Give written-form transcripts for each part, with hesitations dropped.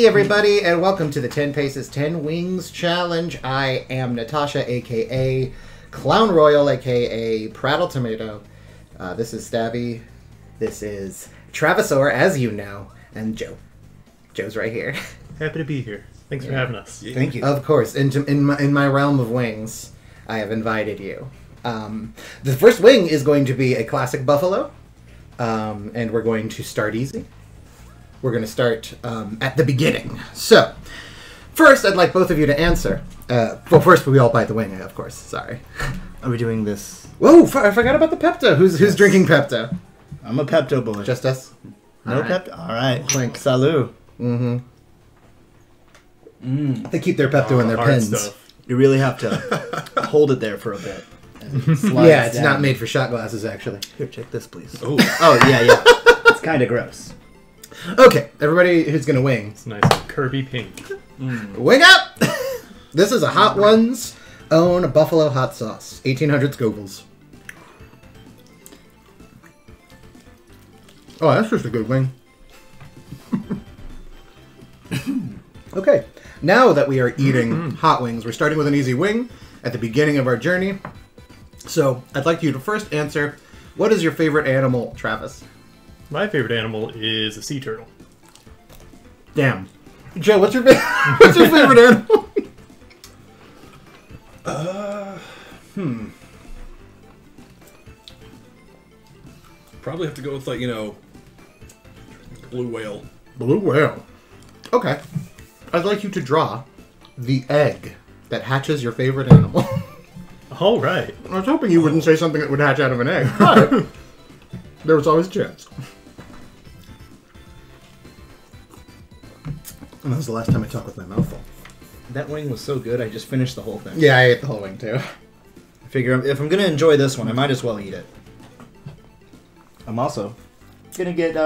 Hey everybody, and welcome to the 10 Paces 10 Wings Challenge. I am Natasha, aka Clown Royal, aka Prattle Tomato. This is Stabby. This is Travasaur, as you know, and Joe. Joe's right here. Happy to be here. Thanks for having us. Yeah. Thank you. Of course, in my realm of wings, I have invited you. The first wing is going to be a classic buffalo, and we're going to start easy. We're going to start at the beginning. So, first, I'd like both of you to answer. Well, first, we all bite the wing, of course. Sorry. Are we doing this? Whoa, I forgot about the Pepto. Who's drinking Pepto? I'm a Pepto boy. Just us? No All right. Pepto? Alright. Clink. Salut. Mm-hmm. They keep their Pepto in their Hard pens. stuff. You really have to hold it there for a bit. And it slides Yeah, it's down. not made for shot glasses, actually. Here, check this, please. Oh, Oh, yeah. It's kind of gross. Okay, everybody who's going to wing. it's nice and Kirby pink. Wing up! This is a Hot Ones own buffalo hot sauce. 1800 Scovilles. Oh, that's just a good wing. Okay, now that we are eating hot wings, we're starting with an easy wing at the beginning of our journey. So, I'd like you to first answer, what is your favorite animal, Travis? My favorite animal is a sea turtle. Damn. Joe, what's your favorite animal? Probably have to go with, like, blue whale. Blue whale. Okay. I'd like you to draw the egg that hatches your favorite animal. All right. I was hoping you wouldn't say something that would hatch out of an egg, but there was always a chance. And that was the last time I talked with my mouth full. That wing was so good, I just finished the whole thing. Yeah, I ate the whole wing, too. I figure if I'm going to enjoy this one, I might as well eat it. I'm also going to get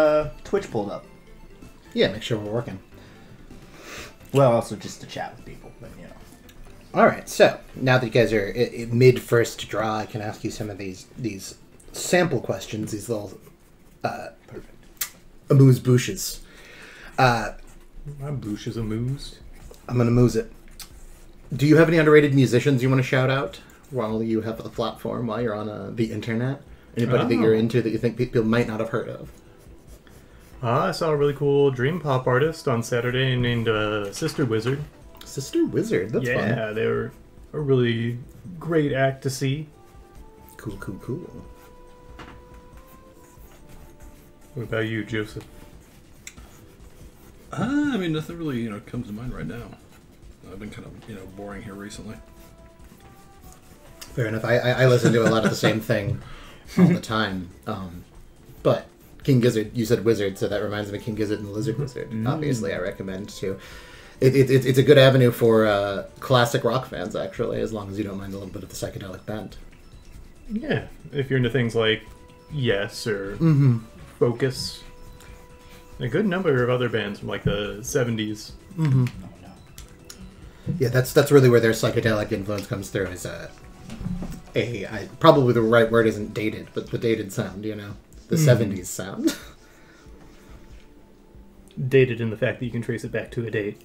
Twitch pulled up. Yeah, make sure we're working. Well, also just to chat with people, but Alright, so, now that you guys are mid-first draw, I can ask you some of these sample questions, these little Perfect. amuse-bouches. My boosh is amused. I'm gonna moose it. Do you have any underrated musicians you want to shout out while you have a platform, while you're on the internet? Anybody that you're into that you think people might not have heard of? I saw a really cool dream pop artist on Saturday named Sister Wizard. Sister Wizard, that's fun. Yeah, they were a really great act to see. Cool, cool, cool. What about you, Joseph? I mean, nothing really, comes to mind right now. I've been kind of, boring here recently. Fair enough. I listen to a lot of the same thing all the time. But King Gizzard, you said Wizard, so that reminds me of King Gizzard and the Lizard Wizard. Obviously, I recommend too. It's a good avenue for classic rock fans, actually, as long as you don't mind a little bit of the psychedelic bent. Yeah, if you're into things like Yes or Focus. A good number of other bands from like the 70s. Oh, no. Yeah, that's really where their psychedelic influence comes through. Is probably the right word isn't dated, but the dated sound. The 70s sound. Dated in the fact that you can trace it back to a date.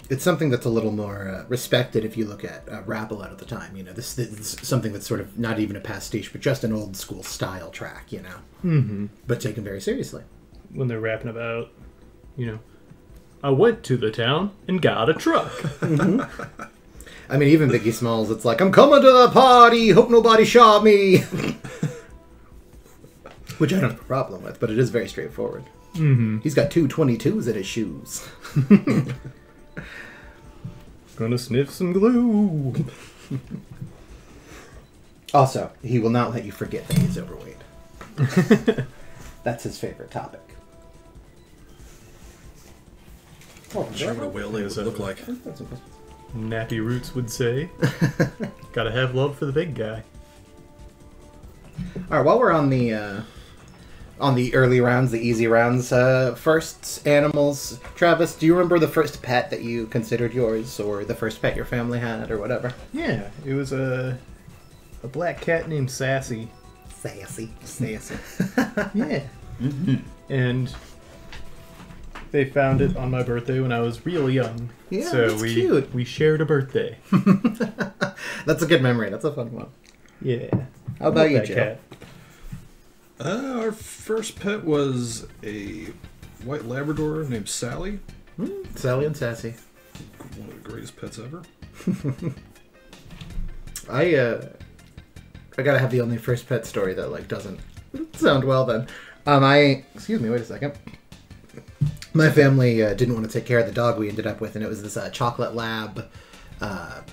It's something that's a little more respected if you look at rap a lot of the time. This is something that's sort of not even a pastiche, but just an old school style track. But taken very seriously. When they're rapping about, I went to the town and got a truck. I mean, even Biggie Smalls, it's like, I'm coming to the party, hope nobody shot me. Which I don't have a problem with, but it is very straightforward. He's got 2 22s in his shoes. Gonna sniff some glue. Also, he will not let you forget that he's overweight. That's his favorite topic. Oh, Sure what a whale they would look like. Nappy Roots would say. Gotta have love for the big guy. All right, while we're on the early rounds, the easy rounds, first animals. Travis, do you remember the first pet that you considered yours, or the first pet your family had, or whatever? Yeah, it was a black cat named Sassy. Sassy. Sassy. Yeah. And they found it on my birthday when I was real young. Yeah, so that's cute. we shared a birthday. That's a good memory. That's a fun one. Yeah. How about you, That Joe? cat. Our first pet was a white Labrador named Sally. Sally and Sassy. One of the greatest pets ever. I gotta have the only first pet story that like doesn't sound well then. Excuse me, wait a second. My family didn't want to take care of the dog we ended up with, and it was this chocolate lab,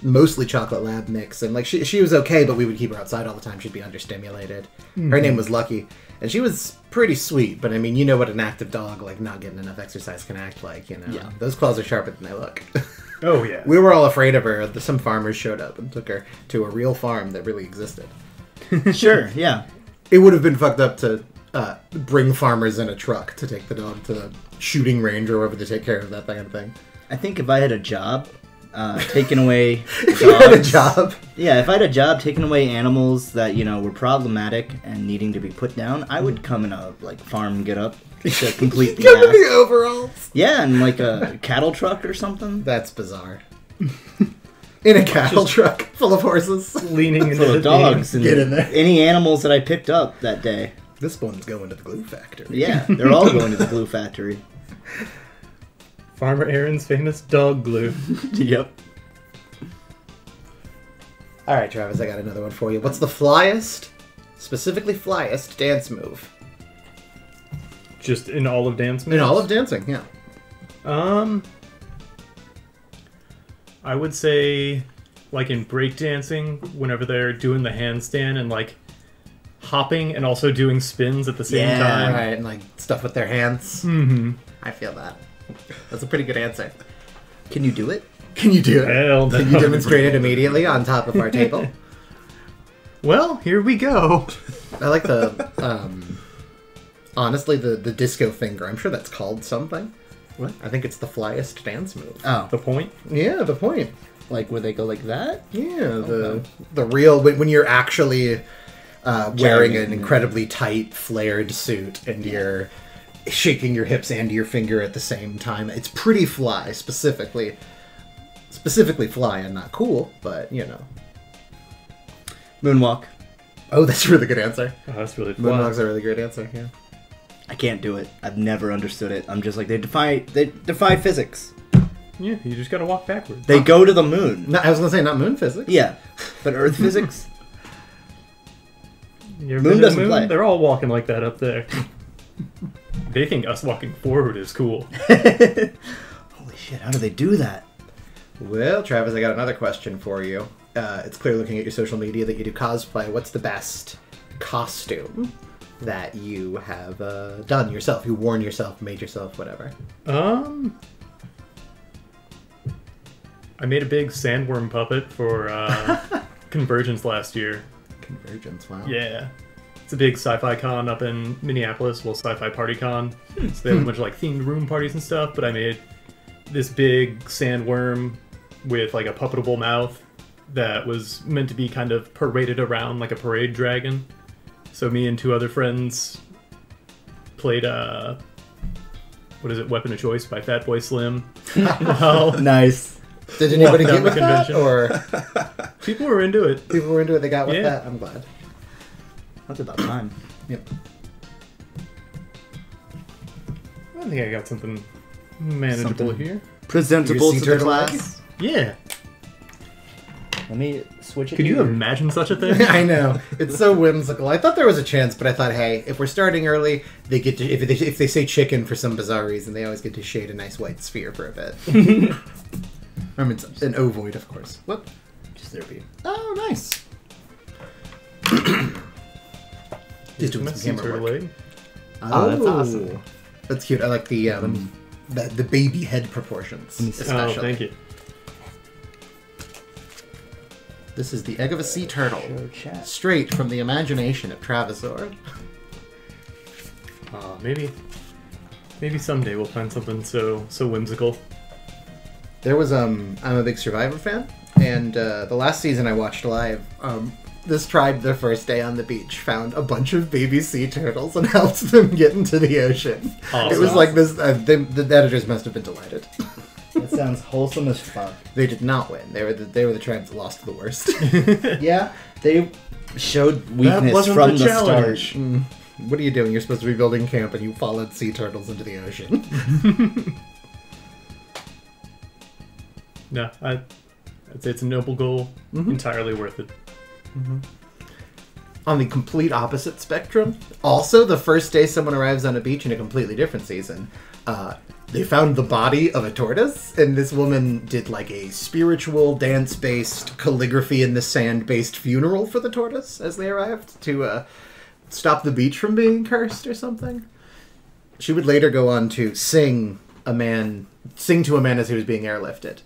mostly chocolate lab mix. And like she was okay, but we would keep her outside all the time. She'd be understimulated. Her name was Lucky, and she was pretty sweet. But I mean, you know what an active dog like not getting enough exercise can act like. You know, Yeah. Those claws are sharper than they look. Oh, yeah. We were all afraid of her. Some farmers showed up and took her to a real farm that really existed. Sure, yeah. It would have been fucked up to bring farmers in a truck to take the dog to the shooting range or wherever to take care of that kind of thing. I think if I had a job, taking away If you had a dogs- job. Yeah, if I had a job taking away animals that, you know, were problematic and needing to be put down, I would come in a, like, farm get-up to complete the Give me act. the overalls. Yeah, and like a cattle truck or something. That's bizarre. In a cattle truck full of horses. Leaning into Full the of dogs and Get in there. any animals that I picked up that day. This one's going to the glue factory. Yeah, they're all going to the glue factory. Farmer Aaron's famous dog glue. Yep. All right, Travis, I got another one for you. What's the flyest, specifically flyest dance move? Just in all of dance moves? In all of dancing, yeah. I would say, like in breakdancing, whenever they're doing the handstand and like hopping and also doing spins at the same Yeah. time. Right, and like stuff with their hands. Mm-hmm. I feel that. That's a pretty good answer. Can you do it? Can you do it? Hell no. Can you demonstrate it immediately on top of our table? Well, here we go. I like the, honestly, the disco finger. I'm sure that's called something. What? I think it's the flyest dance move. Oh, The point? Yeah, the point. like where they go like that? Yeah, Okay. the real, when you're actually wearing an Jamming. incredibly tight, flared suit and you're shaking your hips and your finger at the same time. It's pretty fly, specifically fly and not cool, but, you know. Moonwalk. Oh, that's a really good answer. Oh, that's really fun. Moonwalk's a really great answer, yeah. I can't do it. I've never understood it. I'm just like they defy physics. Yeah, you just gotta walk backwards. They go to the moon. No, I was gonna say not moon physics. Yeah, but Earth physics. You ever Moon been to the doesn't play. They're all walking like that up there. They think us walking forward is cool. Holy shit! How do they do that? Well, Travis, I got another question for you. It's clear looking at your social media that you do cosplay. What's the best costume that you have done yourself? You worn yourself, made yourself, whatever. I made a big sandworm puppet for Convergence last year. Convergence, wow. Yeah. It's a big sci-fi con up in Minneapolis, well, sci-fi party con. So they have a bunch of like themed room parties and stuff, but I made this big sandworm with like a puppetable mouth that was meant to be kind of paraded around like a parade dragon. So me and two other friends played Weapon of Choice by Fatboy Slim. Well, Nice. Did anybody Walked get with down the that? convention. Or people were into it. people were into it, they got with Yeah. that? I'm glad. That's about time. Yep. I think I got something manageable Something. here. Presentable Your sea to the turtle class. Yeah. Let me switch it. Could you here. imagine such a thing? I know. It's so whimsical. I thought there was a chance, but I thought, hey, if we're starting early, they get to if they say chicken for some bizarre reason, they always get to shade a nice white sphere for a bit. I mean, it's an ovoid, of course. What? Just there be. Oh, nice. He's doing My some sea camera turtle work. egg. Oh, that's awesome. That's cute. I like the baby head proportions, especially. Oh, thank you. This is the egg of a sea turtle, Show chat. straight from the imagination of Travisor. Maybe someday we'll find something so whimsical. There was I'm a big Survivor fan, and the last season I watched live, this tribe their first day on the beach found a bunch of baby sea turtles and helped them get into the ocean. Awesome. It was like this. The editors must have been delighted. That sounds wholesome as fuck. They did not win. They were the tribes that lost to the worst. Yeah, they showed That weakness wasn't from the the start. challenge. What are you doing? You're supposed to be building camp, and you followed sea turtles into the ocean. No, I'd say it's a noble goal. Entirely worth it. On the complete opposite spectrum, also the first day someone arrives on a beach in a completely different season, they found the body of a tortoise, and this woman did like a spiritual dance-based, calligraphy in the sand-based funeral for the tortoise as they arrived to stop the beach from being cursed or something. She would later go on to sing to a man as he was being airlifted,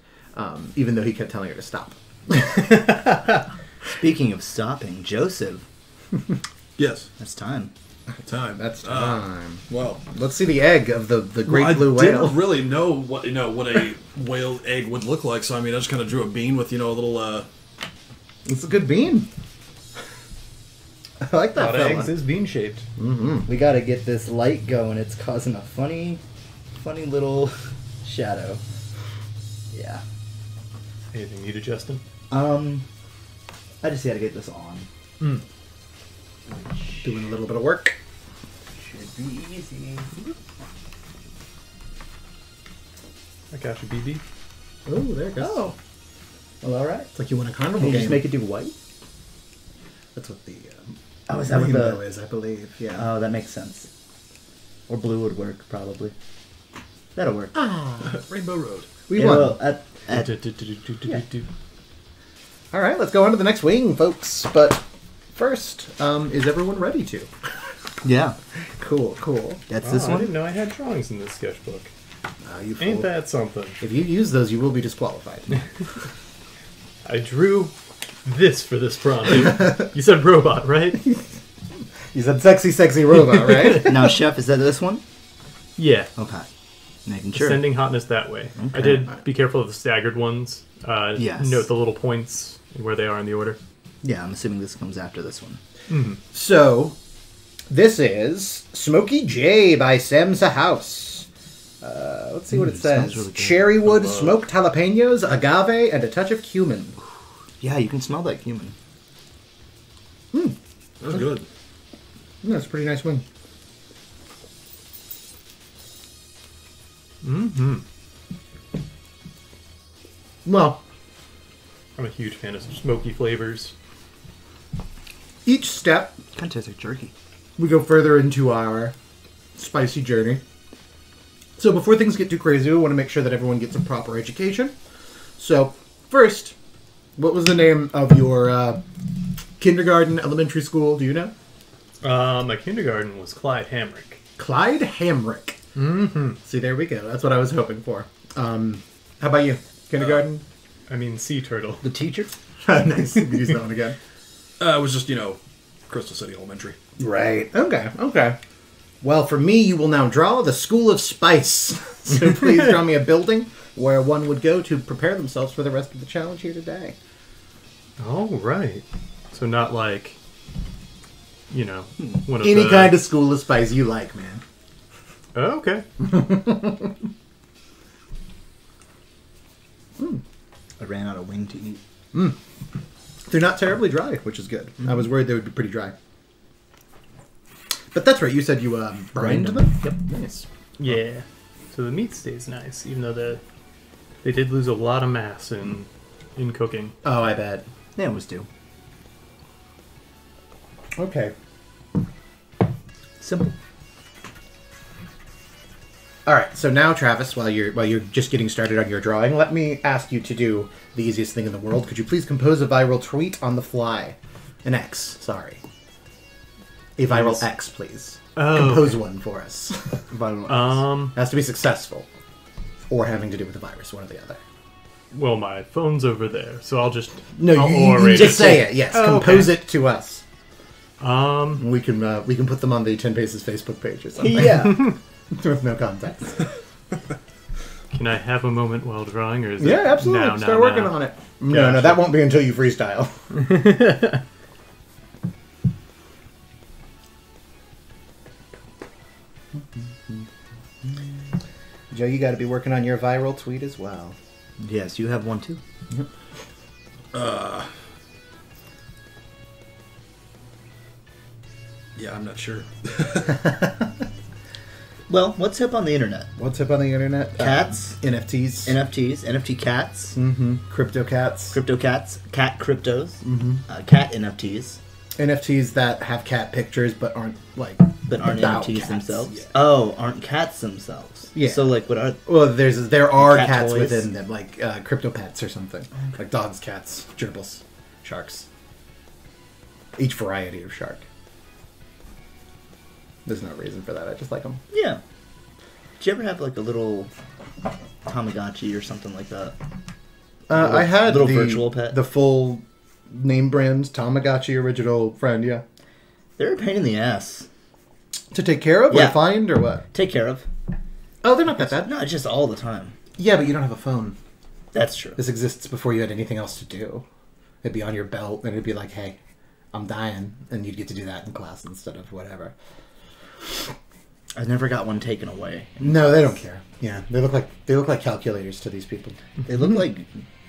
even though he kept telling her to stop. Speaking of stopping, Joseph, Yes. it's time. Time. That's time. Well, Let's see the egg of the great blue I whale. didn't really know what a whale egg would look like, so I mean, I just kind of drew a bean with a little. It's a good bean. I like A that lot of fella. eggs is bean shaped. We gotta get this light going. It's causing a funny little shadow. Yeah. Anything you do, Justin? I just gotta get this on. Doing a little bit of work. Should be easy. I got you, BB. Oh, there it goes. Oh. Well, alright. It's like you won a Can carnival you game. just make it do white? That's what the Oh, is that what rainbow the... is, I believe. Yeah. Oh, that makes sense. Or blue would work, probably. That'll work. Rainbow Road. We Yeah, won. well, All right, let's go on to the next wing, folks. But first, is everyone ready to? yeah. Cool. That's Oh, this I one? didn't know I had drawings in this sketchbook. You Ain't fool. that something? If you use those, you will be disqualified. I drew this for this prompt. You said robot, right? You said sexy robot, right? Now, Chef, is that this one? Yeah. Okay. Making sure. Sending hotness that way. Okay. I did be careful of the staggered ones. Yes. Note the little points and where they are in the order. Yeah, I'm assuming this comes after this one. So, this is Smoky J by Samsa House. Let's see what it says. smells really good. Cherrywood, smoked jalapenos, agave, and a touch of cumin. Yeah, you can smell that cumin. That's good. That's a pretty nice wing. Well, I'm a huge fan of smoky flavors. each step Kind of tastes like jerky. we go further into our spicy journey. So before things get too crazy, we want to make sure that everyone gets a proper education. So first, what was the name of your kindergarten, elementary school? Do you know? My kindergarten was Clyde Hamrick. Clyde Hamrick. Mm-hmm. See, there we go. That's what I was hoping for. How about you? Kindergarten? I mean, sea turtle. The teacher? Nice. We can use that one again. It was just Crystal City Elementary. Right. Okay. Well, for me, you will now draw the School of Spice. So please draw me a building where one would go to prepare themselves for the rest of the challenge here today. Oh, right. So not like, one of Any the... kind of School of Spice you like, man. Oh, okay. I ran out of wing to eat. They're not terribly dry, which is good. I was worried they would be pretty dry. But that's right, you said you brined them? Yep, nice. Yeah. So the meat stays nice, even though they did lose a lot of mass in cooking. Oh, I bet. They always do. Okay. Simple. All right, so now, Travis, while you're just getting started on your drawing, let me ask you to do the easiest thing in the world. Could you please compose a viral tweet on the fly? An X, sorry. A viral Yes. X, please. Oh, Compose one for us. Has Has to be successful. Or having to do with the virus, one or the other. well, my phone's over there, so I'll just... No, I'll you orate just say it, yes. Oh, Compose okay. it to us. We can put them on the 10 Paces Facebook page or something. Yeah. With no context. Can I have a moment while drawing, or is it Yeah, absolutely. now, Start working on it. No, Gotcha. that won't be until you freestyle. Joe, you got to be working on your viral tweet as well. Yes, you have one too. Yeah, I'm not sure. Well, what's hip on the internet? What's up on the internet? Cats. NFTs. NFTs, NFT cats, Crypto cats. crypto cats, cat cryptos, cat NFTs, NFTs that have cat pictures but aren't like but aren't about NFTs cats. themselves. Yeah. Oh, aren't cats themselves? Yeah. So like, what are? Well, there are Cat cats toys? within them, like crypto pets or something, like dogs, cats, gerbils, sharks. Each variety of shark. There's no reason for that. I just like them. Yeah. Did you ever have like a little Tamagotchi or something like that? I had little the, virtual pet? the full name brand Tamagotchi original friend. Yeah, They're a pain in the ass. to take care of, or Yeah. to find, or what? Take care of. Oh, they're not that bad. No, it's just all the time. Yeah, but you don't have a phone. That's true. This exists before you had anything else to do. It'd be on your belt, and it'd be like, "Hey, I'm dying," and you'd get to do that in class instead of whatever. I never got one taken away. No, they don't care. Yeah, they look like calculators to these people. They look like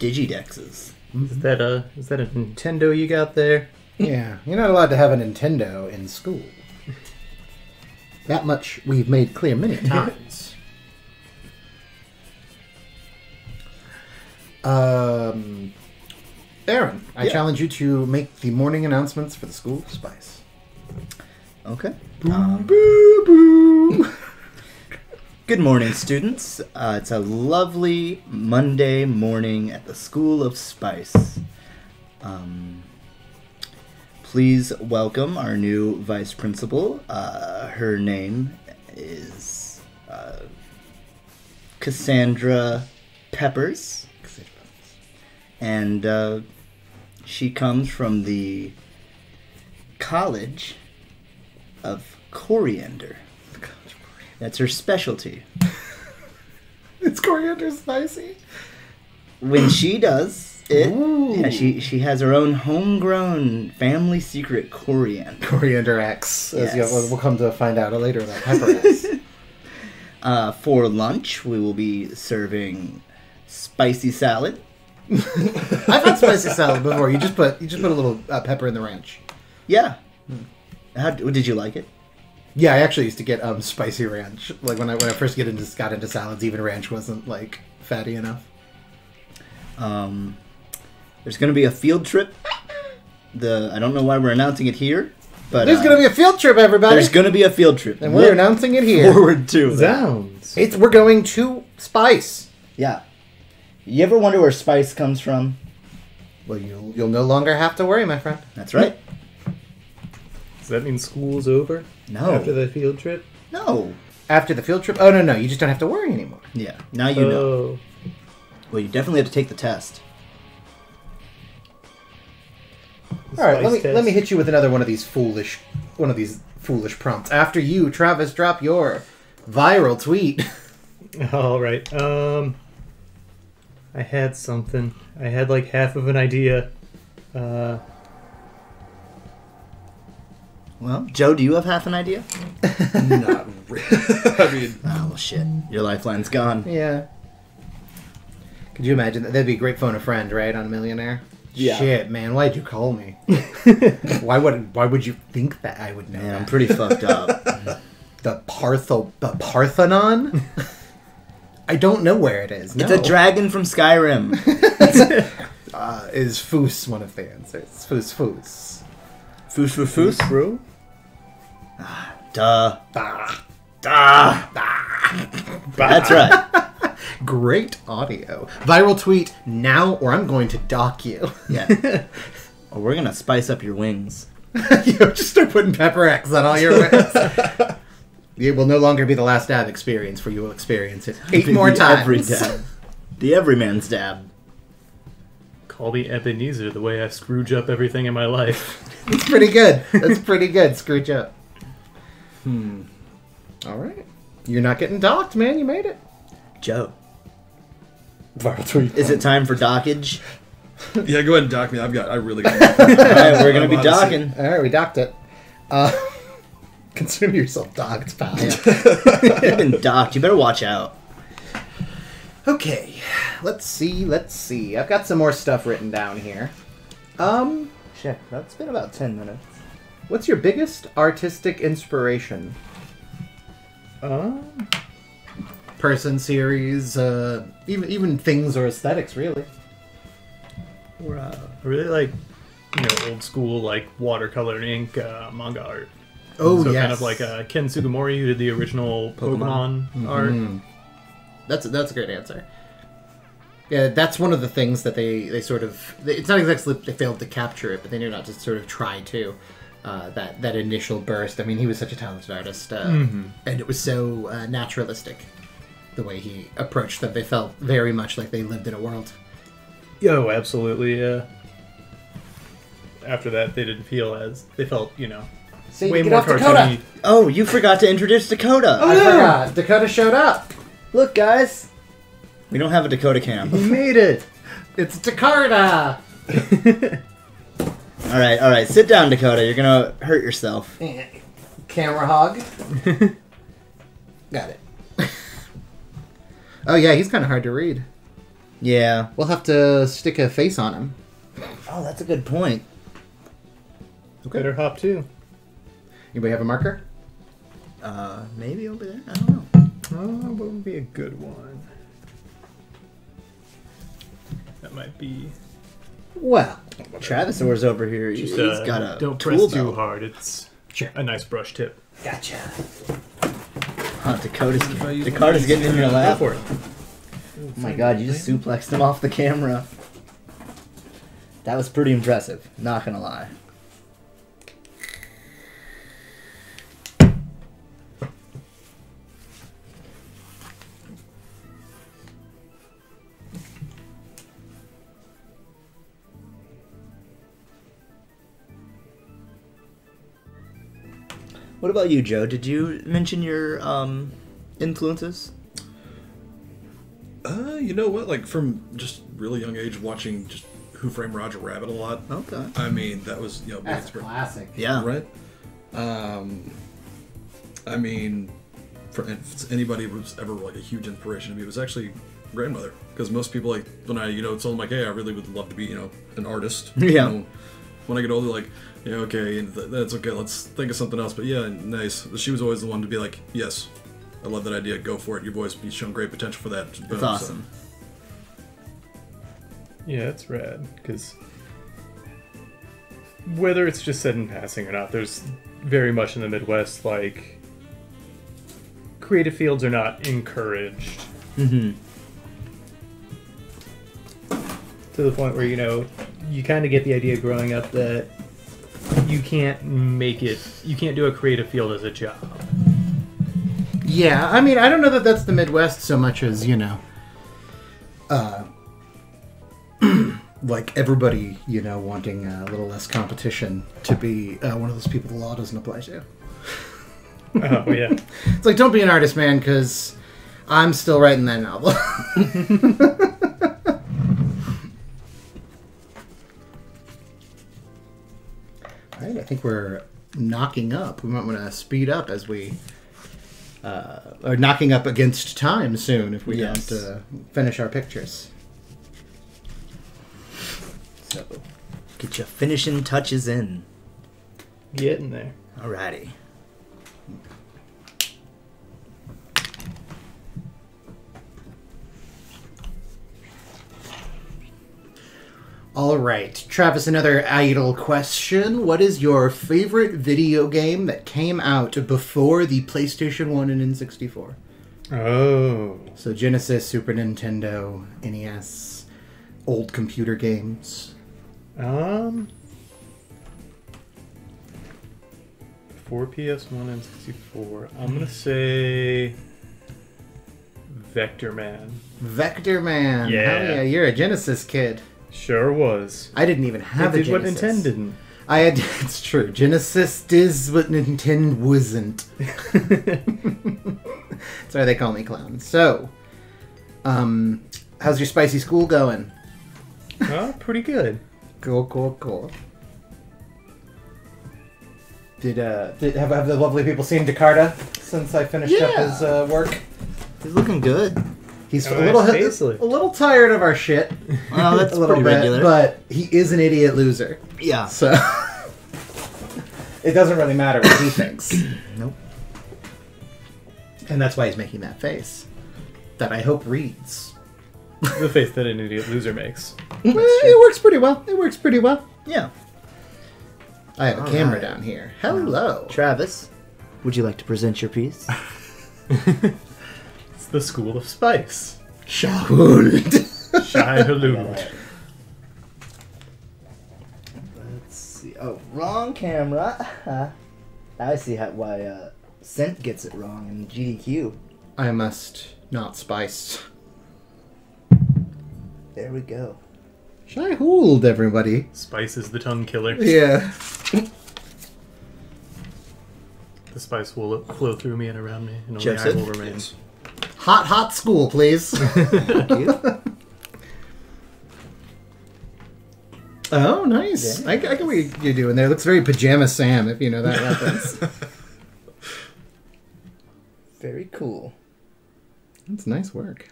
Digidexes. Is that a Nintendo you got there? Yeah, you're not allowed to have a Nintendo in school. That much we've made clear many times. Aaron, I Yeah. challenge you to make the morning announcements for the School of Spice. Okay. Boo boo. Good morning, students. It's a lovely Monday morning at the School of Spice. Please welcome our new vice principal. Her name is Cassandra Peppers, and she comes from the College of Coriander. That's her specialty. It's coriander spicy. When she does it, Ooh. yeah, she has her own homegrown family secret coriander. Coriander X, as Yes. we'll come to find out later about pepper X. For lunch, we will be serving spicy salad. I've had spicy salad before. You just put a little pepper in the ranch. Yeah. How did you like it? Yeah, I actually used to get spicy ranch. Like when I first got into salads, even ranch wasn't like fatty enough. There's going to be a field trip. I don't know why we're announcing it here, but There's going to be a field trip, everybody. there's going to be a field trip, and we're announcing it here. forward to that. Zounds. We're going to Spice. Yeah. You ever wonder where spice comes from? Well, you'll no longer have to worry, my friend. That's right. Does that mean school's over? No. After the field trip? No. After the field trip? Oh no, you just don't have to worry anymore. Yeah. Now you know. Oh. Well, you definitely have to take the test. All right, Spice let me test. hit you with another one of these foolish prompts. After you, Travis, drop your viral tweet. All right. I had something. I had like half of an idea. Well, Joe, do you have half an idea? Not really. I mean, Oh, well, shit. Your lifeline's gone. Yeah. Could you imagine that? That'd be a great phone a friend, right? On Millionaire. Yeah. Shit, man, why'd you call me? Why would you think that I would know Man, that? I'm pretty fucked up. The Parthenon? I don't know where it is. No. It's a dragon from Skyrim. Is Foos one of the answers? Foos. Foos for foos, bro. Duh. Ah, That's right. great audio. Viral tweet now, or I'm going to dock you. Yeah. Or we're gonna spice up your wings. Just start putting pepper X on all your wings. It will no longer be the last dab experience, for you will experience it 8 more times. Every dab. The everyman's dab. Call me Ebenezer the way I scrooge up everything in my life. That's pretty good. That's pretty good. Scrooge up. All right. You're not getting docked, man. You made it. Joe, Viral tweet. is it time for dockage? yeah, go ahead and dock me. I really got Alright, we're gonna be docking. All right, we docked it. Consider yourself docked, pal. You've been docked. You better watch out. Okay, let's see. I've got some more stuff written down here. Check. That's been about 10 minutes. What's your biggest artistic inspiration? Person, series, even things or aesthetics, really. Or, I really like, old school, like, watercolor and ink manga art. Oh, so yes. kind of like Ken Sugimori, who did the original Pokemon art. That's a great answer. Yeah, that's one of the things that they sort of... It's not exactly they failed to capture it, but they knew not to sort of try to. That initial burst. I mean, he was such a talented artist. And it was so naturalistic, the way he approached them. They felt very much like they lived in a world. Oh, absolutely, yeah. After that, they didn't feel as... They felt, See, way get more off Dakota! cartoony. Oh, you forgot to introduce Dakota. I forgot. Dakota showed up. Look, guys. We don't have a Dakota cam. He made it. It's Dakota. All right. Sit down, Dakota. You're gonna hurt yourself. Camera hog. Got it. Oh yeah, he's kind of hard to read. Yeah. We'll have to stick a face on him. Oh, that's a good point. Better hop, too. Anybody have a marker? Maybe over there. I don't know. Oh, what would be a good one? That might be... Well, Travisaur's over here. Just, He's got a don't tool press too belt. hard. It's Sure. a nice brush tip. gotcha. Dakota's getting in your Go lap. for it. Oh my god, you just suplexed him off the camera. That was pretty impressive, not gonna lie. What about you, Joe? Did you mention your influences? You know what? Like from just really young age, watching just Who Framed Roger Rabbit a lot. Okay. I mean, that was big That's inspiration. classic. Yeah. Right. I mean, for anybody who's ever like a huge inspiration to me, it was actually grandmother. Because most people like when I told them like, hey, I really would love to be an artist. Yeah. When I get older, like, yeah, okay, that's okay. Let's think of something else. But yeah, nice. She was always the one to be like, yes, I love that idea. Go for it. You've always shown great potential for that. Boom, That's awesome. Yeah, it's rad, because whether it's just said in passing or not, there's very much in the Midwest, like, creative fields are not encouraged. Mm-hmm. To the point where, you kind of get the idea growing up that you can't do a creative field as a job. Yeah, I mean, I don't know that that's the Midwest so much as, like everybody, wanting a little less competition to be one of those people the law doesn't apply to. Oh, yeah. It's like, don't be an artist, man, because I'm still writing that novel. All right, I think we're knocking up. We might want to speed up as we... or knocking up against time soon if we Yes. don't finish our pictures. So, get your finishing touches in. Getting there. Alrighty. All right, Travis, another idle question. What is your favorite video game that came out before the PlayStation 1 and N64? Oh. So Genesis, Super Nintendo, NES, old computer games. For PS1 and 64, I'm gonna say Vector Man. Vector Man. Yeah. Hell yeah, you're a Genesis kid. Sure was. I didn't even have It a did what Genesis. Nintendo didn't. I had. It's true. Genesis is what Nintendo wasn't. That's why they call me clown. So, how's your spicy school going? Oh, pretty good. Cool. Did have the lovely people seen Dakota since I finished up his work? He's looking good. He's Oh, a little nice a little tired of our shit. Well, that's a little pretty bit, regular. but he is an idiot loser. Yeah. So it doesn't really matter what he thinks. Nope. And that's why he's making that face. That I hope reads. The face that an idiot loser makes. It works pretty well. It works pretty well. Yeah. I have a All camera right. down here. Hello. Travis, would you like to present your piece? It's the School of Spice. Shahul. Shai Halud. Let's see. Oh, wrong camera. I see why Scent gets it wrong in GDQ. I must not spice. There we go. Shahul, everybody. Spice is the tongue killer. Yeah. The spice will flow through me and around me, and only Joseph? I will remain. Yes. Hot school, please. Thank you. Oh, nice. Yeah. I get what you're doing there. Looks very Pajama Sam, if you know that reference. Very cool. That's nice work.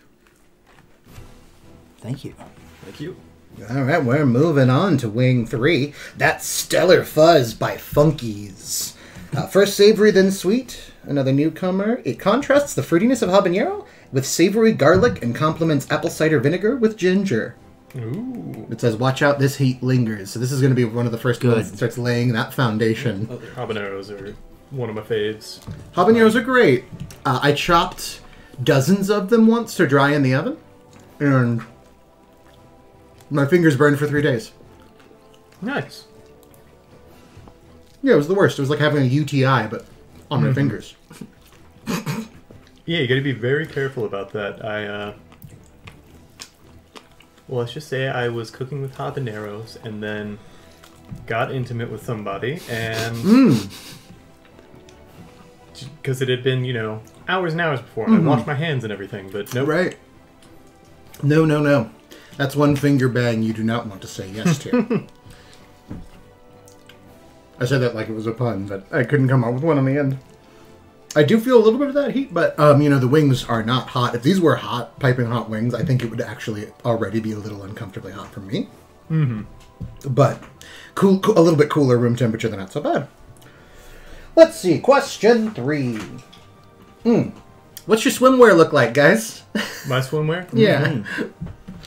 Thank you. Thank you. All right, we're moving on to Wing 3. That's Stellar Fuzz by Funkies. First savory, then sweet. Another newcomer. It contrasts the fruitiness of habanero with savory garlic and complements apple cider vinegar with ginger. Ooh. It says, watch out, this heat lingers. So this is going to be one of the first ones that starts laying that foundation. Habaneros are one of my faves. Habaneros are great. I chopped dozens of them once to dry in the oven. And my fingers burned for 3 days. Nice. Yeah, it was the worst. It was like having a UTI, but on my fingers. Yeah, you gotta be very careful about that. Well, let's just say I was cooking with habaneros and then got intimate with somebody, and because it had been, hours and hours before, I washed my hands and everything, but nope. Right. No. That's one finger bang you do not want to say yes to. I said that like it was a pun, but I couldn't come up with one on the end. I do feel a little bit of that heat, but, the wings are not hot. If these were hot, piping hot wings, I think it would actually already be a little uncomfortably hot for me. Mm-hmm. But cool, a little bit cooler room temperature, they're not so bad. Let's see, question 3. What's your swimwear look like, guys? My swimwear? Yeah.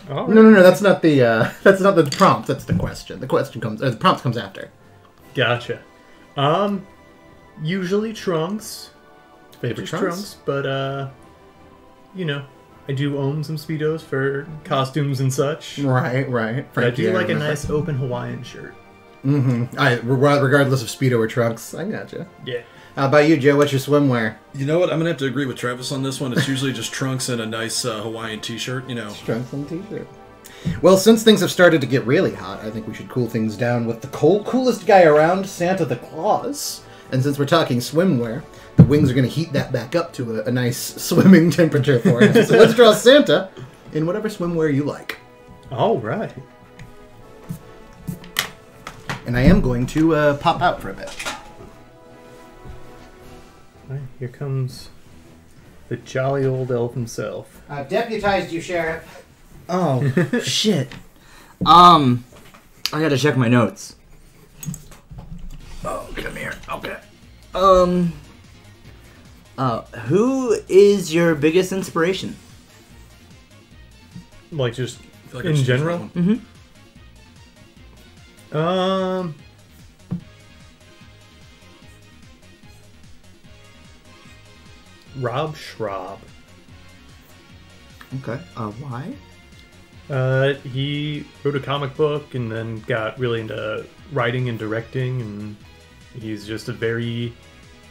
All right. No, that's not the prompt, that's the question. The prompt comes after. Gotcha. Usually trunks. Favorite Just trunks? but, I do own some Speedos for costumes and such. Right. But I do like a remember. nice open Hawaiian shirt. Regardless of Speedo or trunks, I gotcha. Yeah. How about you, Joe? What's your swimwear? You know what? I'm gonna have to agree with Travis on this one. It's usually just trunks and a nice Hawaiian T-shirt. Trunks and t-shirt. Well, since things have started to get really hot, I think we should cool things down with the coolest guy around, Santa the Claus. And since we're talking swimwear, the wings are going to heat that back up to a nice swimming temperature for us. So let's draw Santa in whatever swimwear you like. All right. And I am going to pop out for a bit. All right, here comes the jolly old elf himself. I've deputized you, Sheriff. Oh, shit. I gotta check my notes. Oh, come here. Okay. Who is your biggest inspiration? Like, just I feel like I in should choose general? that one. Rob Schraub. Okay. Why? He wrote a comic book and then got really into writing and directing, and he's just a very,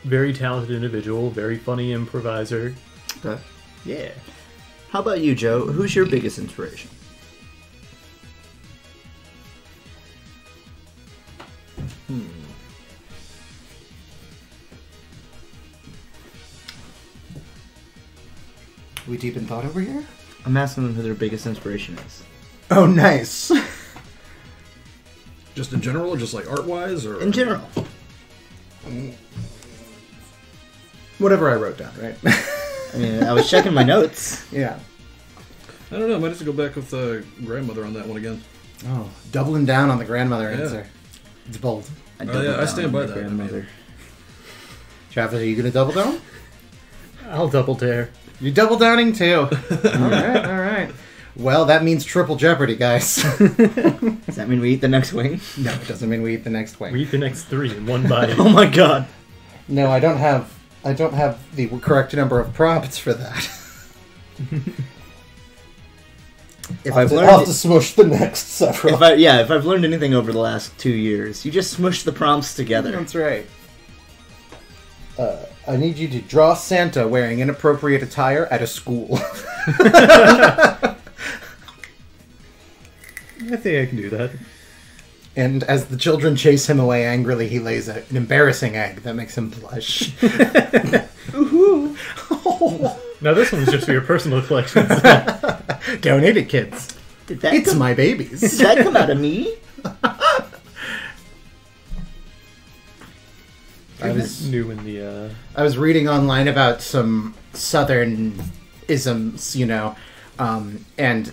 very talented individual, very funny improviser. Okay. Yeah. How about you, Joe? Who's your biggest inspiration? We deep in thought over here? I'm asking them who their biggest inspiration is. Oh, nice. Just in general, or just like art-wise, or In general. Whatever I wrote down, right? I mean, I was checking my notes. Yeah. I don't know. I might have to go back with grandmother on that one again. Oh, doubling down on the grandmother Yeah. answer. It's bold. I stand by that. Grandmother. Travis, are you going to double down? I'll double dare. You're double downing too. All right. Well, that means triple jeopardy, guys. Does that mean we eat the next wing? No, it doesn't mean we eat the next wing. We eat the next 3 in one bite. Oh my god. No, I don't have the correct number of prompts for that. If I'll have to smush the next several. if I've learned anything over the last 2 years, you just smush the prompts together. That's right. I need you to draw Santa wearing inappropriate attire at a school. I think I can do that. And as the children chase him away angrily, he lays an embarrassing egg that makes him blush. Now this one's just for your personal collection. Donate it, kids. Did that It's come, my Did babies. that come out of me? I was new in the. I was reading online about some Southern isms, and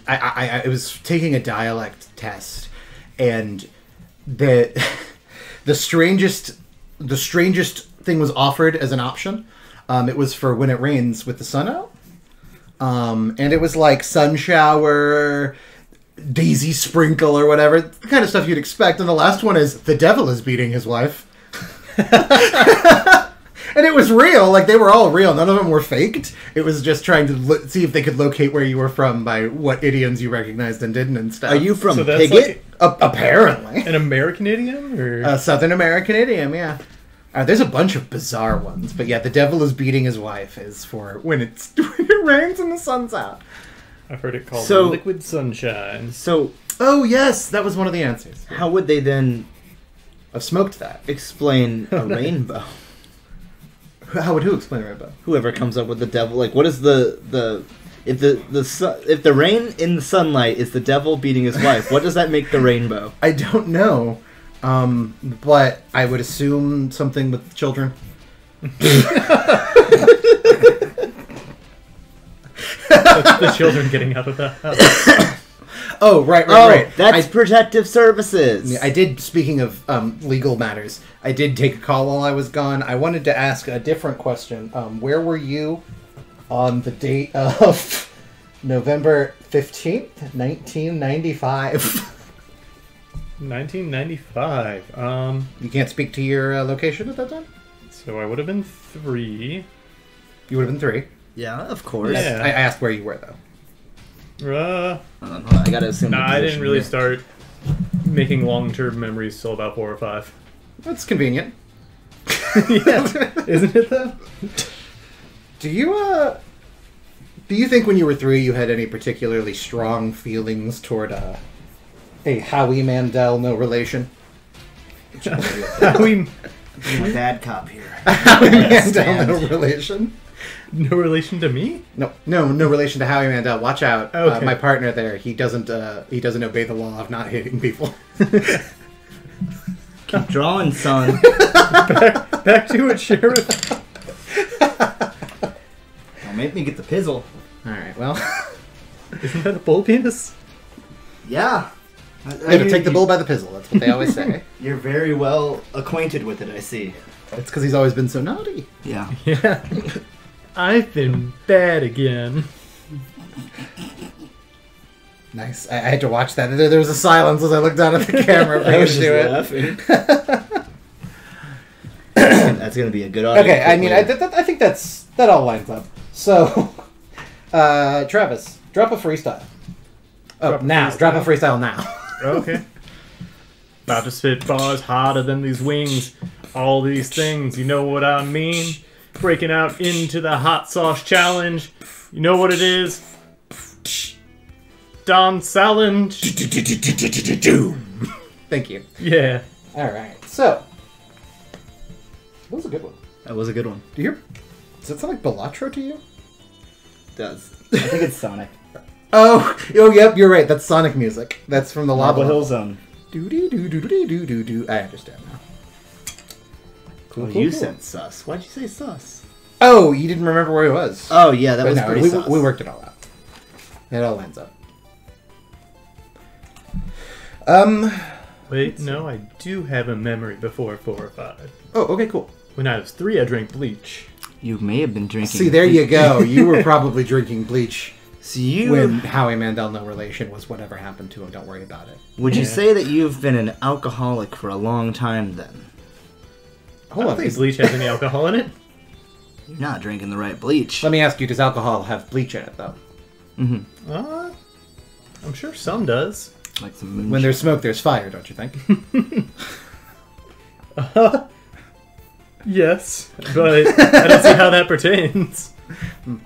I was taking a dialect test, and the strangest thing was offered as an option. It was for when it rains with the sun out, and it was like sun shower, daisy sprinkle, or whatever, the kind of stuff you'd expect. And the last one is the devil is beating his wife. And it was real. Like, they were all real. None of them were faked. It was just trying to see if they could locate where you were from by what idioms you recognized and didn't and stuff. Are you from So that's Piggott? Apparently. An American idiom? Or? A Southern American idiom, yeah. There's a bunch of bizarre ones. But yeah, the devil is beating his wife is for when it rains and the sun's out. I've heard it called So- liquid sunshine. So, Oh, yes. That was one of the answers. how would they then I've smoked that. explain a rainbow? How would who explain a rainbow? Whoever comes up with the devil, like, what is if the rain in the sunlight is the devil beating his wife, what does that make the rainbow? I don't know. But I would assume something with children. That's the children getting out of the house. Oh, right. That's protective services. I did, speaking of legal matters, I did take a call while I was gone. I wanted to ask a different question. Where were you on the date of November 15th, 1995? 1995. You can't speak to your location at that time? So I would have been 3. You would have been 3. Yeah, of course. Yeah. I asked where you were, though. I gotta assume. Nah, the I didn't position really here. start making long-term memories till about 4 or 5. That's convenient. Yeah, isn't it though? Do you think when you were 3 you had any particularly strong feelings toward a Howie Mandel no relation? We I'm a bad cop here. Howie Mandel stand. no relation? no relation to me. No relation to Howie Mandel. Watch out, Okay. my partner there. He doesn't obey the law of not hitting people. Keep drawing, son. Back to it, Sheriff. Don't make me get the pizzle. All right, well, Isn't that a bull penis? Yeah. to take the bull by the pizzle. That's what they always say. You're very well acquainted with it, I see. It's because he's always been so naughty. Yeah. Yeah. I've been bad again. Nice. I had to watch that. There was a silence as I looked down at the camera. I was just do it. laughing. That's gonna be a good audio. Okay, I mean, clip later. I think that all lines up. So, Travis, drop a freestyle. Drop a Drop a freestyle now. Okay. About to spit bars harder than these wings. All these things, you know what I mean? Breaking out into the hot sauce challenge. You know what it is? Don Challenge. Thank you. Yeah. All right. So, that was a good one. That was a good one. Do you hear? Does that sound like Balatro to you? It does. I think it's Sonic. Oh, yep. You're right. That's Sonic music. That's from the Lava Marble Hill Level. Zone. Do. I understand now. Cool, you said sus. Why'd you say sus? Oh, you didn't remember where he was. Oh yeah, that But was no, pretty sus. we worked it all out. It all lines up. Wait, no, I do have a memory before 4 or 5. Oh, okay, cool. When I was 3, I drank bleach. You may have been drinking. See, there you go. You were probably drinking bleach See, when Howie Mandel no relation was whatever happened to him. Don't worry about it. Would you Yeah. say that you've been an alcoholic for a long time then? I Hold don't on. think bleach has any alcohol in it. You're not drinking the right bleach. Let me ask you, does alcohol have bleach in it, though? Mm-hmm. I'm sure some does. Like some moonshine. When there's smoke, there's fire, don't you think? Yes, but I don't see how that pertains.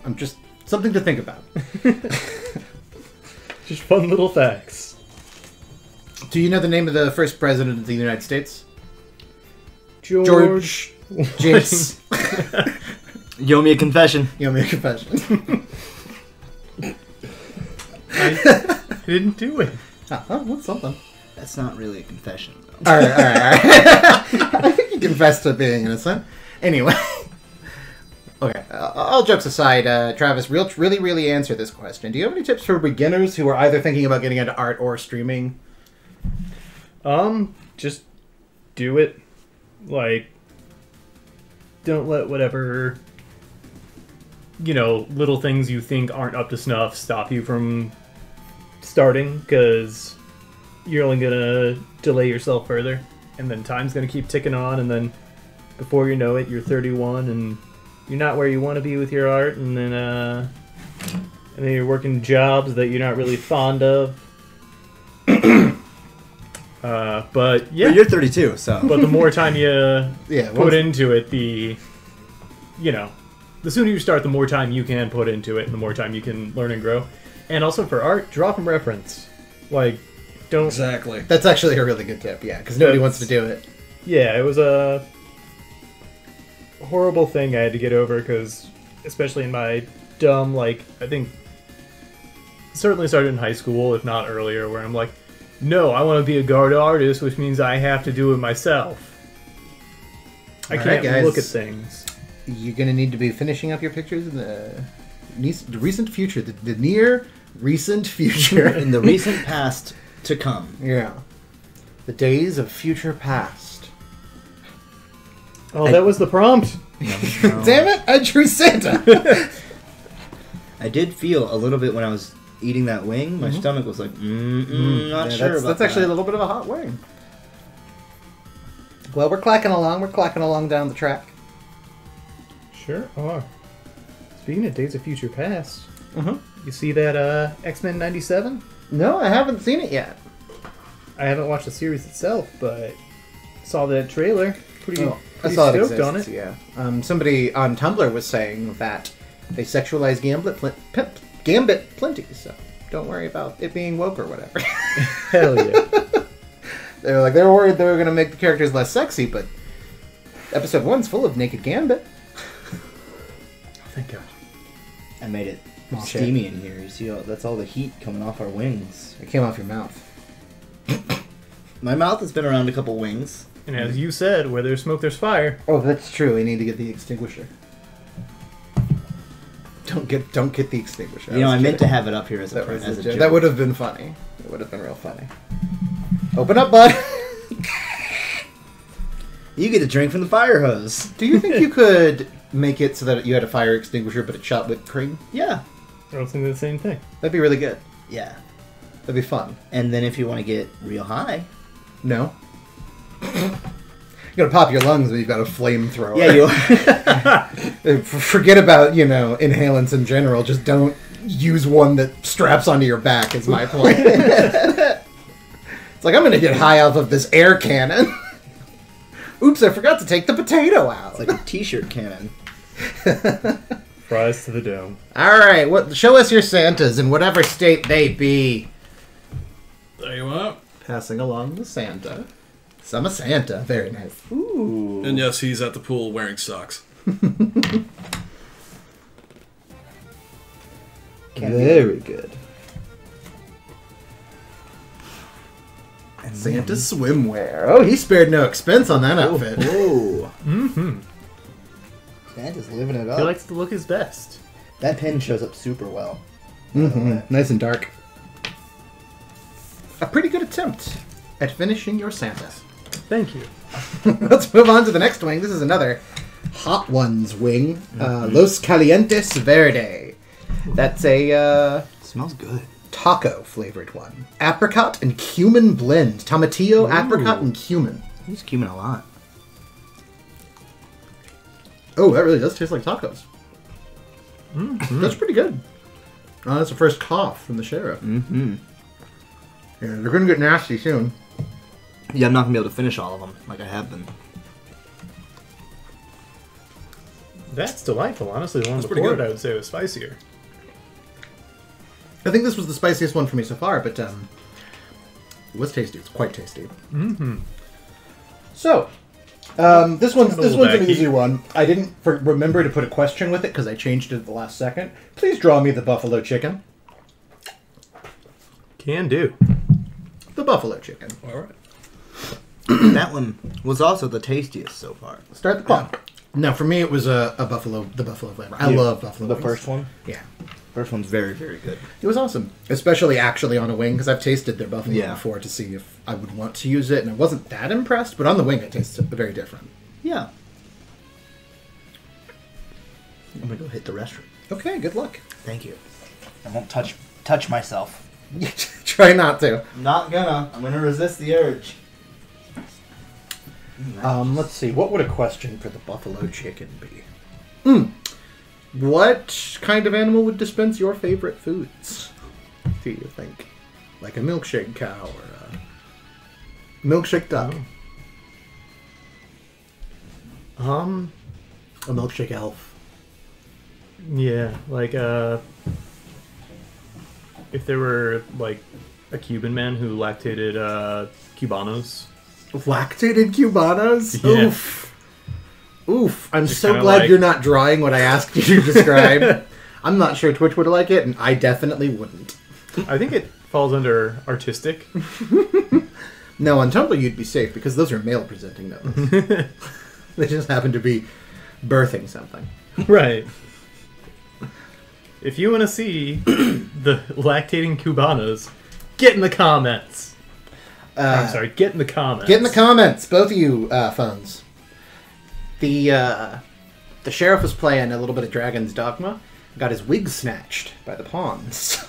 I'm just something to think about. Just fun little facts. Do you know the name of the first president of the United States? George. James. You owe me a confession. You owe me a confession. I didn't do it. Oh, that's something. That's not really a confession, though. All right. I think you confessed to being innocent. Anyway. Okay, all jokes aside, Travis, really answer this question. Do you have any tips for beginners who are either thinking about getting into art or streaming? Just do it. Like, don't let whatever, little things you think aren't up to snuff stop you from starting, because you're only gonna delay yourself further, and then time's gonna keep ticking on, and then before you know it, you're 31, and you're not where you want to be with your art, and then you're working jobs that you're not really fond of. But yeah, But you're 32, so. but the more time you Yeah, put into it, the sooner you start, the more time you can put into it, and the more time you can learn and grow. And also for art, draw from reference. Like, don't. Exactly. That's actually a really good tip, yeah, because nobody wants to do it. Yeah, it was a horrible thing I had to get over, because especially in my dumb, I think certainly started in high school, if not earlier, where I'm like, no, I want to be a guard artist, which means I have to do it myself. I All can't right, guys. look at things. You're going to need to be finishing up your pictures in the recent future, the near recent future. In the recent past to come. Yeah. The days of future past. Oh, that was the prompt. Damn it, I drew Santa! I did feel a little bit when I was eating that wing. My stomach was like, not Yeah, sure that's, about that's actually a that. little bit of a hot wing. Well, we're clacking along down the track. Sure are. Speaking of Days of Future Past, Mm-hmm. you see that X-Men 97? No, I haven't seen it yet. I haven't watched the series itself, but saw that trailer. Pretty, I pretty saw it stoked exists, on it. yeah. Somebody on Tumblr was saying that they sexualize Gambit plenty, so don't worry about it being woke or whatever. Hell yeah. They were worried they were going to make the characters less sexy, but episode 1's full of naked Gambit. Thank God. I made it Oh, shit. steamy in here. You see, that's all the heat coming off our wings. It came off your mouth. My mouth has been around a couple wings. And as you said, where there's smoke, there's fire. Oh, that's true. We need to get the extinguisher. Don't get the extinguisher. I meant to have it up here as a, That, as a joke. that would have been funny. It would have been real funny. Open up, bud. You get a drink from the fire hose. Do you think you could make it so that you had a fire extinguisher, but it shot whipped cream? Yeah. I was thinking the same thing. That'd be really good. Yeah. That'd be fun. And then if you want to get real high. No. You gotta pop your lungs when you've got a flamethrower. Yeah, you. Forget about, inhalants in general. Just don't use one that straps onto your back, is my point. It's like, I'm gonna get high off of this air cannon. Oops, I forgot to take the potato out. It's like a t-shirt cannon. Fries to the dome. Alright, show us your Santas in whatever state they be. There you are. Passing along the Santa. I'm a Santa. Very nice. Ooh. And yes, he's at the pool wearing socks. Very good. And Santa's swimwear. Oh, he spared no expense on that outfit. Ooh. Mm-hmm. Santa's living it He up. likes to look his best. That pin shows up super well. Nice and dark. A pretty good attempt at finishing your Santa. Thank you. Let's move on to the next wing. This is another Hot Ones wing. Los Calientes Verde. That's a Smells good. taco flavored one. Apricot and cumin blend. Tomatillo, apricot, and cumin. I use cumin a lot. Oh, that really does taste like tacos. That's pretty good. That's the first cough from the sheriff. Mm-hmm. Yeah, they're going to get nasty soon. Yeah, I'm not going to be able to finish all of them like I have been. That's delightful. Honestly, the one pretty before it good. I would say was spicier. I think this was the spiciest one for me so far, but it was tasty. It's quite tasty. Mm-hmm. So, this one's A little an backy. easy one. I didn't remember to put a question with it because I changed it at the last second. Please draw me the buffalo chicken. Can do. The buffalo chicken. All right. That one was also the tastiest so far. Start the clock. No, for me it was the buffalo flavor. I love buffalo The wings. first one? Yeah. First one's very, very good. It was awesome, especially actually on a wing because I've tasted their buffalo Yeah. before to see if I would want to use it, and I wasn't that impressed. But on the wing, it tastes very different. Yeah. I'm going to go hit the restroom. Okay, good luck. Thank you. I won't touch myself. Try not to. Not gonna. I'm gonna resist the urge. Let's see. What would a question for the buffalo chicken be? What kind of animal would dispense your favorite foods? Do you think, like a milkshake cow or a milkshake duck? A milkshake elf. Yeah, like if there were like a Cuban man who lactated Cubanos. Lactated Cubanos? Yeah. Oof. Oof. I'm Just so kinda glad like- you're not drawing what I asked you to describe. I'm not sure Twitch would like it, and I definitely wouldn't. I think it falls under artistic. No, on Tumblr you'd be safe, because those are male-presenting notes. They just happen to be birthing something. Right. If you want to see the lactating Cubanos, get in the comments. I'm sorry, get in the comments. Get in the comments, both of you phones. The sheriff was playing a little bit of Dragon's Dogma, got his wig snatched by the pawns.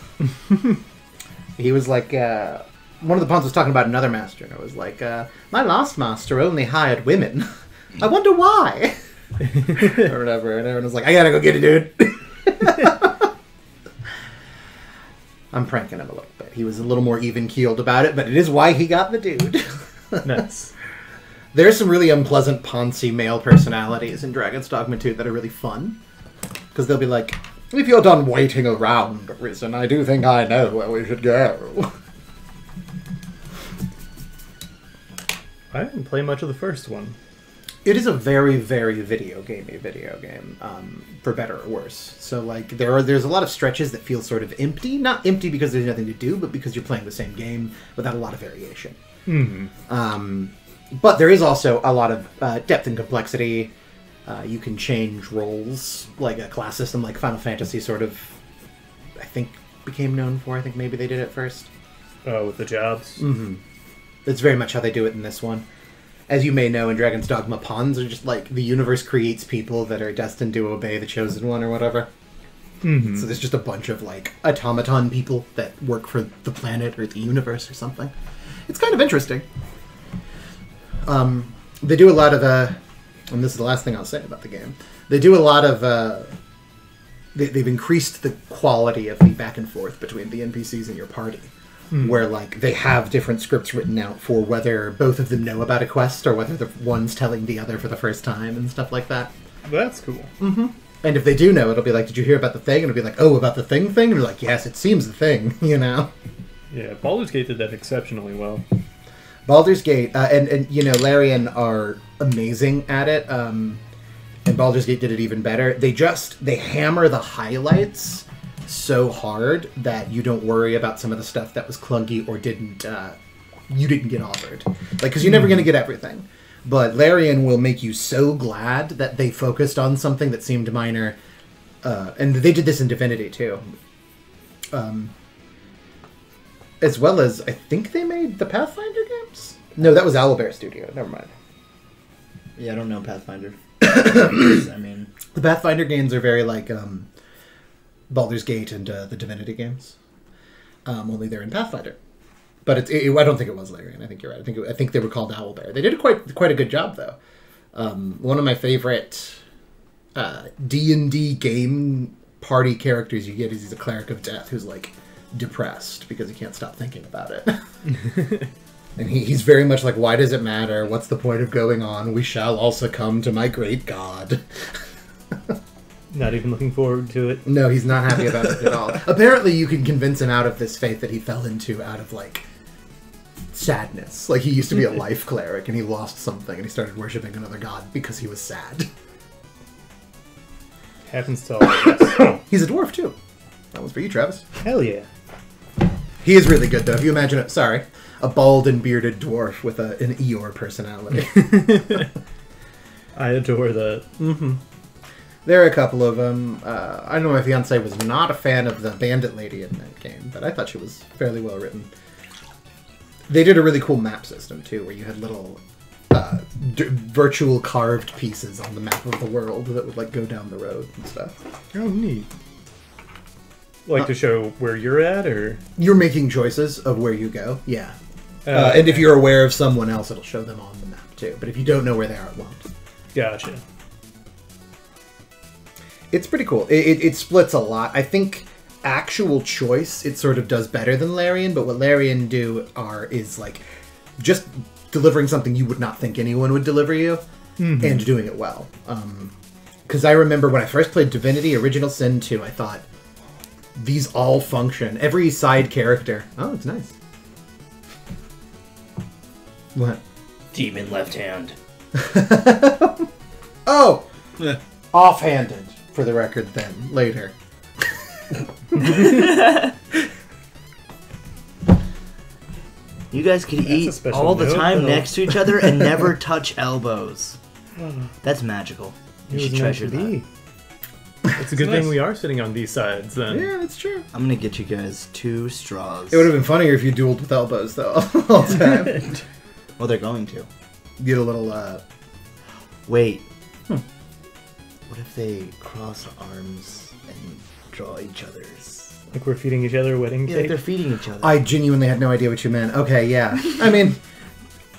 He was like, one of the pawns was talking about another master, and it was like, my last master only hired women. I wonder why. Or whatever, and everyone was like, I gotta go get it, dude. I'm pranking him a little bit. He was a little more even-keeled about it, but it is why he got the dude. Nice. There's some really unpleasant Ponzi male personalities in Dragon's Dogma 2 that are really fun. Because they'll be like, if you're done waiting around, Risen, I do think I know where we should go. I didn't play much of the first one. It is a very, very video game, for better or worse. So, like, there's a lot of stretches that feel sort of empty. Not empty because there's nothing to do, but because you're playing the same game without a lot of variation. Mm-hmm. But there is also a lot of depth and complexity. You can change roles, like a class system like Final Fantasy sort of, I think, became known for. I think maybe they did it first. Oh, with the jobs? Mm-hmm. That's very much how they do it in this one. As you may know, in Dragon's Dogma, pawns are just like the universe creates people that are destined to obey the Chosen One or whatever. Mm-hmm. So there's just a bunch of like automaton people that work for the planet or the universe or something. It's kind of interesting. They do a lot of, and this is the last thing I'll say about the game. They do a lot of, they've increased the quality of the back and forth between the NPCs and your party. Where, like, they have different scripts written out for whether both of them know about a quest or whether the one's telling the other for the first time and stuff like that. That's cool. Mm-hmm. And if they do know, it'll be like, did you hear about the thing? And it'll be like, oh, about the thing? And you're like, yes, it seems the thing, you know? Yeah, Baldur's Gate did that exceptionally well. Baldur's Gate, and you know, Larian are amazing at it, and Baldur's Gate did it even better. They hammer the highlights so hard that you don't worry about some of the stuff that was clunky or you didn't get offered. Like, because you're never going to get everything. But Larian will make you so glad that they focused on something that seemed minor. And they did this in Divinity, too. As well as, I think they made the Pathfinder games? No, that was Owlbear Studio. Never mind. Yeah, I don't know Pathfinder. I mean, The Pathfinder games are very like Baldur's Gate and the Divinity games. Only they're in Pathfinder. But I don't think it was Larian. I think you're right. I think they were called Owlbear. They did quite a good job, though. One of my favorite D&D game party characters you get is he's a cleric of death who's like depressed because he can't stop thinking about it. And he's very much like, why does it matter? What's the point of going on? We shall all succumb to my great god. Not even looking forward to it. No, he's not happy about it at all. Apparently you can convince him out of this faith that he fell into out of like sadness. Like he used to be a life cleric and he lost something and he started worshipping another god because he was sad. Happens to all of us. He's a dwarf too. That one's for you, Travis. Hell yeah. He is really good though. If you imagine it, a bald and bearded dwarf with an Eeyore personality. I adore that. Mm-hmm. There are a couple of them. I know my fiance was not a fan of the bandit lady in that game, but I thought she was fairly well written. They did a really cool map system too, where you had little virtual carved pieces on the map of the world that would like go down the road and stuff. Oh, neat. Like to show where you're at, or You're making choices of where you go. Yeah. And if you're aware of someone else, it'll show them on the map too. But if you don't know where they are, it won't. Gotcha. It's pretty cool. It splits a lot. I think actual choice, it sort of does better than Larian, but what Larian is like just delivering something you would not think anyone would deliver you, and doing it well. Because I remember when I first played Divinity Original Sin 2, I thought, these all function. Every side character. Oh, it's nice. What? demon left hand. Oh! Yeah. Offhanded, for the record, then. Later. You guys could That's a eat special all the note, time though. next to each other and never touch elbows. That's magical. You It should was meant treasure to that. be. It's a good nice. thing we are sitting on these sides, then. Yeah, that's true. I'm gonna get you guys 2 straws. It would have been funnier if you dueled with elbows, though, all the time. Well, they're going to. Get a little, Wait. What if they cross arms and draw each other's? Like we're feeding each other wedding Yeah, like cake. they're feeding each other. I genuinely had no idea what you meant. Okay, yeah. I mean,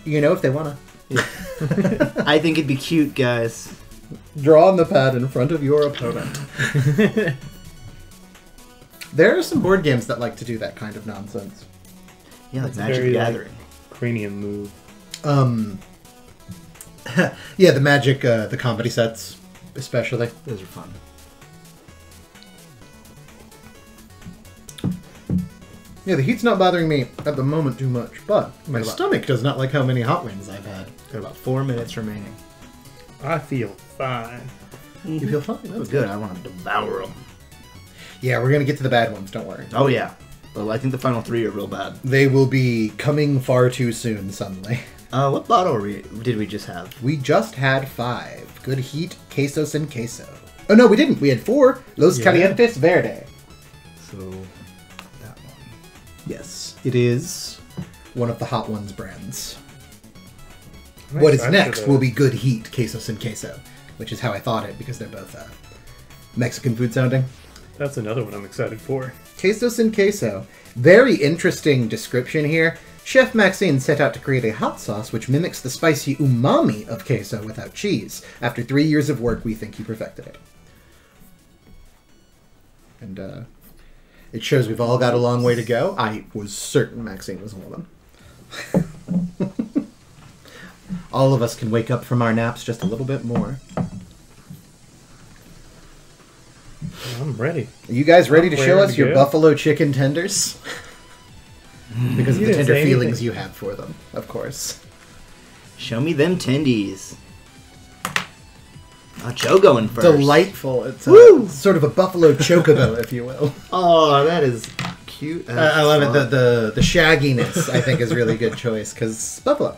if they want to. I think it'd be cute, guys. Draw on the pad in front of your opponent. There are some board games that like to do that kind of nonsense. Yeah, like It's a Magic very, the like, Gathering. Cranium move. Yeah, the Magic, the comedy sets, especially. Those are fun. Yeah, the heat's not bothering me at the moment too much, but my stomach does not like how many hot wings I've had. Got about 4 minutes remaining. I feel fine. You feel fine? That That's was good. I want to devour them. Yeah, we're going to get to the bad ones, don't worry. Oh, yeah. Well, I think the final 3 are real bad. They will be coming far too soon, suddenly. What bottle did we just have? We just had 5. Good heat, quesos and queso. Oh, no, we didn't. We had 4. Los Yeah. Calientes Verde. So, that one. Yes, it is one of the Hot Ones brands. I'm What is excited next for will those. be Good Heat, quesos and queso, which is how I thought it, because they're both Mexican food sounding. That's another one I'm excited for. Quesos and queso. Very interesting description here. Chef Maxine set out to create a hot sauce which mimics the spicy umami of queso without cheese. After 3 years of work, we think he perfected it. And it shows we've all got a long way to go. I was certain Maxine was a woman. All of us can wake up from our naps just a little bit more. I'm ready. Are you guys ready to I'm show ready us to your go. buffalo chicken tenders? Because of You the didn't tender say feelings anything. you have for them, of course. Show me them tendies. Joe going first. Delightful. It's sort of a buffalo chocobo, if you will. Oh, that is cute. I love it. The shagginess, I think, is a really good choice, because buffalo.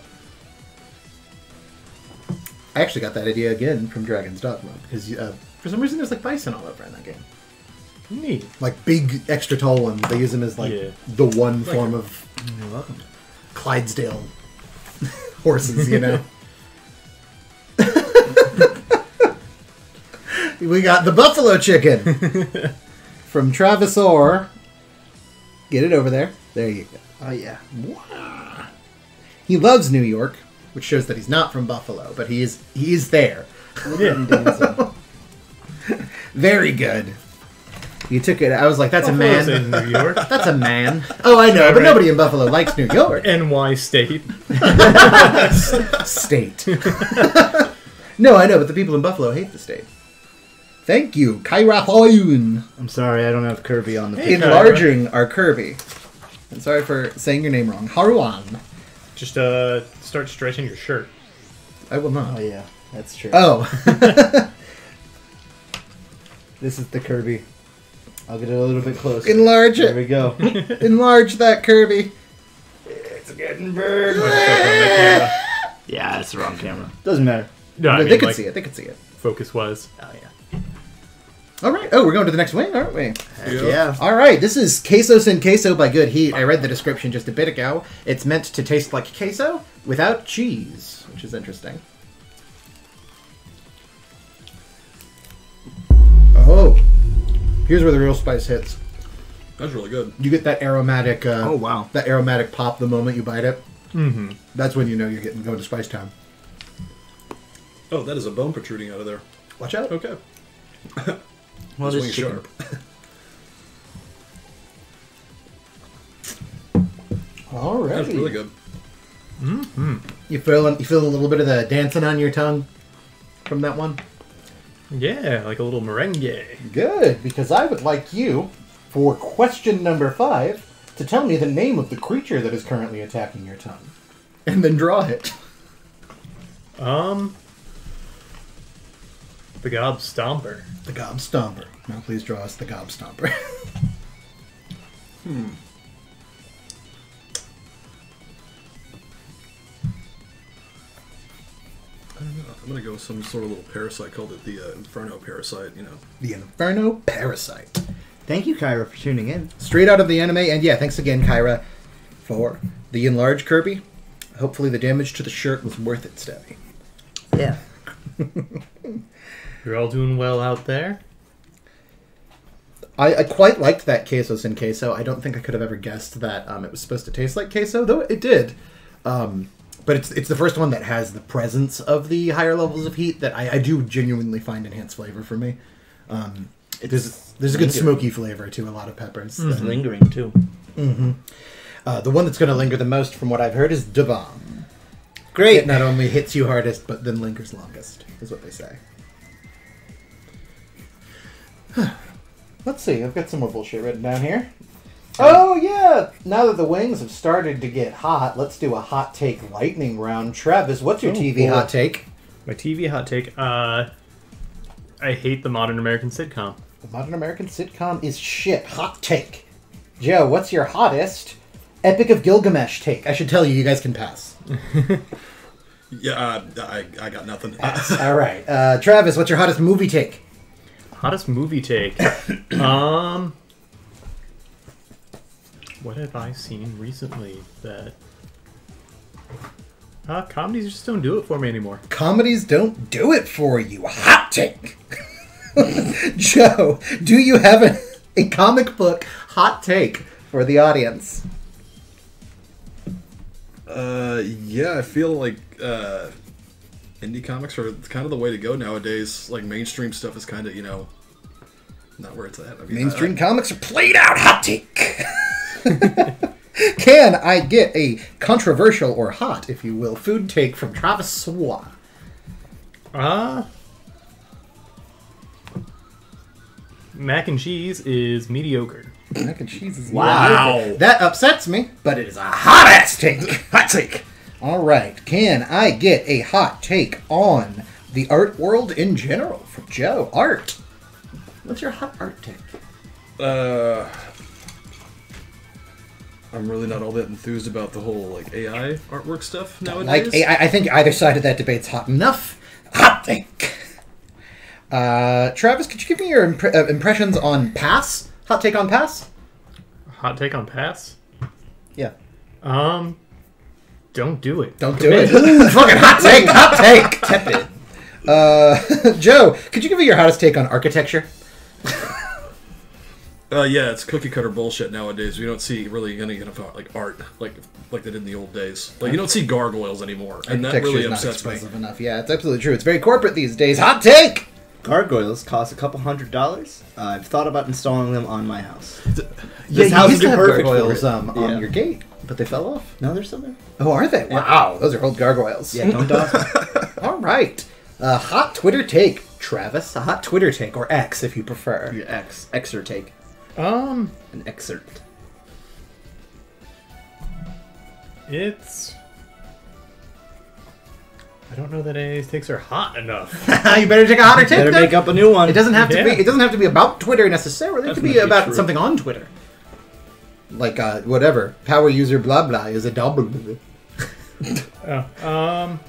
I actually got that idea again from Dragon's Dogma, because for some reason there's like bison all over in that game. Neat. Like big, extra tall ones. They use them as like Yeah. the one form of You're welcome. Clydesdale horses, you know. We got the buffalo chicken from Travis Orr. Get it over there. There you go. Oh yeah. He loves New York, which shows that he's not from Buffalo, but he is there. Yeah. Very good. You took it. I was like, that's Buffalo's a in man. New York. That's a man. Oh, I know, but Right. nobody in Buffalo likes New York. NY State. State. No, I know, but the people in Buffalo hate the state. Thank you, Kyra Hoyun. I'm sorry, I don't have Kirby on the Hey, picture. Enlarging our Kirby. I'm sorry for saying your name wrong. Haruan. Just start stretching your shirt. I will Oh not. yeah, that's true. Oh. This is the Kirby. I'll get it a little bit closer. Enlarge There we it. go. Enlarge that Kirby. It's getting big. Yeah, it's the wrong camera. Doesn't matter. No, I they mean, can like, see it. They can see it. focus was. Oh yeah. All right. Oh, we're going to the next wing, aren't we? Heck yeah. All right. This is Queso Sin Queso by Good Heat. I read the description just a bit ago. It's meant to taste like queso without cheese, which is interesting. Oh, here's where the real spice hits. That's really good. You get that aromatic. Oh, wow. That aromatic pop the moment you bite it. Mm-hmm. That's when you know you're going to Spice Town. Oh, that is a bone protruding out of there. Watch out. Okay. Well, This this wing's chicken. sharp. All right. That's really good. Mm-hmm. You feel a little bit of the dancing on your tongue from that one? Yeah, like a little merengue. Good, because I would like you, for question number 5, to tell me the name of the creature that is currently attacking your tongue. And then draw it. The Gob Stomper. The Gob Stomper. Now please draw us the Gob Stomper. I don't know. I'm gonna go with some sort of little parasite called it the Inferno parasite. You know. The Inferno Parasite. Thank you, Kyra, for tuning in. Straight out of the anime, and yeah, thanks again, Kyra, for the enlarged Kirby. Hopefully the damage to the shirt was worth it, Steffi. Yeah. You're all doing well out there. I quite liked that Queso Sin Queso. I don't think I could have ever guessed that it was supposed to taste like queso, though it did. But it's the first one that has the presence of the higher levels of heat that I do genuinely find enhance flavor for me. There's a good smoky flavor to a lot of peppers. It's lingering, too. The one that's going to linger the most, from what I've heard, is Devon. Great. It not only hits you hardest, but then lingers longest, is what they say. Let's see, I've got some more bullshit written down here. Oh, yeah! Now that the wings have started to get hot, let's do a hot take lightning round. Travis, what's your TV boy. hot take? My TV hot take, I hate the modern American sitcom. The modern American sitcom is shit. Hot take. Joe, what's your hottest Epic of Gilgamesh take? I should tell you, you guys can pass. Yeah, I got nothing. All right. Travis, what's your hottest movie take? Hottest movie take. What have I seen recently that... comedies just don't do it for me anymore. Comedies don't do it for you. Hot take. Joe, do you have a comic book hot take for the audience? Yeah, I feel like indie comics are kind of the way to go nowadays. Like mainstream stuff is kind of, not where it's at. I mean, Mainstream comics are played out. Hot take. Can I get a controversial or hot, if you will, food take from Travis Swa? Mac and cheese is mediocre. Mac and cheese is Wow. mediocre. That upsets me, but it is a hot ass take. Hot take. All right. Can I get a hot take on the art world in general from Joe? Art. What's your hot art take? I'm really not all that enthused about the whole like AI artwork stuff nowadays. Like, I think either side of that debate's hot enough. Hot take. Travis, could you give me your impressions on Pass? Hot take on Pass? Hot take on Pass? Yeah. Don't do it. Don't do it. Ooh, fucking hot take! Hot take! Tepid. Joe, could you give me your hottest take on architecture? Yeah, it's cookie cutter bullshit nowadays. We don't see really any kind of like art like they did in the old days. Like you don't see gargoyles anymore, and that really Architecture's not upsets me. expressive enough. Yeah, it's absolutely true. It's very corporate these days. Hot take! Gargoyles cost a couple $100. I've thought about installing them on my house. Yeah, This you house used would to be have perfect for gargoyles it. on Yeah. your gate, but they fell off. No, they're still there. Oh, are they? Wow, those are old gargoyles. Yeah, don't dodge. All right. Hot Twitter take, Travis. A hot Twitter take, or X if you prefer. Your excerpt take. Um, An excerpt. it's... I don't know that any of these takes are hot enough. You better take a hotter take. Better then. make up a new one. It doesn't have to Yeah. be. It doesn't have to be about Twitter necessarily. It could be Definitely about true. something on Twitter. Like whatever. Power user blah blah is a double. Oh,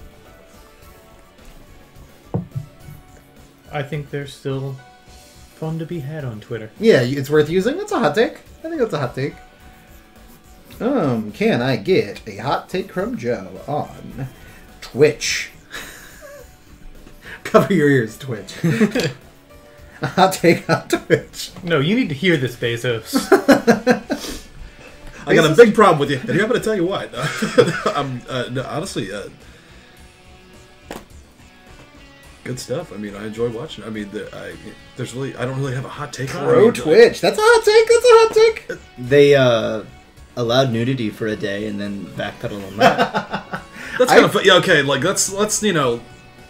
I think they're still fun to be had on Twitter. Yeah, it's worth using. It's a hot take. I think that's a hot take. Can I get a hot take from Joe on Twitch? Cover your ears, Twitch. A hot take on Twitch. No, you need to hear this, Bezos. I got a big problem with you, and I'm going to tell you why. No, honestly, good stuff. I mean, I enjoy watching. I mean, I don't really have a hot take on it. I Pro mean, Twitch. That's a hot take. That's a hot take. They allowed nudity for a day and then backpedaled on that. That's kind of fun. Yeah, okay, like let's you know,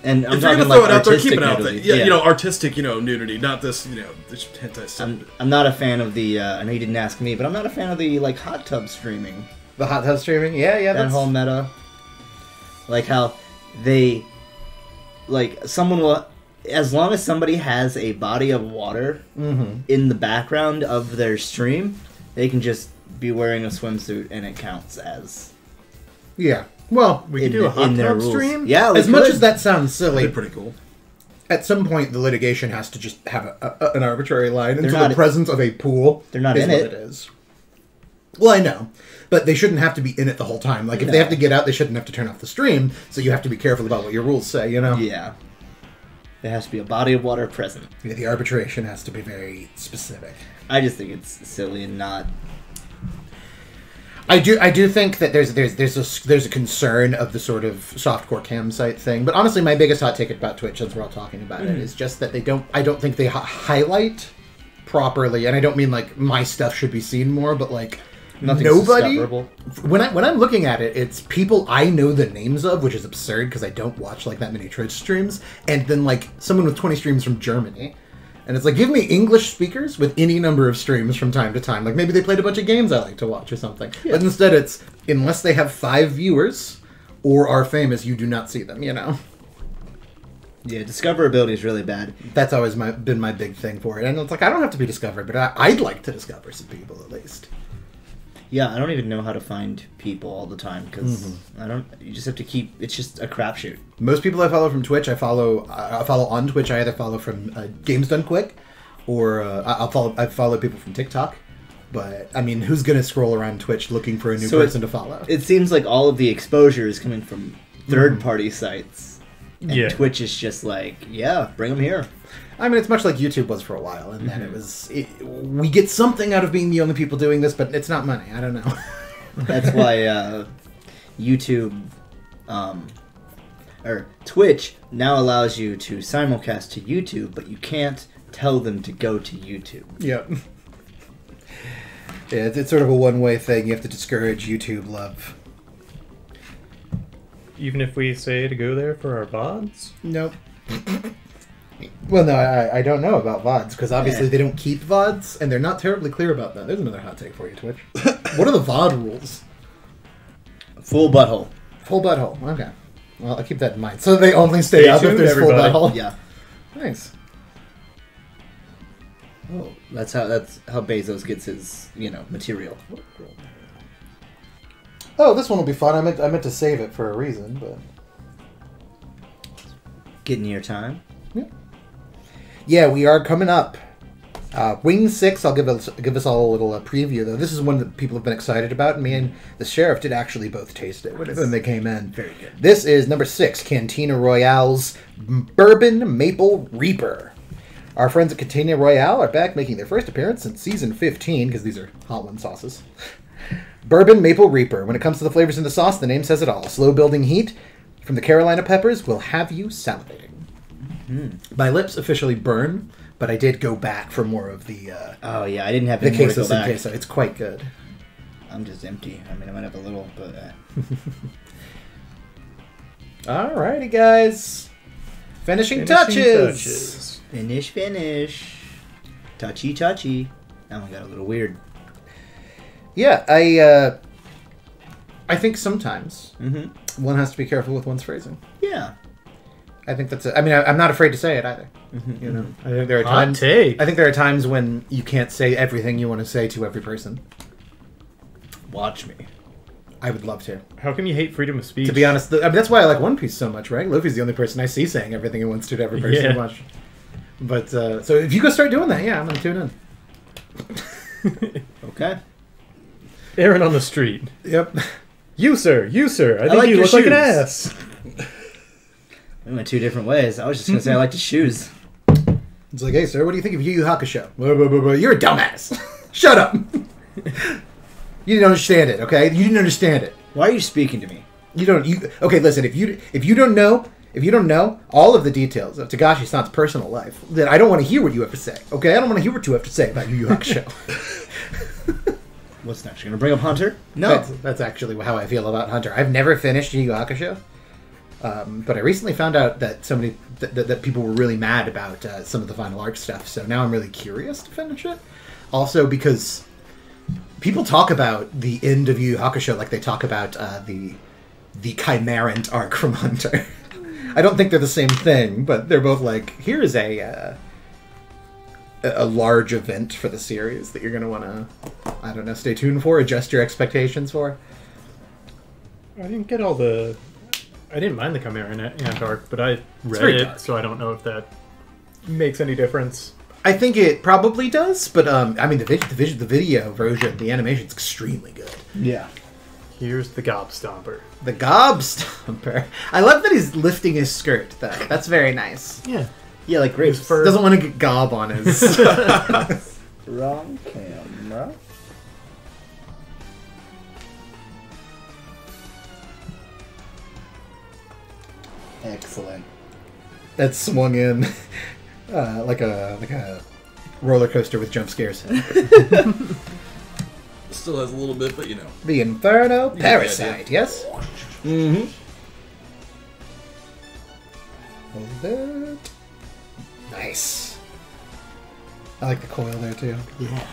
And I'm if you're talking gonna throw like it out there, artistic keep it out there. nudity. Yeah, you know, artistic, nudity, not this, this hentai stuff. I'm not a fan of the. I know you didn't ask me, but I'm not a fan of the like hot tub streaming. The hot tub streaming. Yeah. That whole meta, like how they, like someone will, as long as somebody has a body of water in the background of their stream, they can just be wearing a swimsuit and it counts as Yeah. Well, We can do a hot tub stream? Yeah, we as much could. as that sounds silly, They're pretty cool. at some point the litigation has to just have an arbitrary line. And They're so not- the presence of a pool they're not is in what it. it is. Well, I know. But they shouldn't have to be in it the whole time. Like, if they No. have to get out, they shouldn't have to turn off the stream. So you have to be careful about what your rules say, you know? Yeah, there has to be a body of water present. Yeah, the arbitration has to be very specific. I just think it's silly and not. I do think that there's a concern of the sort of softcore cam site thing, but honestly, my biggest hot take about Twitch, since we're all talking about it, is just that I don't think they highlight properly, and I don't mean like my stuff should be seen more, but like Nothing's nobody. discoverable. When I'm looking at it, it's people I know the names of, which is absurd because I don't watch like that many Twitch streams, and then like someone with 20 streams from Germany. And it's like, give me English speakers with any number of streams from time to time. Like, maybe they played a bunch of games I like to watch or something. Yeah. But instead it's, unless they have 5 viewers or are famous, you do not see them, you know? Yeah, discoverability is really bad. That's always been my big thing for it. And it's like, I don't have to be discovered, but I'd like to discover some people at least. Yeah, I don't even know how to find people all the time because I don't. You just have to keep. It's just a crapshoot. Most people I follow from Twitch, I follow on Twitch. I either follow from Games Done Quick, or I follow people from TikTok. But I mean, who's gonna scroll around Twitch looking for a new person to follow? It seems like all of the exposure is coming from third-party sites, and Yeah. Twitch is just like, yeah, bring them here. I mean, it's much like YouTube was for a while, and then we get something out of being the only people doing this, but it's not money. I don't know. That's why YouTube or Twitch now allows you to simulcast to YouTube, but you can't tell them to go to YouTube. Yep. Yeah, it's sort of a one-way thing. You have to discourage YouTube love. Even if we say to go there for our VODs? Nope. Well, no, I don't know about VODs, because obviously Yeah. they don't keep VODs, and they're not terribly clear about that. There's another hot take for you, Twitch. What are the VOD rules? Full butthole. Full butthole. Okay. Well, I'll keep that in mind. So they only stay Stay up if tuned, there's everybody. full butthole? Yeah. Nice. Oh, that's how Bezos gets his material. Oh, this one will be fun. I meant to save it for a reason, but... Getting your time. Yeah. Yeah, we are coming up. Wing 6, I'll give us all a little preview, though. This is one that people have been excited about, and me and the sheriff did actually both taste it when they came in. Very good. This is number 6, Cantina Royale's Bourbon Maple Reaper. Our friends at Cantina Royale are back making their first appearance since Season 15, because these are hot one sauces. Bourbon Maple Reaper. When it comes to the flavors in the sauce, the name says it all. Slow-building heat from the Carolina peppers will have you salivating. My lips officially burn, but I did go back for more of the Oh yeah, I didn't have the any more to queso go back. queso. It's quite good. I'm just empty. I mean, I might have a little, but Alrighty, guys. Finishing touches. Finish. Touchy. That one got a little weird. Yeah, I think sometimes one has to be careful with one's phrasing. Yeah. I think that's it. I mean, I'm not afraid to say it either. You know, I think there are Hot times. take. I think there are times when you can't say everything you want to say to every person. Watch me. I would love to. How come you hate freedom of speech? To be honest, I mean, that's why I like One Piece so much, right? Luffy's the only person I see saying everything he wants to every person Yeah. much. But so if you go start doing that, yeah, I'm gonna tune in. Okay. Aaron on the street. Yep. You sir. I think like you your look like an shoes. ass. We went two different ways. I was just gonna say I like the shoes. It's like, hey, sir, what do you think of Yu Yu Hakusho? Blah, blah, blah, blah. You're a dumbass. Shut up. You didn't understand it, okay? You didn't understand it. Why are you speaking to me? Okay, listen, if you don't know all of the details of Tagashi-san's personal life, then I don't want to hear what you have to say, okay? I don't want to hear what you have to say about Yu Yu Hakusho. What's next? You're gonna bring up Hunter? No. That's actually how I feel about Hunter. I've never finished Yu Yu Hakusho, but I recently found out that that people were really mad about some of the final arc stuff. So now I'm really curious to finish it. Also, because people talk about the end of Yu Yu Hakusho like they talk about the Chimerant arc from Hunter. I don't think they're the same thing, but they're both like, here is a large event for the series that you're going to want to, I don't know, stay tuned for, adjust your expectations for. I didn't get all the... I didn't mind the Chimera Ant arc, but I read very it, dark. so I don't know if that makes any difference. I think it probably does, but I mean, the video version, the animation's extremely good. Yeah. Here's the Gobstomper. The Gobstomper. I love that he's lifting his skirt, though. That's very nice. Yeah. Yeah, like grapes. His fur. Doesn't want to get gob on his... Wrong camera. Excellent. That swung in like a roller coaster with jump scares. Still has a little bit, but you know. The Inferno get the Parasite, idea. yes? Mm-hmm. Hold it. Nice. I like the coil there, too. Yeah.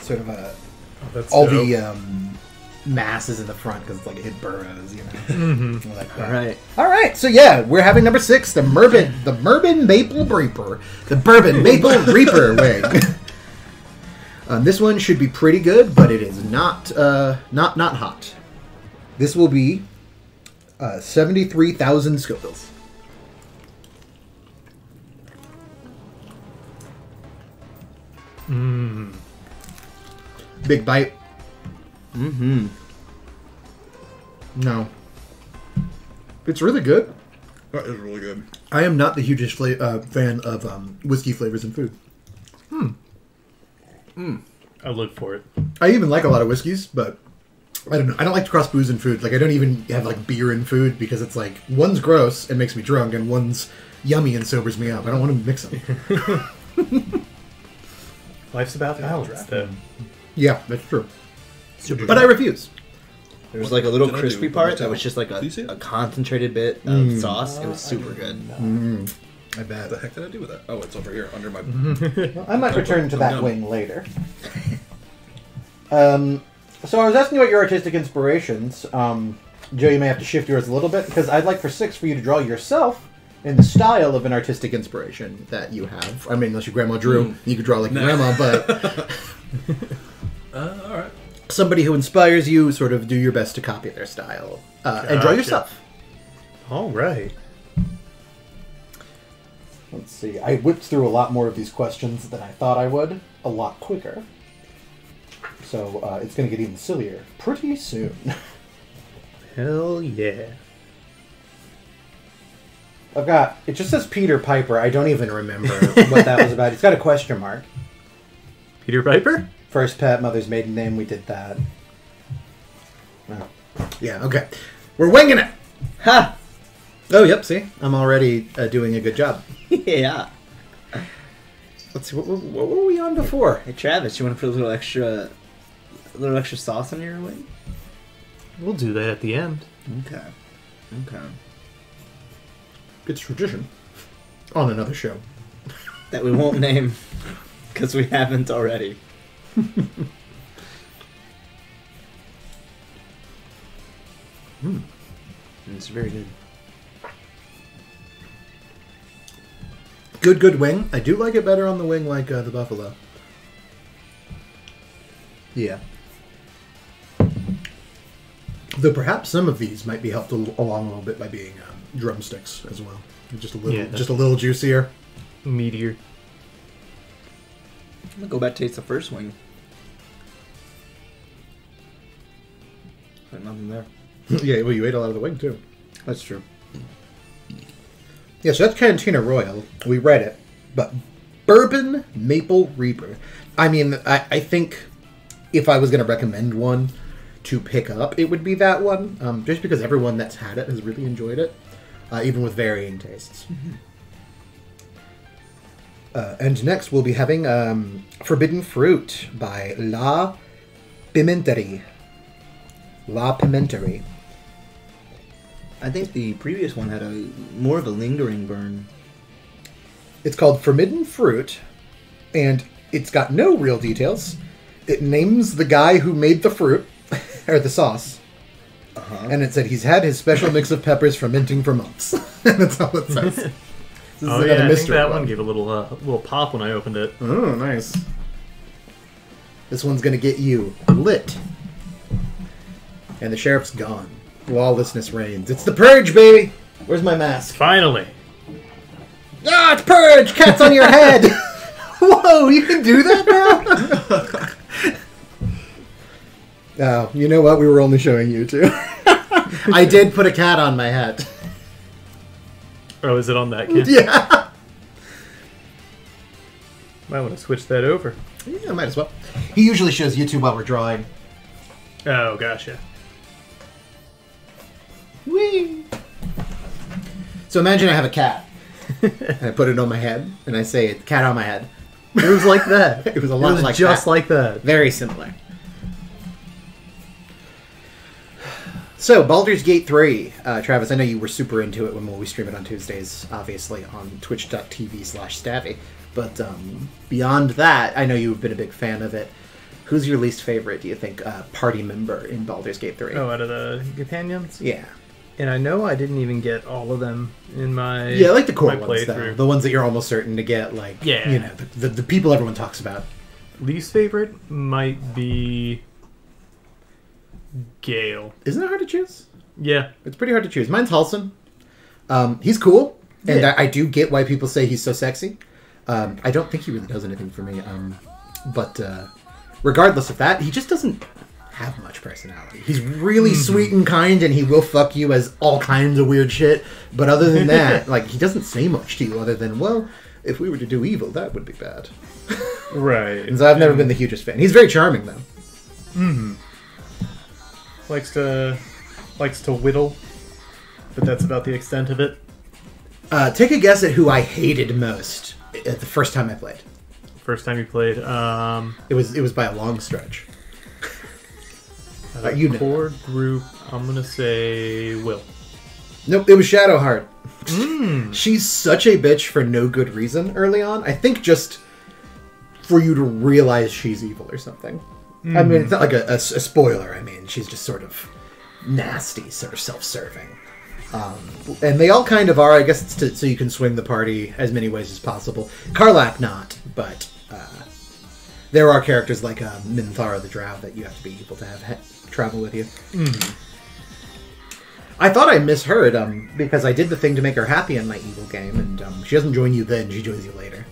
Sort of a... That's all dope. the mass is in the front because it's like it burrows, you know. Mm-hmm. I like that. All right. All right, so yeah, we're having number 6, the Bourbon Maple Reaper, the Bourbon Maple Reaper wing. This one should be pretty good, but it is not hot. This will be 73,000 Scovilles. Mm. Big bite. Mm-hmm. No. It's really good. That is really good. I am not the hugest fan of whiskey flavors in food. I look for it. I even like a lot of whiskeys, but I don't know. I don't like to cross booze and food. Like, I don't even have, like, beer and food because it's like, one's gross and makes me drunk, and one's yummy and sobers me up. I don't want to mix them. Life's about balance, though. Yeah, that's true. But I refuse. There was like a little Did I crispy do part Hotel? that was just like Do you see it? a concentrated bit of sauce. It was super good. I bet. What the heck did I do with that? Oh, it's over here under my. I might return to that Yum. wing later. So I was asking you about your artistic inspirations. Joe, you may have to shift yours a little bit, because I'd like for 6 for you to draw yourself in the style of an artistic inspiration that you have. I mean, unless your grandma drew, you could draw like your grandma, but All right. somebody who inspires you, sort of do your best to copy their style. And draw Gotcha. yourself. All right. Let's see. I whipped through a lot more of these questions than I thought I would, a lot quicker. So it's going to get even sillier pretty soon. Hell yeah. I've got... It just says Peter Piper. I don't even remember what that was about. It's got a question mark. Peter Piper? First pet, mother's maiden name. We did that. Oh. Yeah, okay. We're winging it! Ha! Oh, yep, see? I'm already doing a good job. Yeah. Let's see, what were we on before? Hey Travis, you want to put a little extra sauce on your wing? We'll do that at the end. Okay. Okay. It's tradition. On another show. That we won't name because we haven't already. It's very good. Good wing. I do like it better on the wing like the buffalo. Yeah. Though perhaps some of these might be helped along a little bit by being drumsticks as well. Just a little juicier. Meteor. I'm gonna go back to taste the first wing. But nothing there. Yeah, well, you ate a lot of the wing too. That's true. Yeah, so that's Cantina Royal. We read it. But Bourbon Maple Reaper. I mean, I think if I was going to recommend one to pick up, it would be that one. Just because everyone that's had it has really enjoyed it. Even with varying tastes. And next we'll be having Forbidden Fruit by La Pimenterie. La Pimenterie. I think the previous one had more of a lingering burn. It's called Forbidden Fruit, and it's got no real details. It names the guy who made the fruit, or the sauce. And it said he's had his special mix of peppers fermenting for months. That's all it says. This Oh yeah, I think that one gave a little pop when I opened it. Oh, nice. This one's gonna get you lit. And the sheriff's gone. Lawlessness reigns. It's the purge, baby! Where's my mask? Finally! Ah, it's purge! Cat's on your head! Whoa, you can do that now? Oh, you know what? We were only showing you two. I did put a cat on my head. Oh, is it on that kid? Yeah! Might want to switch that over. Yeah, might as well. He usually shows you two while we're drawing. Oh, gotcha. Whee! So imagine I have a cat. And I put it on my head, and I say, cat on my head. It was like that. It was a lot like just that. like that. Very similar. So, Baldur's Gate 3. Travis, I know you were super into it when we stream it on Tuesdays, obviously, on twitch.tv/Stavvy. But beyond that, I know you've been a big fan of it. Who's your least favorite, do you think, party member in Baldur's Gate 3? Oh, out of the companions? Yeah. And I know I didn't even get all of them in my Yeah, like the core my ones, though. playthrough. The ones that you're almost certain to get, like, Yeah. you know, the people everyone talks about. Least favorite might be Gale. Isn't it hard to choose? Yeah. It's pretty hard to choose. Mine's Halson. He's cool, and Yeah. I do get why people say he's so sexy. I don't think he really does anything for me. But regardless of that, he just doesn't have much personality. He's really sweet and kind, and he will fuck you as all kinds of weird shit. But other than that, like, he doesn't say much to you other than, well, if we were to do evil, that would be bad. Right. And so I've never been the hugest fan. He's very charming, though. Mm-hmm. Likes to whittle, but that's about the extent of it. Take a guess at who I hated most at the first time I played. First time you played, It was by a long stretch. you know. core group, I'm gonna say Will. Nope, it was Shadowheart. She's such a bitch for no good reason early on. I think just for you to realize she's evil or something. I mean, it's not like a spoiler. I mean, she's just sort of nasty, sort of self-serving. And they all kind of are. I guess it's so you can swing the party as many ways as possible. Karlach not, but there are characters like Minthara the Drow that you have to be able to have travel with you. I thought I misheard, because I did the thing to make her happy in my evil game, and she doesn't join you then, she joins you later.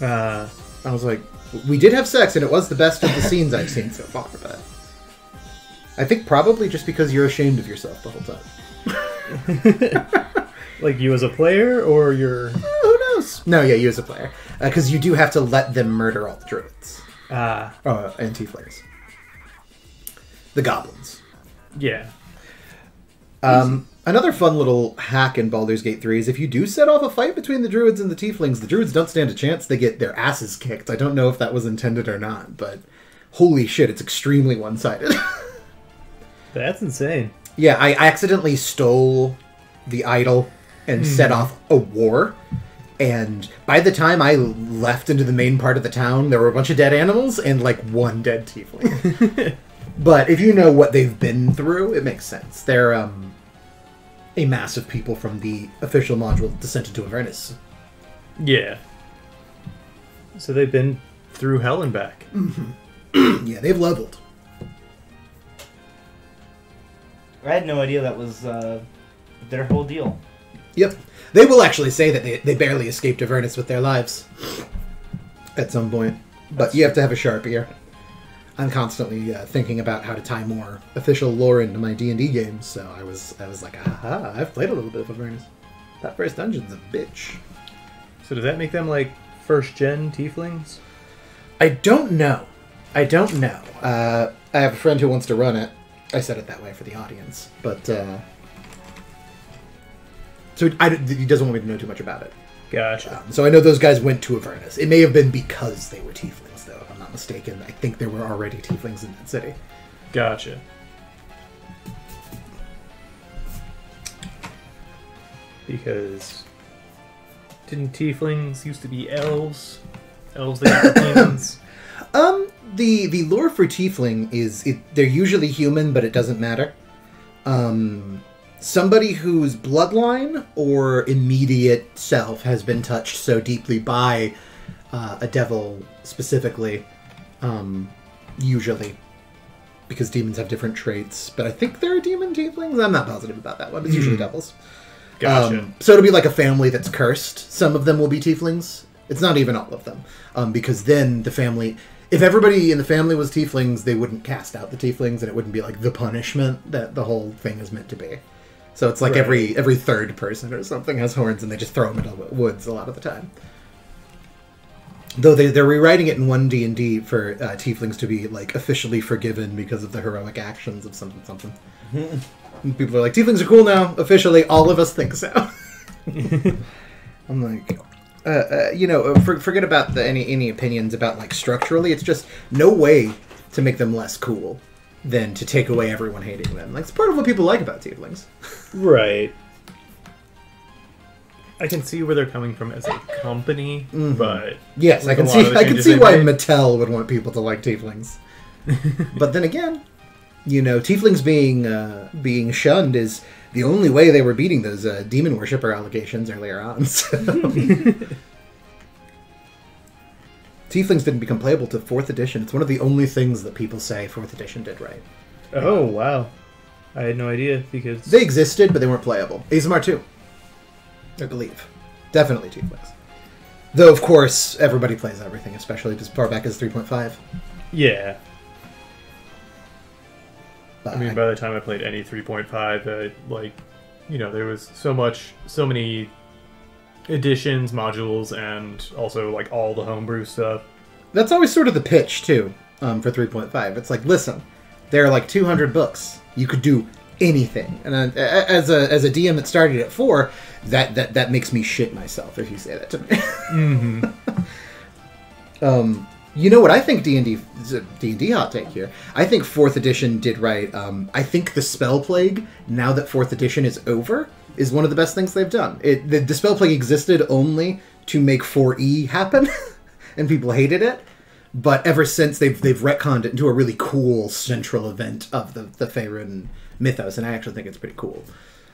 I was like, we did have sex, and it was the best of the scenes I've seen so far, but... I think probably just because you're ashamed of yourself the whole time. Like you as a player, or you're... Who knows? No, yeah, you as a player. Because you do have to let them murder all the druids. And tieflings. The goblins. Yeah. Another fun little hack in Baldur's Gate 3 is if you do set off a fight between the druids and the tieflings, the druids don't stand a chance. They get their asses kicked. I don't know if that was intended or not, but holy shit, it's extremely one-sided. That's insane. Yeah, I accidentally stole the idol and set off a war. And by the time I left into the main part of the town, there were a bunch of dead animals and like one dead tiefling. But if you know what they've been through, it makes sense. They're a mass of people from the official module Descent into Avernus. Yeah. So they've been through hell and back. Mm-hmm. Yeah, they've leveled. I had no idea that was their whole deal. Yep. They will actually say that they barely escaped Avernus with their lives. At some point. But you have to have a sharp ear. I'm constantly thinking about how to tie more official lore into my D&D games, so I was like, aha, I've played a little bit of Avernus. That first dungeon's a bitch. So does that make them like first-gen tieflings? I don't know. I have a friend who wants to run it. I said it that way for the audience, but so he doesn't want me to know too much about it. Gotcha. So I know those guys went to Avernus. It may have been because they were tieflings, though, if I'm not mistaken. I think there were already tieflings in that city. Gotcha. Because didn't tieflings used to be elves? Elves that got demons? The lore for tiefling is they're usually human, but it doesn't matter. Somebody whose bloodline or immediate self has been touched so deeply by a devil specifically, usually, because demons have different traits. But I think there are demon tieflings. I'm not positive about that one. It's usually devils. Gotcha. So it'll be like a family that's cursed. Some of them will be tieflings. It's not even all of them, because then the family... If everybody in the family was tieflings, they wouldn't cast out the tieflings, and it wouldn't be like the punishment that the whole thing is meant to be. So it's like Right. every third person or something has horns, and they just throw them into woods a lot of the time. Though they're rewriting it in 1D&D for tieflings to be like officially forgiven because of the heroic actions of something. And people are like, tieflings are cool now. Officially, all of us think so. I'm like... forget about any opinions about like structurally. It's just no way to make them less cool than to take away everyone hating them. Like it's part of what people like about tieflings. Right. I can see where they're coming from as a company, but Yes, I can see why Mattel would want people to like tieflings. But then again, tieflings being shunned is the only way they were beating those demon worshipper allegations earlier on. So. Tieflings didn't become playable to 4th edition. It's one of the only things that people say 4th edition did right. Oh, wow. I had no idea, because... They existed, but they weren't playable. ASMR 2. I believe. Definitely tieflings. Though, of course, everybody plays everything, especially as far back as 3.5. Yeah. But I mean, by the time I played any 3.5, there was so many additions, modules, and also, like, all the homebrew stuff. That's always sort of the pitch, too, for 3.5. It's like, listen, there are, like, 200 books. You could do anything. And as a DM that started at 4, that makes me shit myself if you say that to me. Mm-hmm. You know what I think D&D hot take here. I think 4th edition did right. I think the Spell Plague, now that 4th edition is over, is one of the best things they've done. The Spell Plague existed only to make 4E happen, and people hated it. But ever since, they've retconned it into a really cool central event of the Faerun mythos, and I actually think it's pretty cool.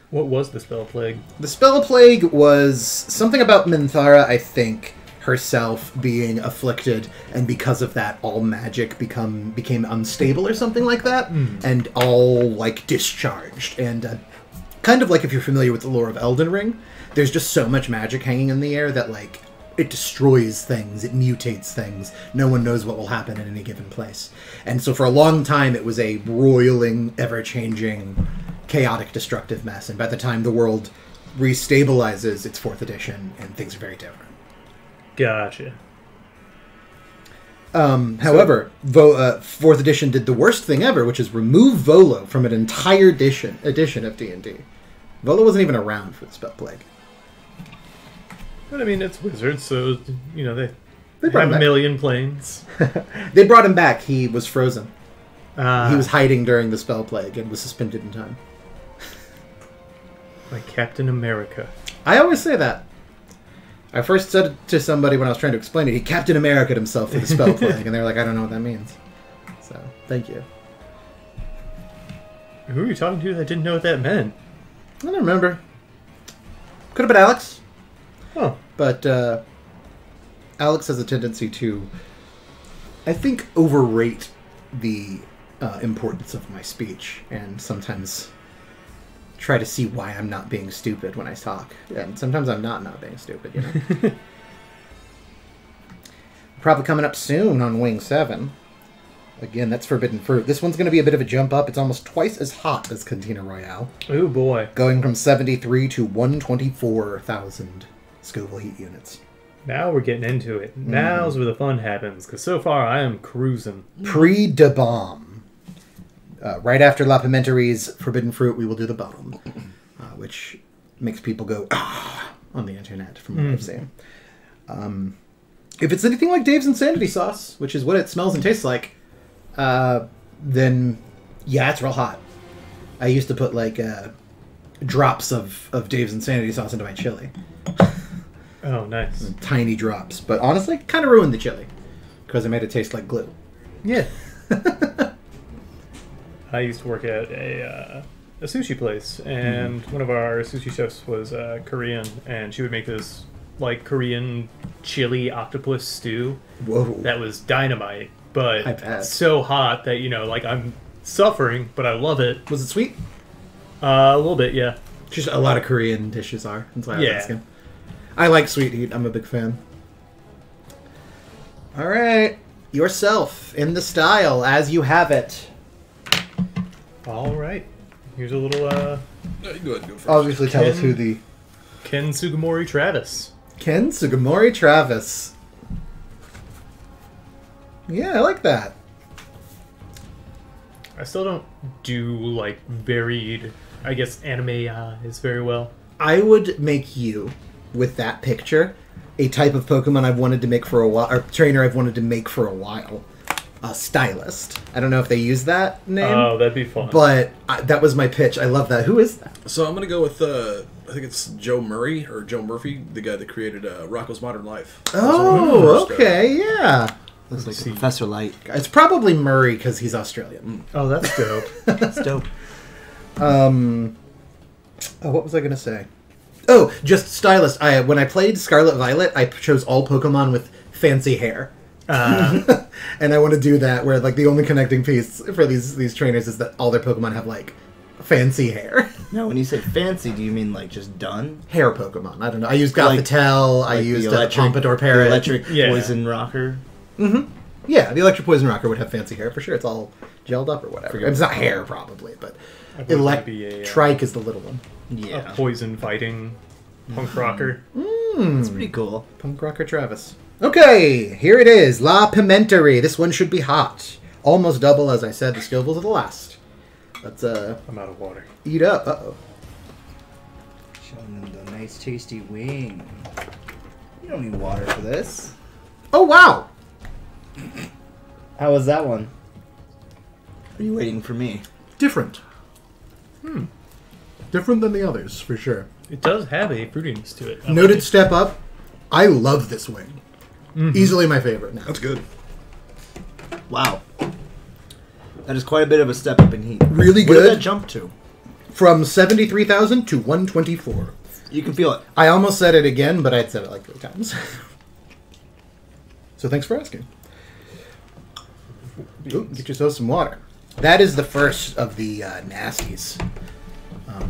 What was the Spell Plague? The Spell Plague was something about Minthara, I think, herself being afflicted, and because of that, all magic became unstable or something like that, and all, like, discharged. And kind of like if you're familiar with the lore of Elden Ring, there's just so much magic hanging in the air that, like, it destroys things, it mutates things. No one knows what will happen in any given place. And so for a long time, it was a roiling, ever-changing, chaotic, destructive mess. And by the time the world restabilizes, it's 4th edition, and things are very different. Gotcha. However, 4th edition did the worst thing ever, which is remove Volo from an entire edition of D&D. Volo wasn't even around for the Spell Plague. But I mean, it's Wizards, so, you know, they brought have him a back. million planes. They brought him back. He was frozen. He Ah, was hiding during the Spell Plague and was suspended in time. like Captain America. I always say that. I first said it to somebody when I was trying to explain it. He Captain America'd himself for the Spell Plague, and they were like, I don't know what that means. So, thank you. Who are you talking to that didn't know what that meant? I don't remember. Could have been Alex. Oh, But Alex has a tendency to, I think, overrate the importance of my speech, and sometimes try to see why I'm not being stupid when I talk. And sometimes I'm not being stupid, you know? Probably coming up soon on Wing 7. Again, that's Forbidden Fruit. This one's going to be a bit of a jump up. It's almost twice as hot as Cantina Royale, oh boy. going from 73 to 124,000 Scoville heat units. Now we're getting into it. Now's where the fun happens, because so far I am cruising. Pre-de bomb. Right after La Pimenteries Forbidden Fruit, we will do the bomb, which makes people go ah on the internet from what I've seen. If it's anything like Dave's Insanity Sauce, which is what it smells and tastes like, then yeah, it's real hot. I used to put like drops of Dave's Insanity Sauce into my chili. Oh, nice. Tiny drops. But honestly, kind of ruined the chili because it made it taste like glue. Yeah. I used to work at a sushi place, and one of our sushi chefs was Korean, and she would make this like Korean chili octopus stew Whoa. that was dynamite, but I bet. so hot that, you know, like I'm suffering, but I love it. Was it sweet? A little bit, yeah. Just a lot of Korean dishes are. That's why I was Yeah. asking. I like sweet heat. I'm a big fan. All right. Yourself in the style as you have it. All right. Here's a little No, you go ahead and go first. Obviously tell us Ken- who the... Ken Sugimori Travis. Ken Sugimori Travis. Yeah, I like that. I still don't do like varied, I guess, anime is very well. I would make you, with that picture, a type of Pokemon I've wanted to make for a while, or trainer I've wanted to make for a while. A stylist. I don't know if they use that name, Oh, that'd be fun. but that was my pitch. I love that. Who is that? So I'm gonna go with I think it's Joe Murray or Joe Murphy, the guy that created Rocko's Modern Life. That was one of my Oh, first, okay, yeah. Looks like see. Professor Light. It's probably Murray because he's Australian. Oh, that's dope. That's dope. Oh, what was I gonna say? Oh, just stylist. When I played Scarlet Violet, I chose all Pokemon with fancy hair. And I want to do that where like the only connecting piece for these trainers is that all their Pokemon have like fancy hair. No, when you say fancy, do you mean like just done? Hair Pokemon. I don't know. I used Like- Gothitelle. I Like used the Pompadour Parrot. The electric Yeah. poison rocker. Yeah, the Electric Poison Rocker would have fancy hair for sure. It's all gelled up or whatever. Forget It's not about hair probably, but I believe it'd be a, Electrike is the little one. a Yeah, poison fighting punk rocker. that's pretty cool. Punk Rocker Travis. Okay, here it is. La Pimenterie. This one should be hot. Almost double, as I said, the Scovilles of the last. Let's I'm out of water. eat up. Uh-oh. Showing them the nice tasty wing. You don't need water for this. Oh, wow! How was that one? Are you waiting for me? Different. Different than the others, for sure. It does have a fruitiness to it. Noted step up. I love this wing. Easily my favorite now. That's good. Wow. That is quite a bit of a step up in heat. Really Where did good. that jump to? From 73,000 to 124. You can feel it. I almost said it again, but I'd said it like 3 times. So thanks for asking. Ooh, get yourself some water. That is the first of the nasties.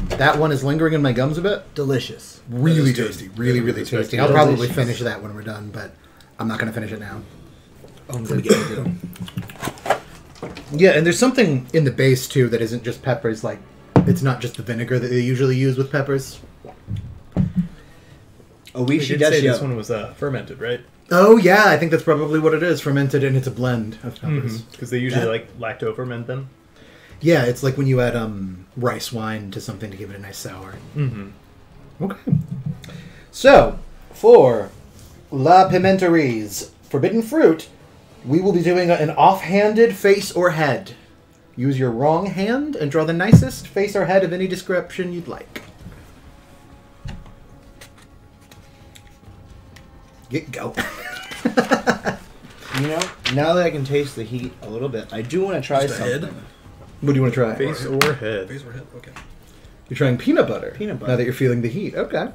That one is lingering in my gums a bit. Delicious. Really That is good. tasty. Really, Yeah, really it's very tasty. good. I'll probably Delicious. finish that when we're done, but I'm not going to finish it now. Oh, I'm gonna get into it. Yeah, and there's something in the base, too, that isn't just peppers. Like, it's not just the vinegar that they usually use with peppers. Oh, We did say this one was fermented, right? Oh, yeah, I think that's probably what it is. Fermented, and it's a blend of peppers. Because they usually That- like lacto ferment them. Yeah, it's like when you add rice wine to something to give it a nice sour. Mm-hmm. Okay. So, for La Pimenteries, Forbidden Fruit, we will be doing an offhanded face or head. Use your wrong hand and draw the nicest face or head of any description you'd like. Get go. You know, now that I can taste the heat a little bit, I do want to try Just a head? something. What do you want to try? Face or head. Face or head? Okay. You're trying peanut butter. Peanut butter. Now that you're feeling the heat. Okay.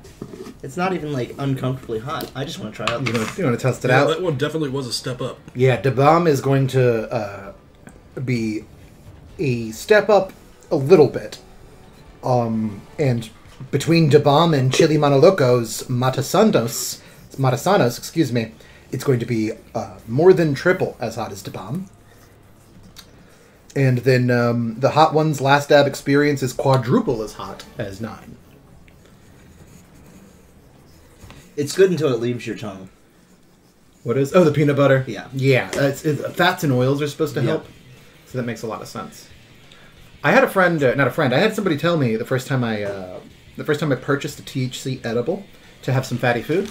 It's not even like uncomfortably hot. I just want to try out. You want to test it Yeah, out? that one definitely was a step up. Yeah, Da Bomb is going to be a step up a little bit. And between Da Bomb and Chili Manoloco's Matasanos, excuse me, it's going to be more than triple as hot as Da Bomb. And then the Hot One's Last Dab experience is quadruple as hot as 9. It's good until it leaves your tongue. What is? Oh, the peanut butter. Yeah. Yeah. Fats and oils are supposed to Yeah. help, so that makes a lot of sense. I had a friend, not a friend. I had somebody tell me the first time I purchased a THC edible to have some fatty food.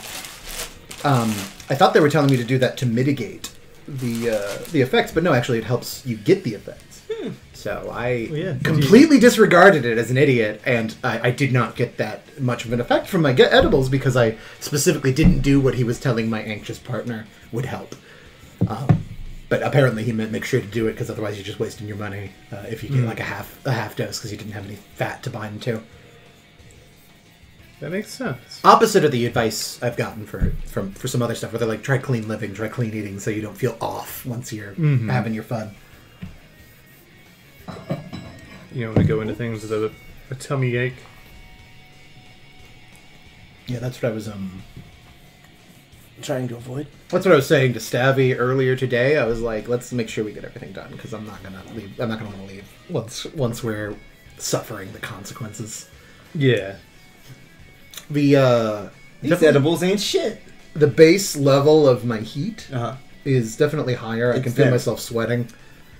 I thought they were telling me to do that to mitigate the effects, but no, actually, it helps you get the effects. So I yeah. completely disregarded it as an idiot, and I did not get that much of an effect from my edibles because I specifically didn't do what he was telling my anxious partner would help. But apparently he meant make sure to do it because otherwise you're just wasting your money if you get like a half dose because you didn't have any fat to bind to. That makes sense. Opposite of the advice I've gotten for some other stuff where they're like try clean living, try clean eating so you don't feel off once you're having your fun. You know, we go into things with a tummy ache. Yeah, that's what I was Trying to avoid. That's what I was saying to Stavy earlier today. I was like, let's make sure we get everything done because I'm not gonna leave. I'm not gonna want to leave once we're suffering the consequences. Yeah. These edibles ain't shit. The base level of my heat Uh-huh. is definitely higher. I It's can feel there. myself sweating.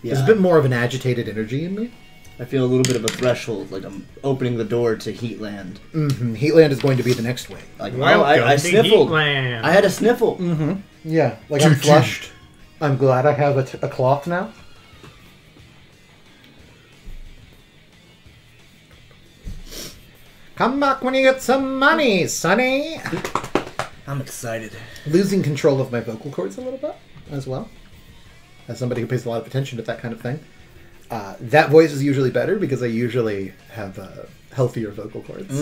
Yeah. There's a bit more of an agitated energy in me. I feel a little bit of a threshold, like I'm opening the door to Heatland. Mm-hmm. Heatland is going to be the next wave. Like, wow, I sniffled. Heatland. I had a sniffle. Yeah, like I'm flushed. I'm glad I have a cloth now. Come back when you get some money, Sonny. I'm excited. Losing control of my vocal cords a little bit as well. As somebody who pays a lot of attention to that kind of thing. That voice is usually better because I usually have healthier vocal cords.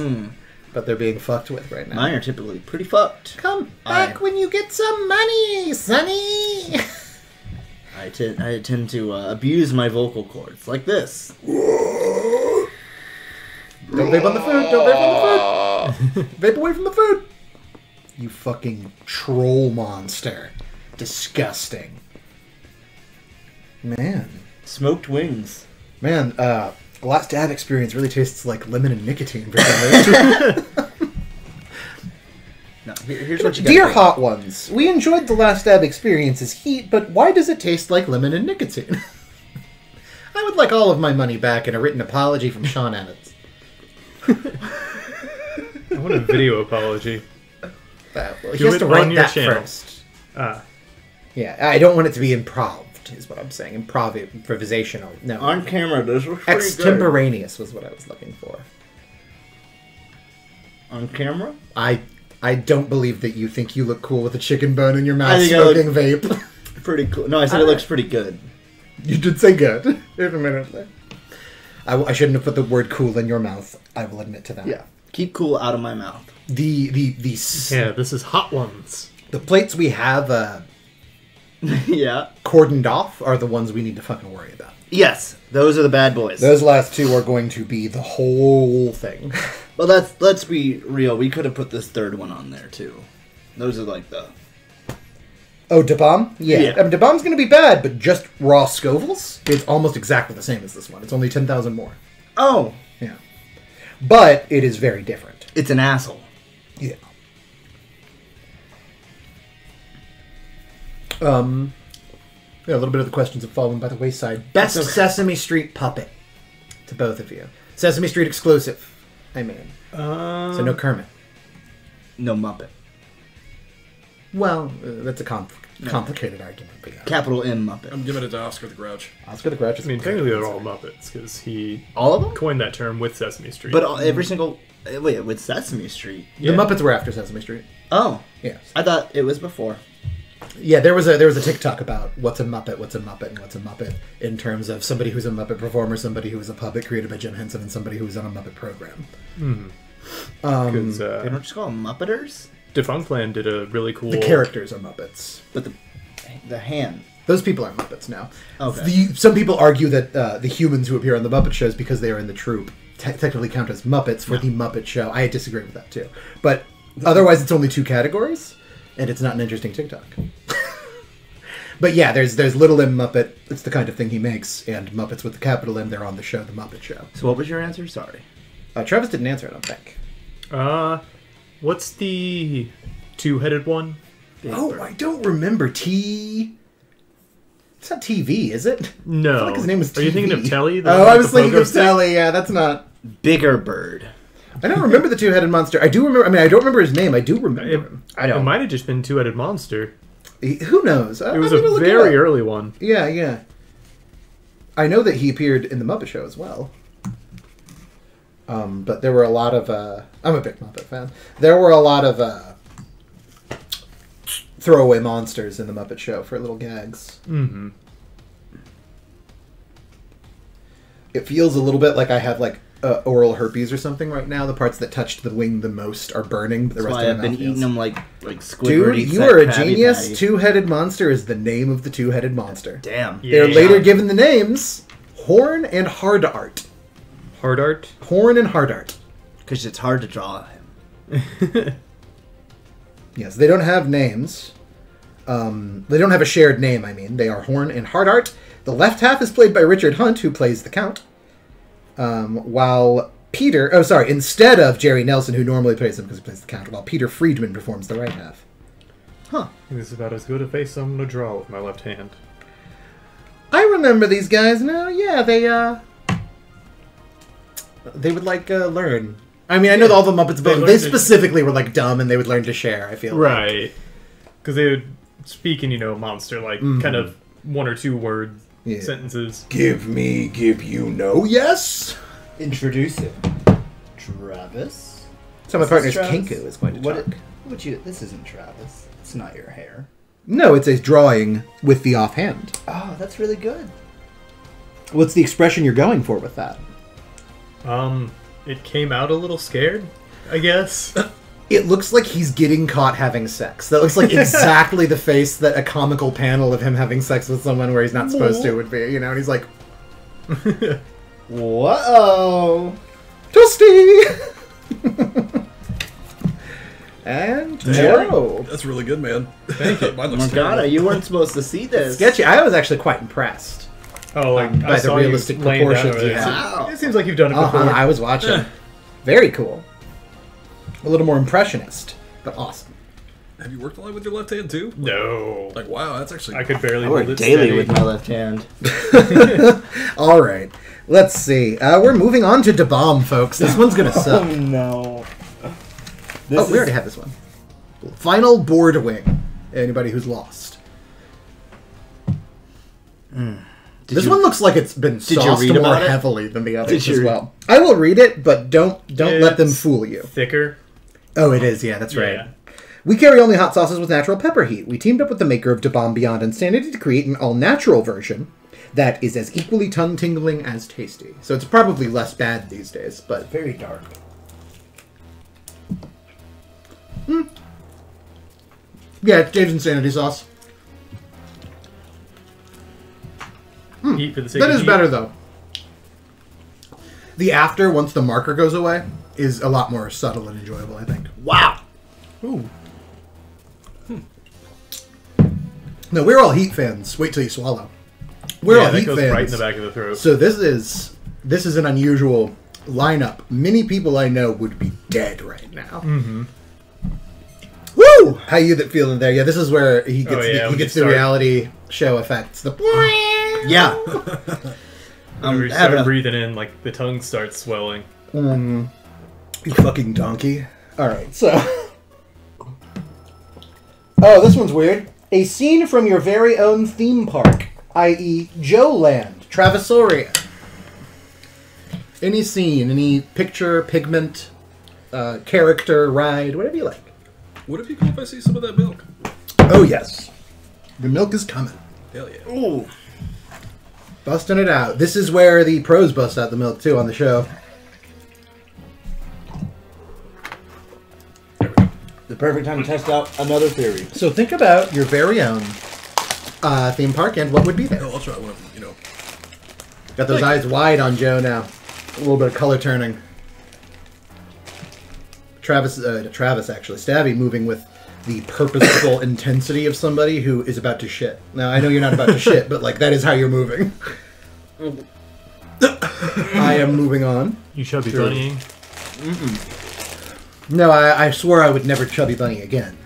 But they're being fucked with right now. Mine are typically pretty fucked. Come back when you get some money, Sonny. I tend to abuse my vocal cords like this. Don't vape on the food. Don't vape on the food. Vape away from the food. You fucking troll monster. Disgusting. Man. Smoked wings. Man, Last Dab experience really tastes like lemon and nicotine for some reason. No, here's what you got. Dear Hot Ones, we enjoyed the Last Dab experience's heat, but why does it taste like lemon and nicotine? I would like all of my money back and a written apology from Sean Adams. I want a video apology. Well, he Do has it to on write your that channel. first. Ah. Yeah, I don't want it to be improved, is what I'm saying. Improvisational. No. On camera, this was pretty good. Extemporaneous was what I was looking for. On camera? I don't believe that you think you look cool with a chicken bone in your mouth I think I smoking vape. Pretty cool. No, I said it looks pretty good. You did say good. There's a minute there. I shouldn't have put the word cool in your mouth. I will admit to that. Yeah. Keep cool out of my mouth. Yeah, this is Hot Ones. The plates we have Yeah. cordoned off are the ones we need to fucking worry about. Yes, those are the bad boys. Those last two are going to be the whole thing. Well, let's be real. We could have put this third one on there too. Those are like the. Oh, Da Bomb? Yeah. Yeah. I mean, Da Bomb's going to be bad, but just raw Scovilles, it's almost exactly the same as this one. It's only 10,000 more. Oh, Yeah. But it is very different. it's an asshole. Yeah. Yeah, a little bit of the questions have fallen by the wayside. Best That's okay. Sesame Street puppet to both of you. Sesame Street exclusive, I mean. So no Kermit. No Muppet. Well, that's a complicated argument. But yeah. Capital M Muppet. I'm giving it to Oscar the Grouch. Oscar the Grouch is I mean, technically they're all Muppets because he All of them? coined that term with Sesame Street. But every single. Wait, with Sesame Street. The Muppets were after Sesame Street. Oh, Yes. I thought it was before. Yeah, there was a TikTok about what's a Muppet, and what's a Muppet in terms of somebody who's a Muppet performer, somebody who is a puppet created by Jim Henson, and somebody who's on a Muppet program. because They don't just call them Muppeters, Defunctland did a really cool. The characters are Muppets. but the hand. Those people are Muppets now. Okay. Some people argue that the humans who appear on the Muppet shows, because they are in the troupe, technically count as Muppets for the Muppet Show. I disagree with that too. But otherwise, it's only two categories, and it's not an interesting TikTok. But yeah, there's Little M Muppet. It's the kind of thing he makes, and Muppets with the capital M. They're on the show, the Muppet Show. So what was your answer? Sorry. Travis didn't answer, I don't think. What's the two-headed one? Oh, I don't remember. It's not TV, is it? No. I feel like his name was TV. Are you thinking of Telly? The Oh, one I with was the thinking pogo of stick? Telly. Yeah, that's not. Bigger Bird. I don't remember the two-headed monster. I do remember. I mean, I don't remember his name. I do remember him. I don't. It might have just been Two-Headed Monster. Who knows? It was a very early one. Yeah, yeah. I know that he appeared in the Muppet Show as well. But there were a lot of. I'm a big Muppet fan. There were a lot of throwaway monsters in the Muppet Show for little gags. Mm-hmm. It feels a little bit like I have like oral herpes or something right now. The parts that touched the wing the most are burning. But the That's rest why of I've my been mouth eating feels. them like Squidward Dude, eats you that are a Krabby genius. Patty. Two-headed monster is the name of the two-headed monster. Damn. Yeah. They're later given the names Horn and Hard Art. Hard art? Horn and Hard Art. Because it's hard to draw him. Yes, they don't have names. They don't have a shared name, I mean. They are Horn and Hard Art. The left half is played by Richard Hunt, who plays the Count. While Peter... Oh, sorry. Instead of Jerry Nelson, who normally plays him because he plays the Count, while Peter Friedman performs the right half. Huh. This is about as good a face I'm going to draw with my left hand. I remember these guys. No, yeah, they would, like, learn. I mean, I know all the Muppets, but learned they to- specifically were, like, dumb, and they would learn to share, I feel like. Right. Because they would speak in, monster, like, kind of one or two word Yeah. sentences. Give me, give you, no, yes? Introduce him. Travis. So my This partner's Travis? Kinku is going to talk. This isn't Travis. It's not your hair. No, it's a drawing with the offhand. Oh, that's really good. What's the expression you're going for with that? It came out a little scared, I guess. It looks like he's getting caught having sex. That looks like exactly the face that a comical panel of him having sex with someone where he's not supposed to would be, and he's like, Whoa! Toasty! And Joe. That's really good, man. Thank you. Mine Oh looks my god, terrible. you weren't supposed to see this. Sketchy. I was actually quite impressed. Oh, like, By I the saw you realistic laying down proportions over there. you have. Wow. It seems like you've done it before. I was watching. Very cool. A little more impressionist, but awesome. Have you worked a lot with your left hand too? No. Like, wow, that's actually. I could barely I hold work it daily steady. with my left hand. All right. Let's see. We're moving on to Da Bomb, folks. This one's going to suck. no. We already had this one. Final board wing. Anybody who's lost. This one looks like it's been you sauced read more about it? heavily than the others Did as you- well. I will read it, but don't let them It's fool you. Thicker. Oh, it is. Yeah, that's right. Yeah. We carry only hot sauces with natural pepper heat. We teamed up with the maker of Da Bomb Beyond Insanity to create an all-natural version that is as equally tongue-tingling as tasty. So it's probably less bad these days, but... Very dark. Yeah, it's Dave's Insanity sauce. Heat for the sake That of is heat. better though. The after, once the marker goes away, is a lot more subtle and enjoyable, I think. Wow. Ooh. No, we're all Heat fans. Wait till you swallow. We're Yeah, all that Heat goes fans. right in the back of the throat. So this is an unusual lineup. Many people I know would be dead right now. Mm-hmm. Woo! How you that feeling there? Yeah, this is where he gets when he you gets the start- reality show effects. The Yeah. Whenever you having start a- breathing in, like, the tongue starts swelling. You fucking donkey. Alright, so. Oh, this one's weird. A scene from your very own theme park, i.e., Joe Land, Travisoria. Any scene, any picture, pigment, character, ride, whatever you like. Would it be cool if I see some of that milk? Oh, yes. The milk is coming. Hell yeah. Ooh. Busting it out. This is where the pros bust out the milk, too, on the show. The perfect time to test out another theory. So think about your very own theme park and what would be there. No, I'll try one of them, you know. Got those eyes wide on Joe now. A little bit of color turning. Travis actually. Stabby moving with the purposeful intensity of somebody who is about to shit. Now, I know you're not about to shit, but, like, that is how you're moving. I am moving on. You chubby Sure. bunnying. No, I swore I would never chubby bunny again.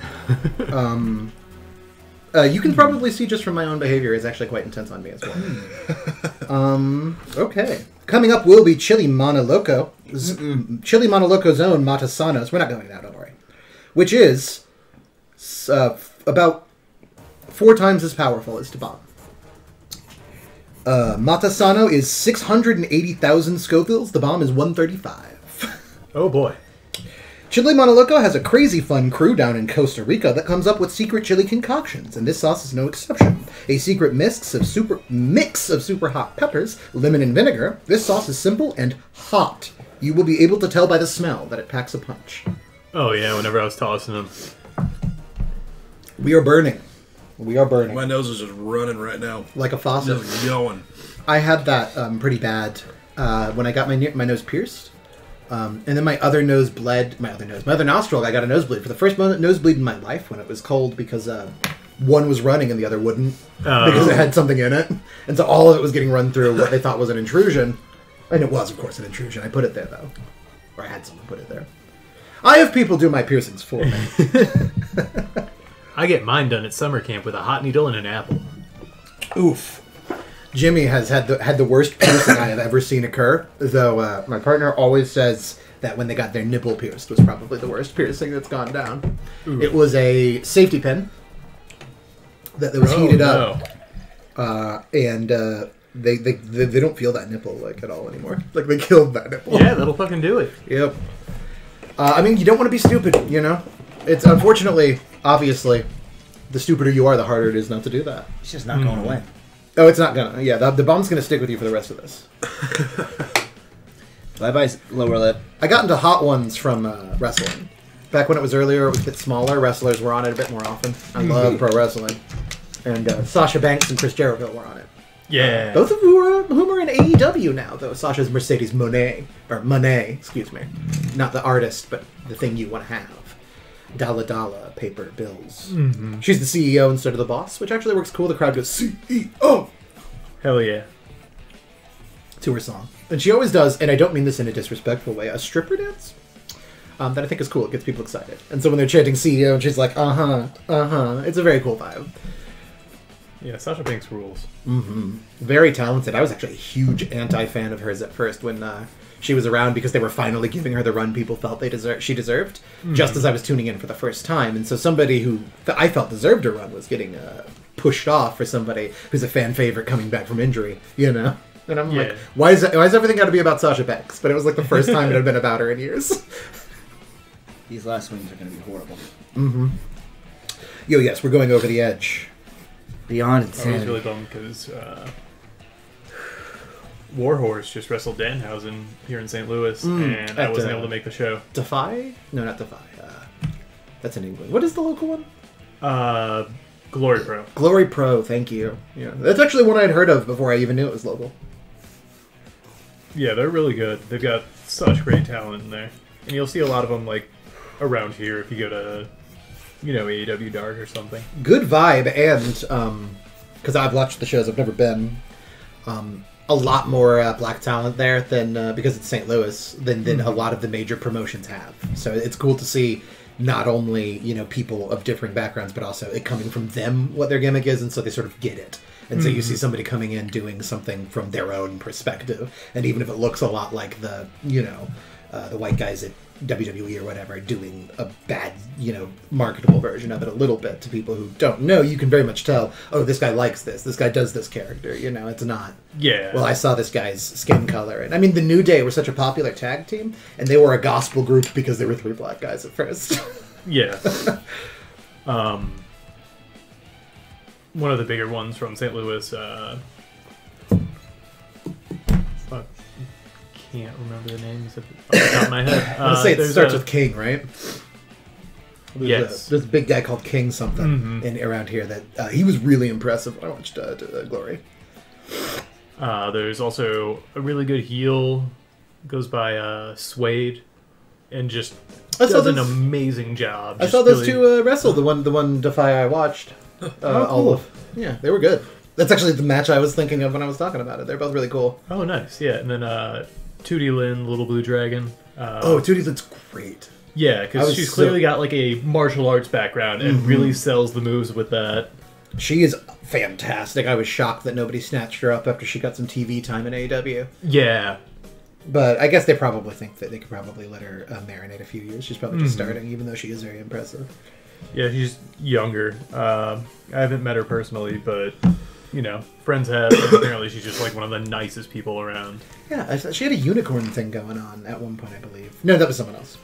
You can probably see just from my own behavior, it's actually quite intense on me as well. Okay. Coming up will be Chili Monoloco. Chili Monoloco's own Matasanos. We're not going now, don't worry. Which is about 4 times as powerful as Tabam. Matasano is 680,000 Scovilles. The bomb is 135. Oh boy. Chili Monoloco has a crazy fun crew down in Costa Rica that comes up with secret chili concoctions, and this sauce is no exception. A secret mix of super hot peppers, lemon, and vinegar. This sauce is simple and hot. You will be able to tell by the smell that it packs a punch. Oh yeah, whenever I was tossing them. We are burning. We are burning. My nose is just running right now. Like a faucet. Just going. I had that pretty bad when I got my nose pierced. And then my other nose bled. My other nostril, I got a nosebleed. For the first nosebleed in my life when it was cold because one was running and the other wouldn't. Because it had something in it. And so all of it was getting run through what they thought was an intrusion. And it was, of course, an intrusion. I put it there, though. Or I had someone put it there. I have people do my piercings for me. I get mine done at summer camp with a hot needle and an apple. Oof. Jimmy has had the worst piercing I have ever seen occur, though my partner always says that when they got their nipple pierced was probably the worst piercing that's gone down. Ooh. It was a safety pin that was heated up, and they don't feel that nipple like at all anymore. Like they killed that nipple. Yeah, that'll fucking do it. Yep. I mean, you don't want to be stupid, you know? It's unfortunately, obviously, the stupider you are, the harder it is not to do that. It's just not going away. Oh, it's not gonna. Yeah, the bomb's gonna stick with you for the rest of this. Bye-bye, lower lip. I got into hot ones from wrestling. Back when it was earlier, it was a bit smaller. Wrestlers were on it a bit more often. I love pro wrestling. And Sasha Banks and Chris Jericho were on it. Yeah. Both of whom are in AEW now, though. Sasha's Mercedes Monet, excuse me. Not the artist, but the thing you want to have. Dalla paper bills. Mm-hmm. She's the CEO instead of the boss, which actually works cool. The crowd goes, CEO! Hell yeah. To her song. And she always does, and I don't mean this in a disrespectful way, a stripper dance that I think is cool. It gets people excited. And so when they're chanting CEO, and she's like, it's a very cool vibe. Yeah, Sasha Banks rules. Mm-hmm. Very talented. I was actually a huge anti-fan of hers at first when she was around because they were finally giving her the run people felt she deserved, just as I was tuning in for the first time. And so somebody who I felt deserved a run was getting pushed off for somebody who's a fan favorite coming back from injury, you know? And I'm like, why is everything got to be about Sasha Banks? But it was like the first time it had been about her in years. These last swings are going to be horrible. Mm-hmm. Yo, yes, we're going over the edge. Beyond I was insanity. really bummed because Warhorse just wrestled Danhausen here in St. Louis, and I wasn't able to make the show. Defy? No, not Defy. That's in England. What is the local one? Glory Pro. Glory Pro, thank you. Yeah, that's actually one I'd heard of before I even knew it was local. Yeah, they're really good. They've got such great talent in there. And you'll see a lot of them, like, around here if you go to, AEW Dark or something. Good vibe, and, because I've watched the shows, I've never been, a lot more black talent there than, because it's St. Louis, than a lot of the major promotions have. So it's cool to see not only, people of differing backgrounds, but also it coming from them, what their gimmick is, and so they sort of get it. And so you see somebody coming in doing something from their own perspective, and even if it looks a lot like the white guys at WWE or whatever doing a bad, marketable version of it a little bit to people who don't know, you can very much tell, oh, this guy likes this guy does this character, it's not. Yeah. Well, I saw this guy's skin color. And I mean, the New Day were such a popular tag team, and they were a gospel group because there were 3 black guys at first. Yeah. One of the bigger ones from St. Louis, fuck, can't remember the names off the top of my head. I want to say it starts with King, right? Yes. There's a big guy called King something around here that he was really impressive when I watched Glory. There's also a really good heel, goes by Suede, and just does an amazing job. I saw those two wrestle. The one Defy I watched. Cool. Yeah, they were good. That's actually the match I was thinking of when I was talking about it. They're both really cool. Oh, nice. Yeah, and then Tootie Lynn, Little Blue Dragon. Tootie Lynn's great. Yeah, because she's clearly got like a martial arts background and really sells the moves with that. She is fantastic. I was shocked that nobody snatched her up after she got some TV time in AEW. Yeah. But I guess they probably think that they could probably let her marinate a few years. She's probably just starting, even though she is very impressive. Yeah, she's younger. I haven't met her personally, but, friends have. And apparently she's just like one of the nicest people around. Yeah, she had a unicorn thing going on at one point, I believe. No, that was someone else.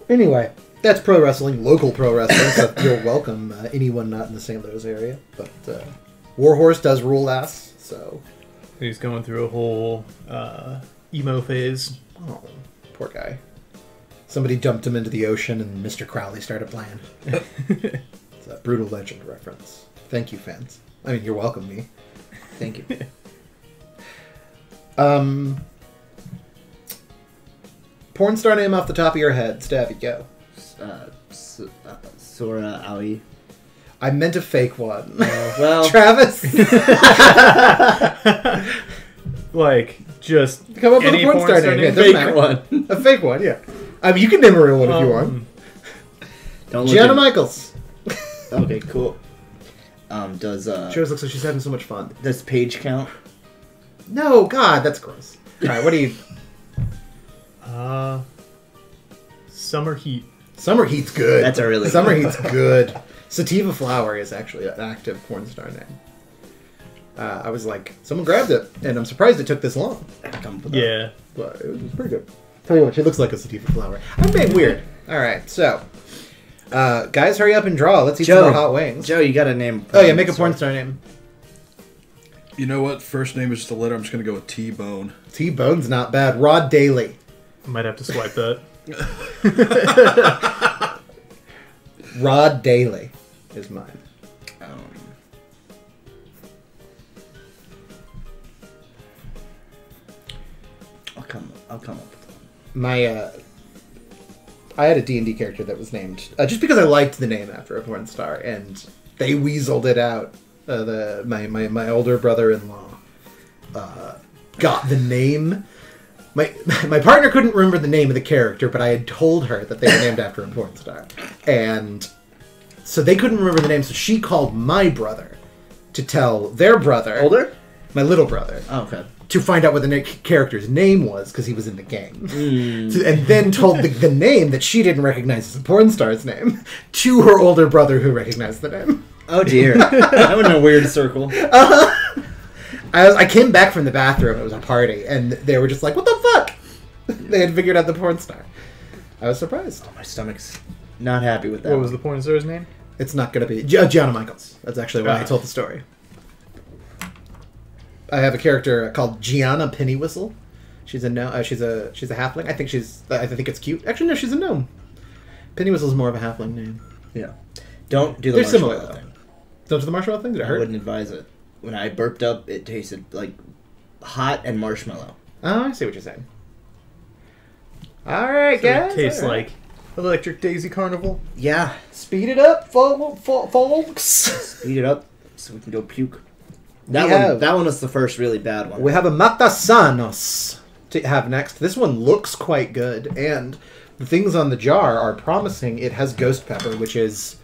Anyway, that's pro wrestling, local pro wrestling, so you're welcome, anyone not in the St. Louis area. But Warhorse does rule ass, so... He's going through a whole emo phase. Oh, poor guy. Somebody dumped him into the ocean and Mr. Crowley started playing. It's a Brutal Legend reference. Thank you, fans. I mean, you're welcome, me. Thank you. Porn star name off the top of your head. Stabby, go. Sora Aoi. I meant a fake one. Well, Travis? Like, just come up with a porn star name. Yeah, fake one. A fake one, yeah. I mean, you can name a real one if you want. Don't Gianna Michaels. Okay, cool. Does She always looks like she's having so much fun. does Paige count? No, God, that's gross. All right, what do you... Summer Heat. Summer Heat's good. That's a really Summer good Heat's good. Sativa Flower is actually an active porn star name. I was like, someone grabbed it, and I'm surprised it took this long. Yeah. But it was pretty good. Tell you what, she looks like a sativa flower. I'm being weird. All right, so guys, hurry up and draw. Let's eat some more hot wings. Joe, you got a name. Oh yeah, make a porn star name. You know what? First name is just a letter. I'm just gonna go with T-Bone. T-Bone's not bad. Rod Daly. I might have to swipe that. Rod Daly is mine. I'll come up with one. My I had a D&D character that was named just because I liked the name after a porn star, and they weaseled it out. My older brother-in-law got the name. My partner couldn't remember the name of the character, but I had told her that they were named after a porn star, and so they couldn't remember the name. So she called my brother to tell their brother, Older, my little brother, okay, to find out what the character's name was because he was in the game, and then told the name that she didn't recognize as a porn star's name to her older brother who recognized the name. Oh dear, I went in a weird circle. I came back from the bathroom. It was a party, and they were just like, "What the fuck?" They had figured out the porn star. I was surprised. Oh, my stomach's not happy with that. What was the porn star's name? It's not going to be Gianna Michaels. That's actually why I told the story. I have a character called Gianna Pennywhistle. She's a she's a halfling. I think it's cute. Actually, no, she's a gnome. Pennywhistle's more of a halfling name. Yeah. Don't do the They're similar, marshmallow though. thing. Don't do the marshmallow thing? Did it I hurt? wouldn't advise it. When I burped up, it tasted like hot and marshmallow. Oh, I see what you're saying. All right, guys. It tastes all right. like Electric Daisy Carnival. Yeah, Speed it up, folks. speed it up so we can go puke. We have- That one was the first really bad one. We have a Matasanos to have next. This one looks quite good, and the things on the jar are promising. It has ghost pepper, which is...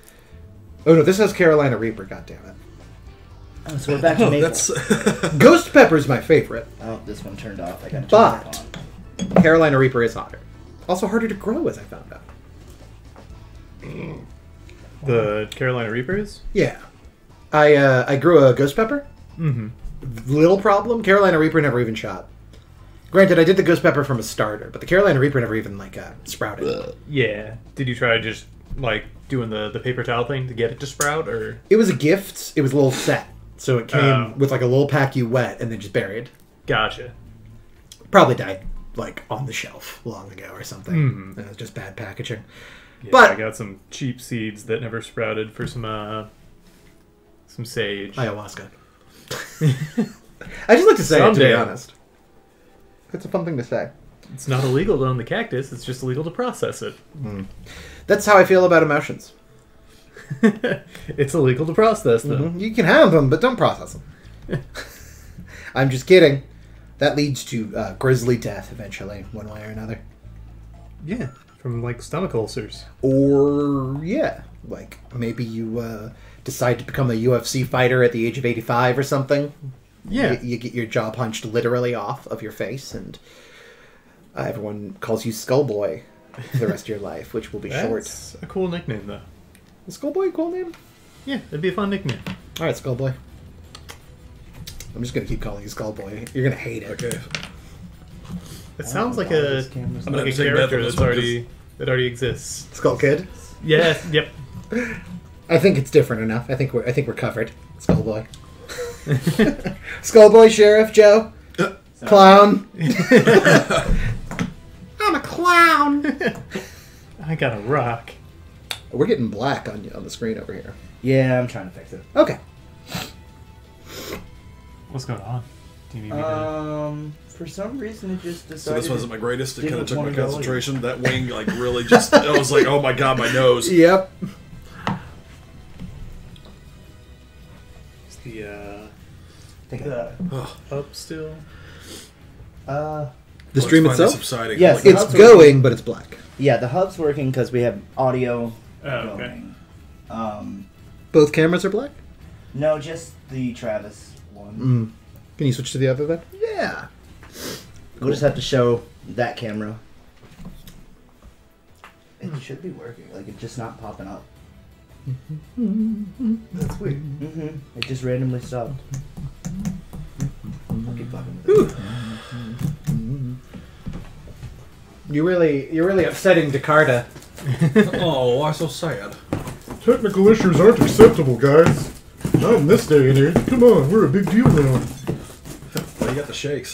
Oh, no, this has Carolina Reaper, goddammit. Oh, so we're back to Oh, maple. that's Ghost pepper's my favorite. Oh, this one turned off. I gotta turn But- it on. Carolina Reaper is hotter. Also harder to grow, as I found out. The Carolina Reapers. Yeah. I grew a ghost pepper. Mm-hmm. Little problem, Carolina Reaper never even shot. Granted, I did the ghost pepper from a starter, but the Carolina Reaper never even, like, sprouted. Yeah. Did you try just like doing the paper towel thing to get it to sprout, or? It was a gift. It was a little set. So it came Oh. with, like, a little pack you wet and then just buried. Gotcha. Probably died, like, on the shelf long ago or something. Mhm. It was just bad packaging. Yeah, But- I got some cheap seeds that never sprouted for some sage. Ayahuasca. I just like to say it, to be Someday. honest. It's a fun thing to say. It's not illegal to own the cactus. It's just illegal to process it. That's how I feel about emotions. It's illegal to process them. You can have them, but don't process them. I'm just kidding. That leads to grisly death eventually, one way or another. Yeah, from like stomach ulcers. Or, yeah, like maybe you decide to become a UFC fighter at the age of 85 or something. Yeah. You get your jaw punched literally off of your face, and everyone calls you Skullboy for the rest of your life, which will be short. That's a cool nickname, though. Is Skullboy a cool name? Yeah, it'd be a fun nickname. All right, Skullboy. I'm just going to keep calling you Skullboy. You're going to hate it. okay. It sounds like why a this camera's I'm gonna like a take Beth character on this that's one, that already exists. Skull Kid? Yeah. Yep. I think it's different enough. I think we're covered. Skullboy. Skullboy, Sheriff, Joe. Clown. I'm a clown. I got a rock. We're getting black on the screen over here. Yeah, I'm trying to fix it. Okay. What's going on? Do you need me to? For some reason it just decided. So this wasn't my greatest. It Didn't kind of took my wanna go concentration. That wing, like, really just. I was like, oh my god, my nose. Yep. Is the Take it. up still? The It's stream finally itself? subsiding. Yes. Like, It's Hub's going, but it's black. Yeah, the hub's working because we have audio Oh, okay. going. Both cameras are black? No, just the Travis one. Mm. Can you switch to the other then? Yeah. We'll just have to show that camera. It should be working. Like, it's just not popping up. That's weird. Mm-hmm. It just randomly stopped. I'll keep fucking with it. You're really upsetting Dakota. oh, why so sad? Technical issues aren't acceptable, guys. Not in this day and age. Come on, we're a big deal now. Well, you got the shakes.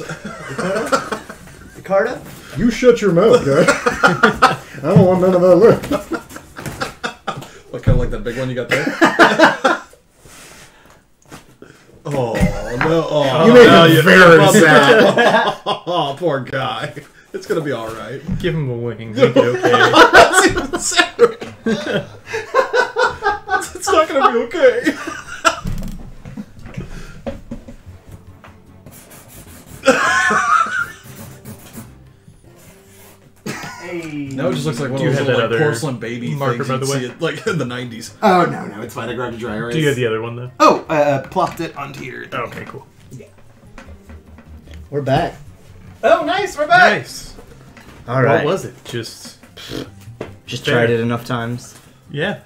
Dakota? You shut your mouth, guy. I don't want none of that left. What, kind of like that big one you got there? oh no! Oh, You made now him very sad. oh, poor guy. It's gonna be all right. Give him a wing. Make it okay. That's even sadder. It's not gonna be okay. Hey. Now it just looks like one Do you of those have little, that like, other porcelain baby marker, things by the you'd way? see it, like in the 90s. Oh, no, it's fine. I grabbed a dry erase. Do you have the other one though? Oh, plopped it onto your... Oh, okay, cool. We're back. Oh, nice, we're back! Nice. All right. What was it? Just Just Fair. tried it enough times. yeah.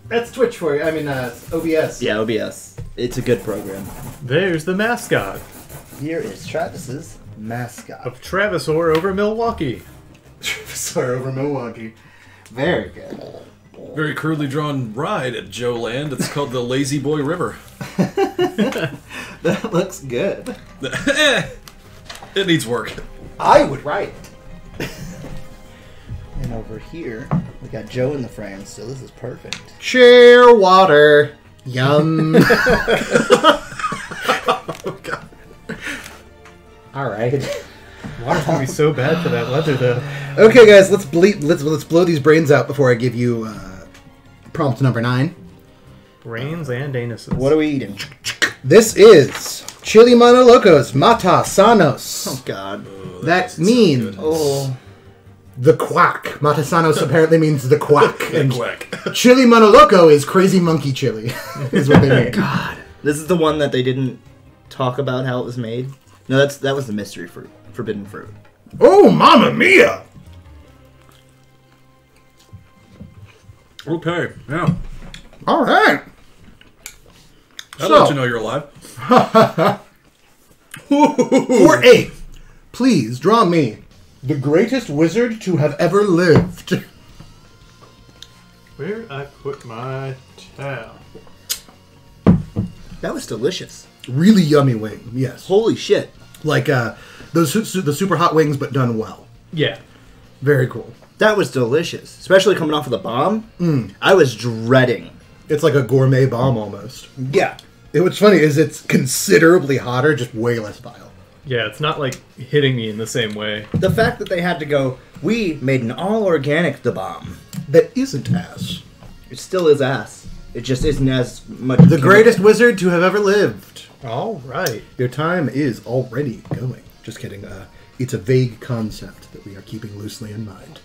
That's Twitch for you. I mean, OBS. Yeah, OBS. It's a good program. There's the mascot Here is Travis's mascot. of Travisor over Milwaukee. Sorry, over Milwaukee. Very good. Very crudely drawn ride at Joe Land. It's called the Lazy Boy River. That looks good. It needs work. I would write it. And over here, We got Joe in the frame, so this is perfect. Share water. Yum. Oh god. All right. Water's gonna be so bad for that leather, though. Okay, guys, let's blow these brains out before I give you prompt number 9. Brains and anuses. What are we eating? This is Chili Mano Locos Mata Sanos. Oh God. That means Oh. the quack. Mata Sanos apparently means the quack. And Quack. Chili Mano Loco is crazy monkey chili. Is what they mean. God. This is the one that they didn't talk about how it was made. No, that was the mystery fruit, forbidden fruit. Oh, mamma mia! Okay, yeah. All right. I'll So- let you know you're alive. For 8, please draw me the greatest wizard to have ever lived. Where I put my towel? That was delicious. Really yummy wing, yes. Holy shit. Like the super hot wings, but done well. Yeah. Very cool. That was delicious. Especially coming off of the bomb. I was dreading. It's like a gourmet bomb almost. Yeah. What's funny is it's considerably hotter, just way less vile. Yeah, it's not like hitting me in the same way. The fact that they had to go, we made an all-organic the bomb. That isn't ass. It still is ass. It just isn't as much... The greatest wizard to have ever lived. All right. Your time is already going. Just kidding. It's a vague concept that we are keeping loosely in mind.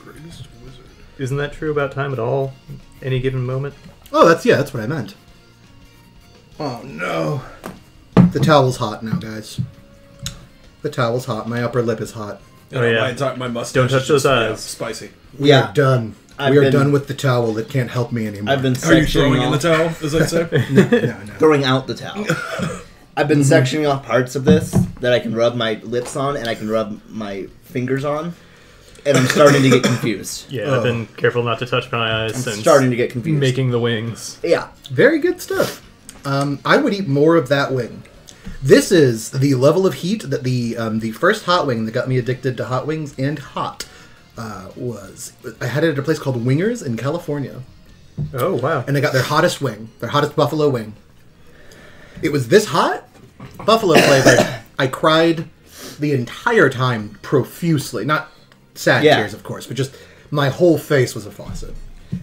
Greatest wizard. Isn't that true about time at all? Any given moment? Oh, that's what I meant. Oh no. The towel's hot now, guys. The towel's hot. My upper lip is hot. Oh, yeah. My mustache. Don't touch is those just, eyes. spicy. We are done. I've We are been- done with the towel that can't help me anymore. I've been Are you sectioning throwing in the off, towel, as I say? no. throwing out the towel. I've been sectioning off parts of this that I can rub my lips on and I can rub my fingers on. And I'm starting to get confused. Yeah, I've been careful not to touch my eyes I'm since starting to get confused. making the wings. Yeah. Very good stuff. I would eat more of that wing. This is the level of heat that the first hot wing that got me addicted to hot wings and hot was. I had it at a place called Wingers in California, Oh, wow. and they got their hottest wing, their hottest buffalo wing. It was this hot, buffalo flavored. I cried the entire time profusely, not sad Yeah. tears, of course, but just my whole face was a faucet.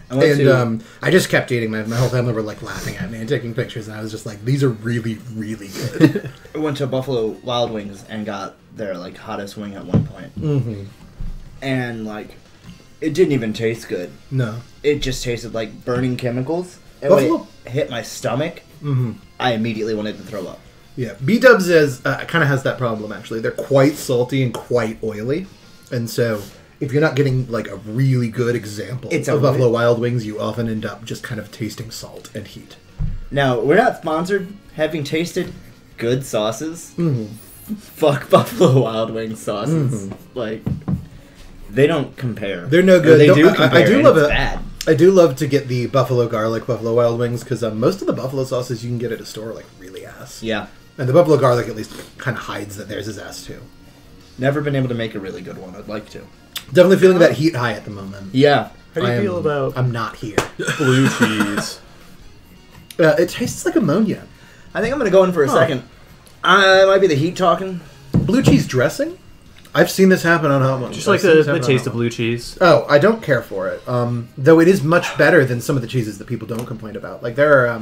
I went to... And I just kept eating. My whole family were like laughing at me and taking pictures, and I was just like, "These are really, really good." I went to Buffalo Wild Wings and got their like hottest wing at one point. Mm-hmm. And like, it didn't even taste good. No. It just tasted like burning chemicals. And when Buffalo? it hit my stomach, I immediately wanted to throw up. Yeah, B-dubs is kind of has that problem actually. They're quite salty and quite oily, and so if you're not getting like a really good example It's of a Buffalo Wild Wings, you often end up just kind of tasting salt and heat. Now, we're not sponsored. Having tasted good sauces, fuck Buffalo Wild Wings sauces. Like, they don't compare. They're no Or good. They No, do I compare. do and love it's it. bad. I do love to get the buffalo garlic Buffalo Wild Wings because most of the buffalo sauces you can get at a store like really ass. Yeah. And the buffalo garlic at least kind of hides that theirs is ass too. Never been able to make a really good one. I'd like to. Definitely feeling that heat high at the moment. Yeah. How do you feel about I'm not here. blue cheese? It tastes like ammonia. I think I'm going to go in for a second. It might be the heat talking. Blue cheese dressing? I've seen this happen on hot ones. Just like I've seen this the happen on taste hot of blue cheese. Oh, I don't care for it. Though it is much better than some of the cheeses that people don't complain about. Like there are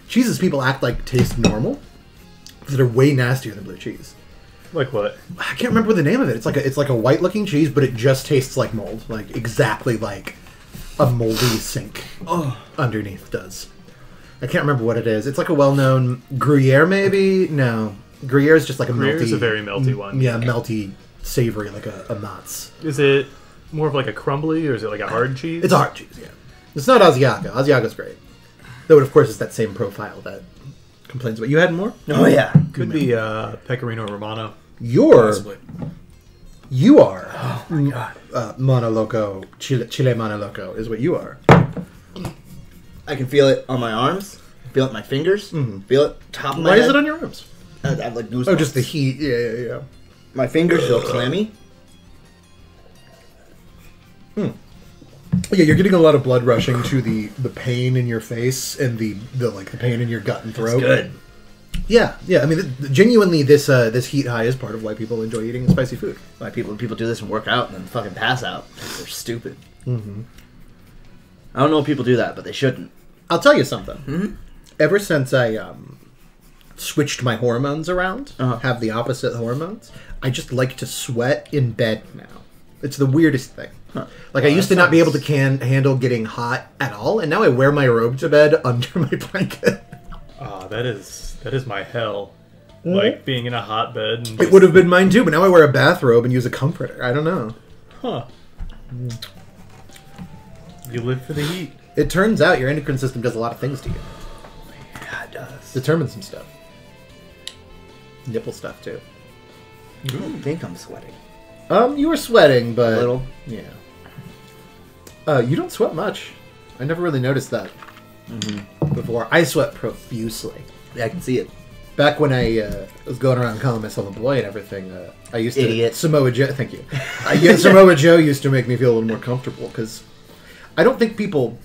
cheeses people act like taste normal that are way nastier than blue cheese. Like what? I can't remember the name of it. It's like a white looking cheese, but it just tastes like mold, like exactly like a moldy sink underneath does. I can't remember what it is. It's like a well-known Gruyere, maybe. No, Gruyere is just like a Gruyere melty. is a very melty one. Yeah, melty, savory, like a Mott's. Is it more of like a crumbly or is it like a hard cheese? It's a hard cheese. Yeah, it's not Asiago. Asiago's great, though. It of course is that same profile that complains about. You had more? Oh, yeah. Could be Pecorino Romano. Possibly. You are. Oh my god. Mono Loco, Chile Mono Loco is what you are. I can feel it on my arms. Feel it in my fingers. Feel it top of my Why head. is it on your arms? I have like goosebumps. Oh, just the heat. Yeah. My fingers feel clammy. Yeah, you're getting a lot of blood rushing to the pain in your face and the pain in your gut and throat. Good. Yeah. I mean, genuinely, this heat high is part of why people enjoy eating spicy food. Why people do this and work out and then fucking pass out. They're stupid. Mm-hmm. I don't know if people do that, but they shouldn't. I'll tell you something. Mm-hmm. Ever since I switched my hormones around, have the opposite hormones, I just like to sweat in bed now. It's the weirdest thing. Huh. Like, I used to not be able to handle getting hot at all, and now I wear my robe to bed under my blanket. That is my hell. Like being in a hot bed. And It would have been mine too, but now I wear a bathrobe and use a comforter. I don't know. Huh. You live for the heat. It turns out your endocrine system does a lot of things to you. Yeah, it does. Determines some stuff. Nipple stuff too. I don't think I'm sweating. You were sweating, but A little. Yeah. You don't sweat much. I never really noticed that before. I sweat profusely. Yeah, I can see it. Back when I was going around calling myself a boy and everything, I used to... Idiot. Samoa Joe, thank you. Samoa Joe used to make me feel a little more comfortable, because I don't think people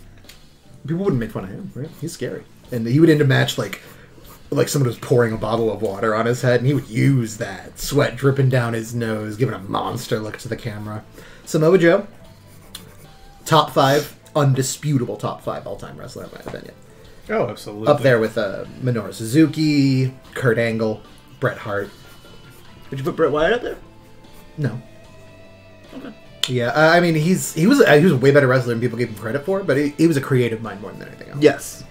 wouldn't make fun of him, right? He's scary. And he would end a match like someone was pouring a bottle of water on his head, and he would use that, sweat dripping down his nose, giving a monster look to the camera. Samoa Joe, top 5, undisputable top 5 all-time wrestler, in my opinion. Oh, absolutely. Up there with Minoru Suzuki, Kurt Angle, Bret Hart. Would you put Bret Wyatt up there? No. Okay. Yeah, I mean, he was a way better wrestler than people gave him credit for, but he was a creative mind more than anything else. Yes.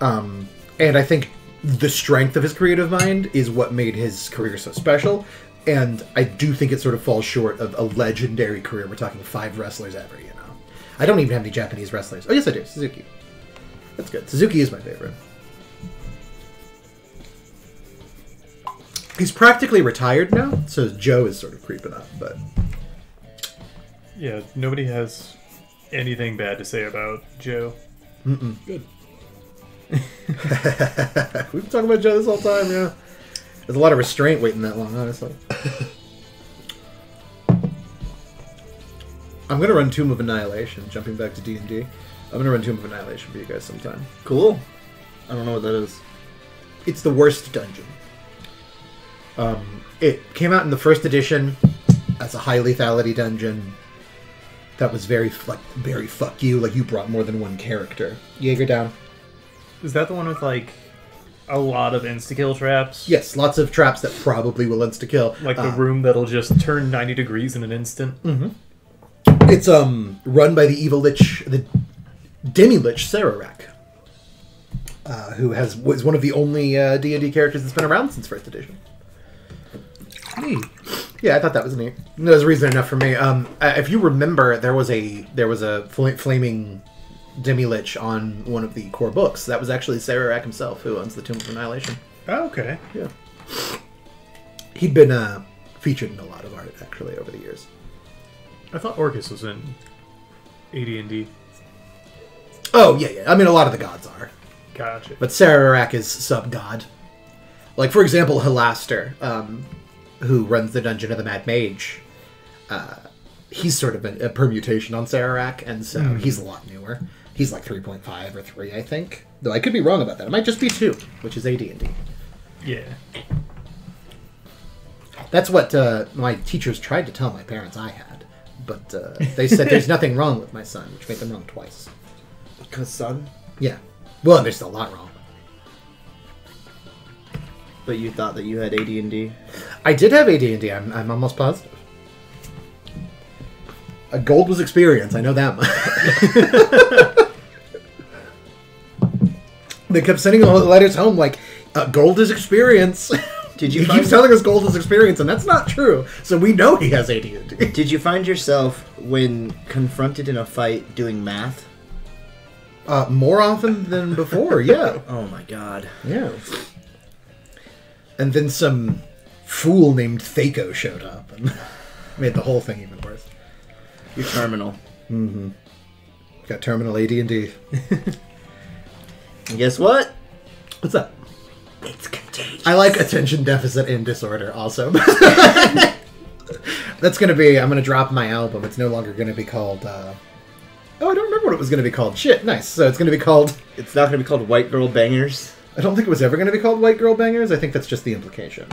And I think the strength of his creative mind is what made his career so special, and I do think it sort of falls short of a legendary career. We're talking 5 wrestlers ever, you know. I don't even have any Japanese wrestlers. Oh, yes, I do. Suzuki. That's good. Suzuki is my favorite. He's practically retired now, so Joe is sort of creeping up, but... Yeah, nobody has anything bad to say about Joe. Mm-mm. Good. We've been talking about Joe this whole time, yeah. There's a lot of restraint waiting that long, honestly. I'm going to run Tomb of Annihilation, jumping back to D&D. I'm going to run Tomb of Annihilation for you guys sometime. Cool. I don't know what that is. It's the worst dungeon. It came out in the first edition as a high lethality dungeon that was very fuck you, like you brought more than one character. Jaeger down. Is that the one with, like, a lot of insta-kill traps? Yes, lots of traps that probably will insta-kill. Like the room that'll just turn 90 degrees in an instant? Mm-hmm. It's run by the evil lich, the demi-lich Sararak, who was one of the only D&D characters that's been around since first edition. Neat. Yeah, I thought that was neat. That was reason enough for me. If you remember, there was a flaming demi-lich on one of the core books. That was actually Sararak himself who owns the Tomb of Annihilation. Oh, okay. Yeah. He'd been featured in a lot of art, actually, over the years. I thought Orcus was in AD&D. Oh, yeah. I mean, a lot of the gods are. Gotcha. But Sararak is sub-god. Like, for example, Halaster, who runs the Dungeon of the Mad Mage, he's sort of a permutation on Sararak, and so he's a lot newer. He's like 3.5 or 3, I think. Though I could be wrong about that. It might just be 2, which is AD&D. Yeah. That's what my teachers tried to tell my parents I had. But they said there's nothing wrong with my son, which made them wrong twice. Because son? Yeah. Well, there's still a lot wrong. But you thought that you had AD&D? I did have AD&D. I'm almost positive. Gold was experience. I know that much. They kept sending letters home like, gold is experience. Did you He find keeps telling us gold is experience, and that's not true. So we know he has AD&D. Did you find yourself, when confronted in a fight, doing math? More often than before, yeah. Oh my god. Yeah. And then some fool named Thaco showed up and made the whole thing even worse. You're terminal. Mm-hmm. Got terminal AD&D. And guess what? What's up? It's contagious. I like attention deficit and disorder also. That's going to be... I'm going to drop my album. It's no longer going to be called... Oh, I don't remember what it was going to be called. Shit, nice. So it's going to be called... It's not going to be called White Girl Bangers. I don't think it was ever going to be called White Girl Bangers. I think that's just the implication.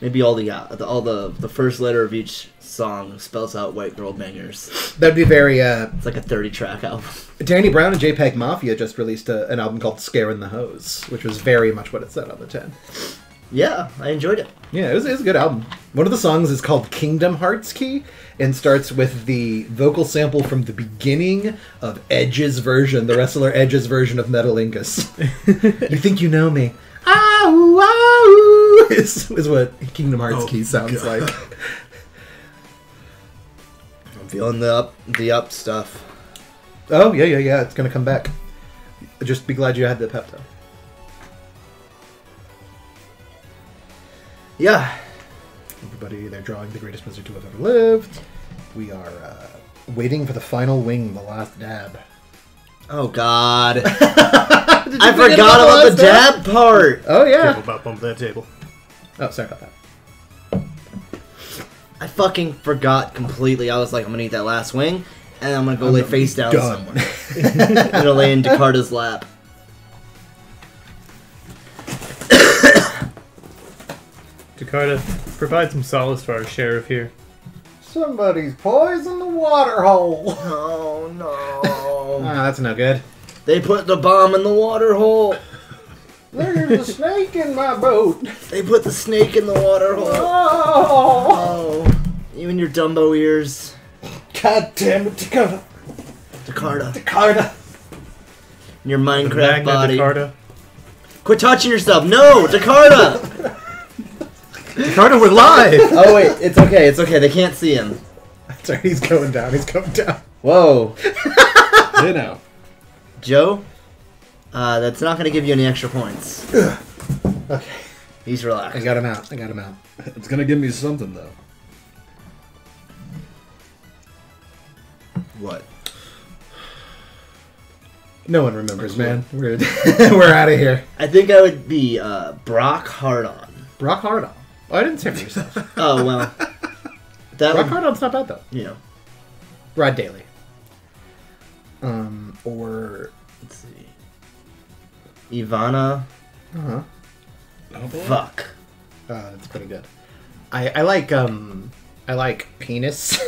Maybe all the first letter of each song spells out White Girl Bangers. That'd be very... It's like a 30-track album. Danny Brown and JPEG Mafia just released an album called Scarin' the Hose, which was very much what it said on the tin. Yeah, I enjoyed it. Yeah, it was a good album. One of the songs is called Kingdom Hearts Key and starts with the vocal sample from the beginning of Edge's version, the wrestler Edge's version of Metalingus. You think you know me? Ow, ow, is what Kingdom Hearts Key sounds like. I'm feeling the up stuff. Oh, yeah, it's going to come back. Just be glad you had the Pepto. Yeah. Everybody, they're drawing the greatest wizard to have ever lived. We are waiting for the final wing, the last dab. Oh, God. I forgot about the dab part. Oh, yeah. Careful about bumping that table. Oh, sorry about that. I fucking forgot completely. I was like, I'm going to eat that last wing, and I'm going to go lay face down somewhere. I'm going to lay in Dakota's lap. Dakota, provide some solace for our sheriff here. Somebody's poisoned the water hole. Oh, no. That's no good. They put the bomb in the water hole. There's a snake in my boat. They put the snake in the water hole. Oh, Oh, even your Dumbo ears. God damn it, Dakota. Dakota. Your The Minecraft Magna body. Dakota. Quit touching yourself. No, Dakota. Dakota, we're live. Oh, wait. It's okay. It's okay. They can't see him. Sorry, he's going down. He's going down. Whoa. You know. Joe, that's not going to give you any extra points. Okay. He's relaxed. I got him out. I got him out. It's gonna give me something though. What? No one remembers, man. We're we're out of here. I think I would be Brock Hardon. Brock Hardon. Oh, I didn't say for yourself. Oh, well. That Brock would, Hardon's not bad, though. you know. Rod Daly. Or... Let's see. Ivana. Uh-huh. Oh, boy. Fuck. That's pretty good. I like Penis.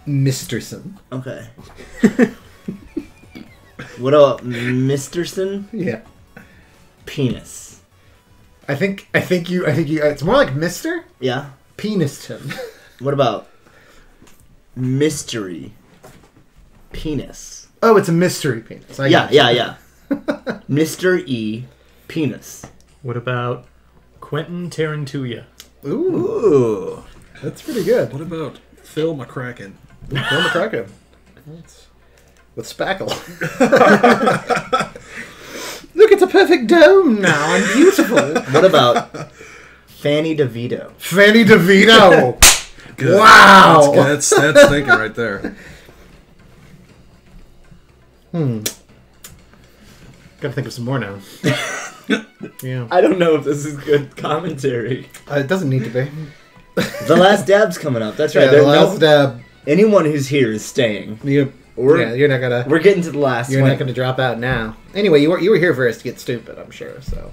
Misterson. Okay. What about Misterson? Yeah. Penis. I think you, it's more like Mr. Yeah. Peniston. What about Mystery Penis? Oh, it's a mystery penis. Yeah. Mr. E. Penis. What about Quentin Tarantula? Ooh, Ooh. that's pretty good. What about Phil McCracken? Phil McCracken. With spackle. Look, it's a perfect dome now. I'm beautiful. What about Fanny DeVito? Fanny DeVito. Good. Wow. That's thinking right there. Gotta think of some more now. Yeah. I don't know if this is good commentary. It doesn't need to be. The last dab's coming up. That's right. Yeah, There- the last dab. anyone who's here is staying. You're not gonna. We're getting to the last You're one. not gonna drop out now. Anyway, you were here for us to get stupid, I'm sure. So.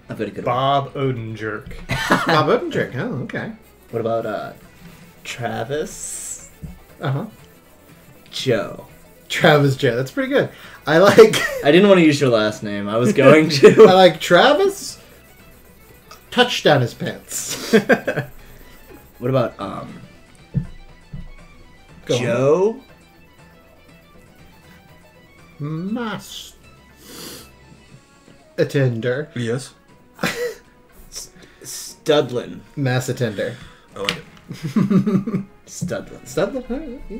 I've got a good one. Bob Odenkirk. Bob Odenkirk. Oh, okay. What about Travis Uh huh. Joe? Travis Joe. That's pretty good. I like. I didn't want to use your last name. I was going I to. like Travis. Touchdown his pants. What about Go on. Joe? Mass attender. Yes. Studlin. Mass attender. I like it. Studlin. Studlin? Alright, yeah.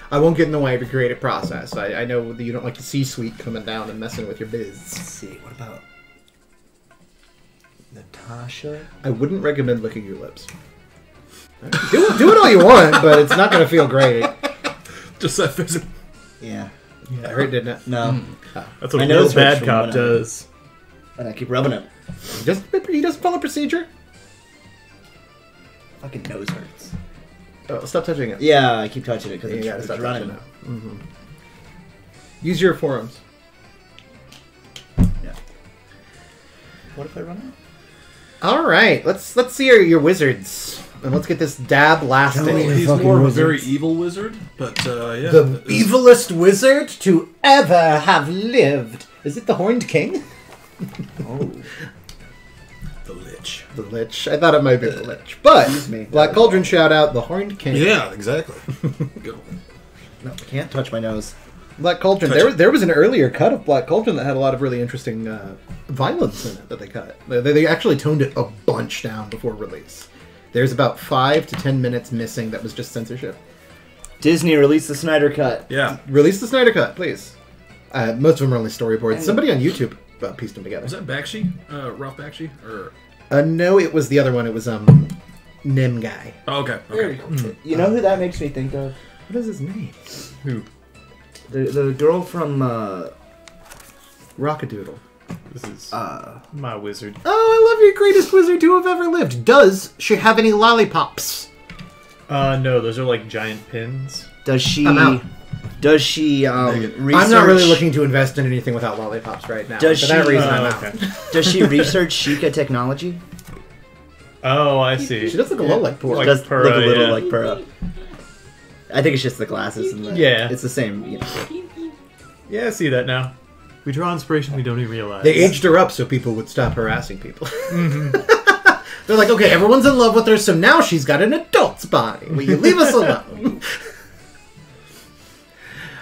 I won't get in the way of your creative process. I know that you don't like the C-suite coming down and messing with your biz. Let's see. What about Natasha? I wouldn't recommend licking your lips. Do it all you want, but it's not going to feel great. Just that physical. Yeah. Yeah, I heard, didn't it? No. That's what My a real nose hurts bad from cop when I- does. And I keep rubbing it. He doesn't follow procedure. Fucking nose hurts. Oh, stop touching it. Yeah, I keep touching it because You gotta it's stop running. touching it. Mm-hmm. Use your forearms. Yeah. What if I run out? All right, let's see your wizards, and let's get this dab lasting. Tell me He's fucking more of a wizards. very evil wizard, but yeah. The evilest wizard to ever have lived. Is it the Horned King? Oh. The Lich. The Lich. I thought it might be the Lich. But, Excuse me. Black Cauldron shout out, the Horned King. Yeah, exactly. Good one. No, I can't touch my nose. Black Cauldron. There was an earlier cut of Black Cauldron that had a lot of really interesting violence in it that they cut. They actually toned it a bunch down before release. There's about 5 to 10 minutes missing that was just censorship. Disney released the Snyder Cut. Yeah. Release the Snyder Cut, please. Most of them are only storyboards. Somebody on YouTube pieced them together. Was that Bakshi? Ralph Bakshi? Or... No, it was the other one. It was Nim guy. Oh, okay. Okay. You know who that makes me think of? What is his name? Who? The girl from Rockadoodle. This is my wizard. Oh, I love your greatest wizard to have ever lived. Does she have any lollipops? No, those are like giant pins. Does she? I'm out. Does she research? I'm not really looking to invest in anything without lollipops right now. Does For that she- reason, I'm okay. out. Does she research Sheikah technology? Oh, I see. She does look a little like Pura. Like Does Pura, look a little yeah. like Pura. I think it's just the glasses and the Yeah. It's the same. You know. Yeah, I see that now. We draw inspiration we don't even realize. They aged her up so people would stop harassing people. They're like, okay, everyone's in love with her, so now she's got an adult's body. Will you leave us alone?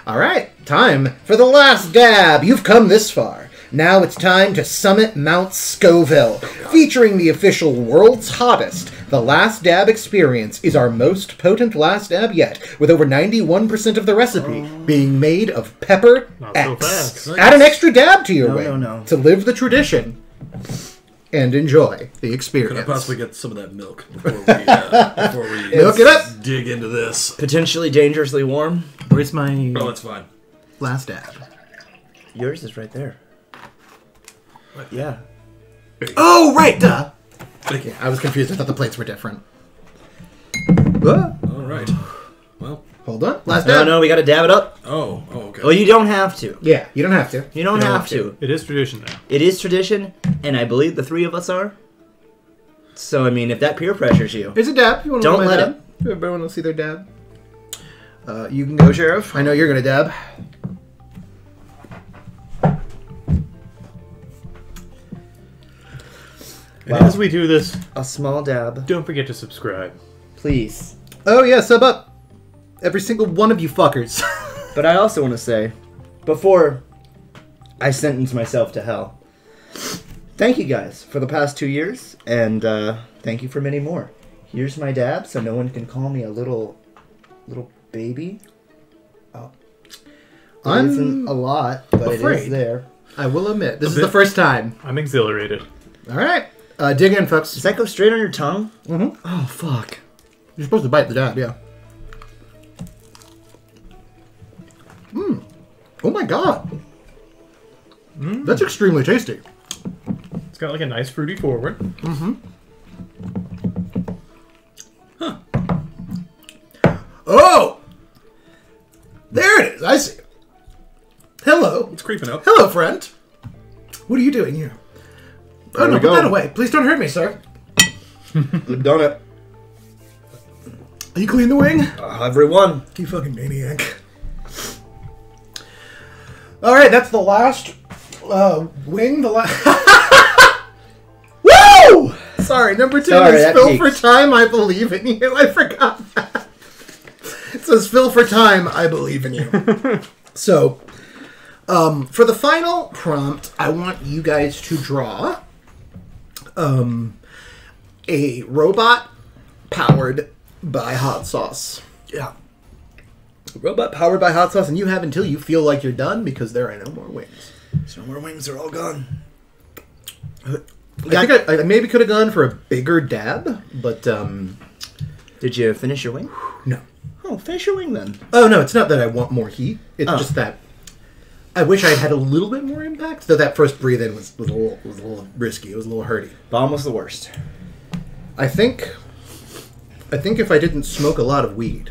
All right, time for the last dab. You've come this far. Now it's time to summit Mount Scoville. Featuring the official world's hottest, the Last Dab experience is our most potent Last Dab yet, with over 91% of the recipe being made of pepper Not so X. fast. Add an extra dab to your No, wing no. to live the tradition and enjoy the experience. Could I possibly get some of that milk before we Milk it up. dig into this? Potentially dangerously warm. Where's my Oh, that's fine. last dab? Yours is right there. Yeah. Oh, right, duh. Thank you. I was confused. I thought the plates were different. All right. Well. Hold on. Last No, dab. no, we gotta dab it up. Oh, okay. Oh, you don't have to. Yeah, you don't have to. You don't have to. It is tradition now. It is tradition, and I believe the three of us are. So, I mean, if that peer pressures you. Here's a dab. You want to Don't let dab? Everybody want to see their dab? You can go, Sheriff. I know you're going to dab. And Wow. as we do this, A small dab. don't forget to subscribe. Please. Oh, yeah, sub up. Every single one of you fuckers. But I also want to say, before I sentence myself to hell, thank you guys for the past 2 years, and thank you for many more. Here's my dab, so no one can call me a little baby. Oh. I'm It isn't a lot, but it afraid. is there. I will admit, this is bit. the first time. I'm exhilarated. All right. Dig in, folks. Does that go straight on your tongue? Mhm. Oh, fuck. You're supposed to bite the dab, yeah. Oh my god. That's extremely tasty. It's got like a nice fruity forward. Oh! There it is. I see. Hello. It's creeping up. Hello, friend. What are you doing here? Oh, There no, we put go. that away. Please don't hurt me, sir. We've done it. You clean the wing? Everyone. You fucking maniac. Alright, that's the last wing. The last. Woo! Sorry, number 2 Sorry, is that Fill peaked. for Time, I Believe in You. I forgot that. It says Fill for Time, I Believe in You. So, for the final prompt, I want you guys to draw a robot powered by hot sauce. Yeah. Robot powered by hot sauce, and you have until you feel like you're done because there are no more wings. So more wings are all gone. I think I maybe could have gone for a bigger dab, but Did you finish your wing? no. Oh, finish your wing then. Oh no, it's not that I want more heat. It's Oh. just that I wish I'd had a little bit more impact, though that first breathe in was a little risky. It was a little hurty. Bomb was the worst. I think if I didn't smoke a lot of weed,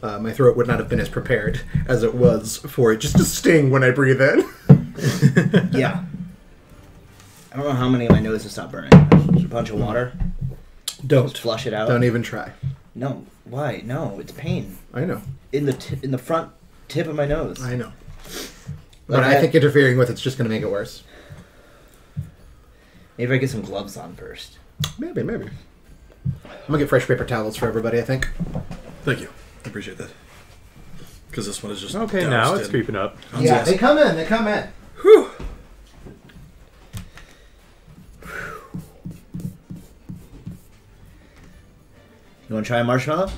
my throat would not have been as prepared as it was for it just to sting when I breathe in. Yeah. I don't know how many of my nose will stop burning. There's a bunch of water. Don't Just flush it out. Don't even try. No. Why? No. It's pain I know. in the front tip of my nose. I know. Like But I think interfering with it's just going to make it worse. Maybe I get some gloves on first. Maybe. I'm going to get fresh paper towels for everybody, I think. Thank you. I appreciate that. Because this one is just Okay, doused now it's in- creeping up. Yeah, they come in. Whew. You want to try a marshmallow?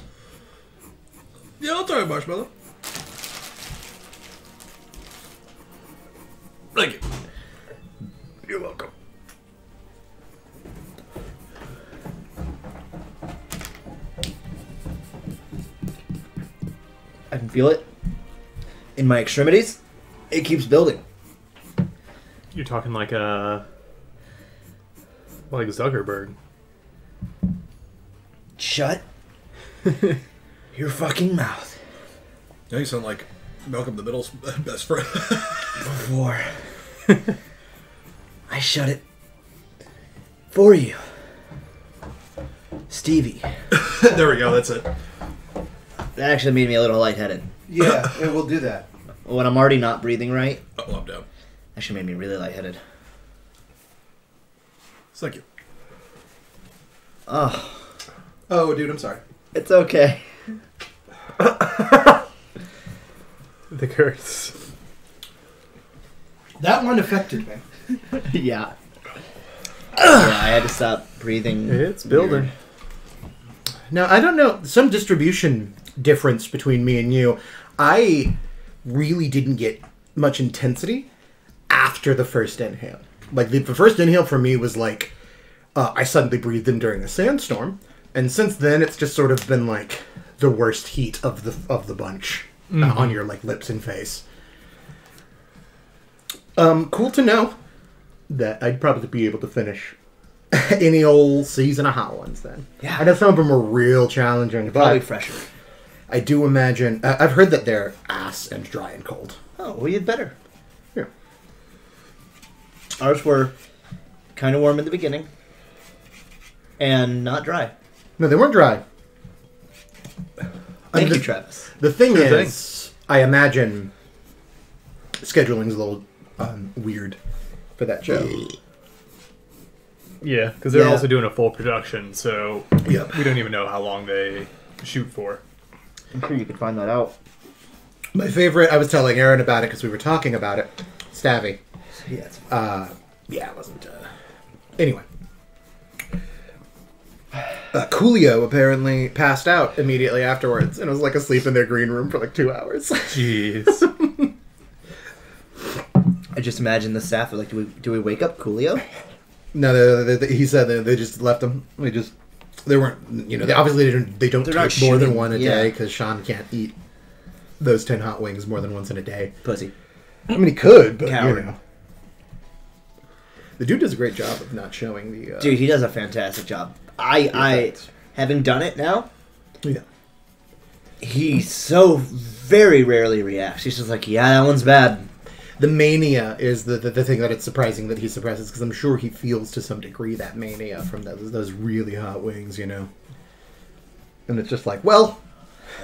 Yeah, I'll try a marshmallow. Thank you. You're welcome. I can feel it in my extremities. It keeps building. You're talking like Zuckerberg. Shut your fucking mouth. Now you sound like Malcolm the Middle's best friend. Before I shut it for you, Stevie. There we go, that's it. That actually made me a little lightheaded. Yeah, it will do that. When I'm already not breathing right, Oh, I'm down. actually made me really lightheaded. Thank you. Oh, Oh, dude, I'm sorry. it's okay. The curse. That one affected me. Yeah. I had to stop breathing. It's building. weird. Now, I don't know, some distribution difference between me and you. I really didn't get much intensity after the first inhale. Like, the first inhale for me was like, I suddenly breathed in during a sandstorm. And since then, it's just sort of been like the worst heat of the bunch on your like lips and face. Cool to know that I'd probably be able to finish any old season of hot ones then. Yeah. I know some of them were real challenging, Probably but fresher. I do imagine... I've heard that they're ass and dry and cold. Oh, well, you'd better. Yeah. Ours were kind of warm in the beginning and not dry. No, they weren't dry. Thank the, you, Travis. The thing Sure is, I imagine scheduling's a little weird for that show. Yeah, because they're Yeah. also doing a full production, so Yep. we don't even know how long they shoot for. I'm sure you could find that out. My favorite, I was telling Aaron about it because we were talking about it. Stavvy. Yeah, it's Yeah, it wasn't... Anyway. Coolio apparently passed out immediately afterwards and was like asleep in their green room for like 2 hours. Jeez. I just imagine the staff are like, do we wake up Coolio? No, he said they just left him. They weren't, they obviously they don't They're not take more than shooting, one a yeah. day because Sean can't eat those 10 hot wings more than once in a day. Pussy. I mean, he could, but Coward. The dude does a great job of not showing the... Dude, he does a fantastic job. I having done it now, Yeah. he so very rarely reacts. He's just like, yeah, that one's bad. The mania is the thing that it's surprising that he suppresses, because I'm sure he feels to some degree that mania from those really hot wings, And it's just like, well...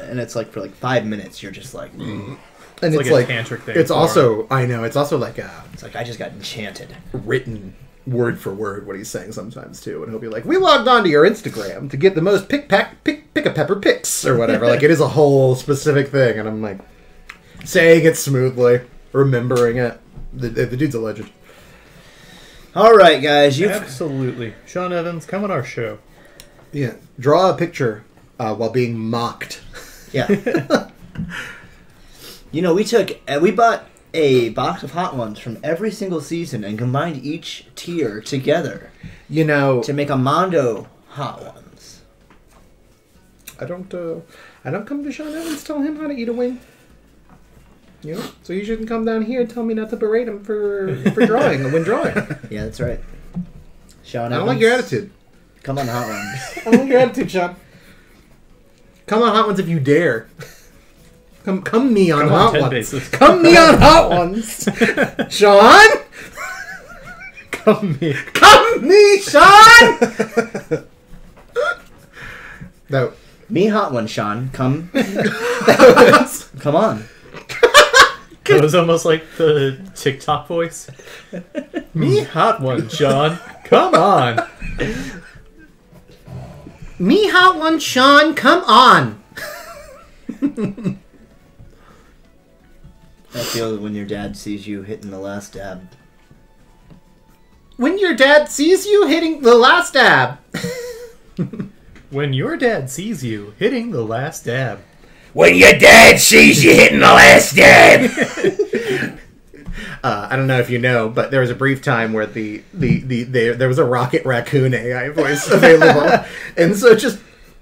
And it's like for like 5 minutes, you're just like, And It's it's like a tantric thing It's for also, I know, it's also like a it's like I just got enchanted. written word for word what he's saying sometimes too, and he'll be like, "We logged onto your Instagram to get the most pick a pepper pics or whatever." Like it is a whole specific thing, and I'm like saying it smoothly, remembering it. The dude's a legend. All right, guys, you've Absolutely. Sean Evans, come on our show. Yeah, draw a picture while being mocked. yeah. We bought a box of hot ones from every single season and combined each tier together to make a Mondo hot ones. I don't come to Sean Evans tell him how to eat a wing. You know, so you shouldn't come down here and tell me not to berate him for drawing when drawing. Yeah, that's right. Sean, I don't like your attitude. Come on, Hot Ones. I don't like your attitude, Sean. Come on, Hot Ones, if you dare. Come me on Come on, Hot 10 Ones. bases. Come me on Hot Ones. Sean? Come me. Come me, Sean! No. Me Hot One, Sean. Come. That was- Come on. It was almost like the TikTok voice. Me hot one, Sean. Come on. Me Hot One, Sean, come on! I feel when your dad sees you hitting the last dab. When your dad sees you hitting the last dab. When your dad sees you hitting the last dab. When your dad sees you hitting the last dab. I don't know if you know, but there was a brief time where there was a Rocket Raccoon AI voice available, and so just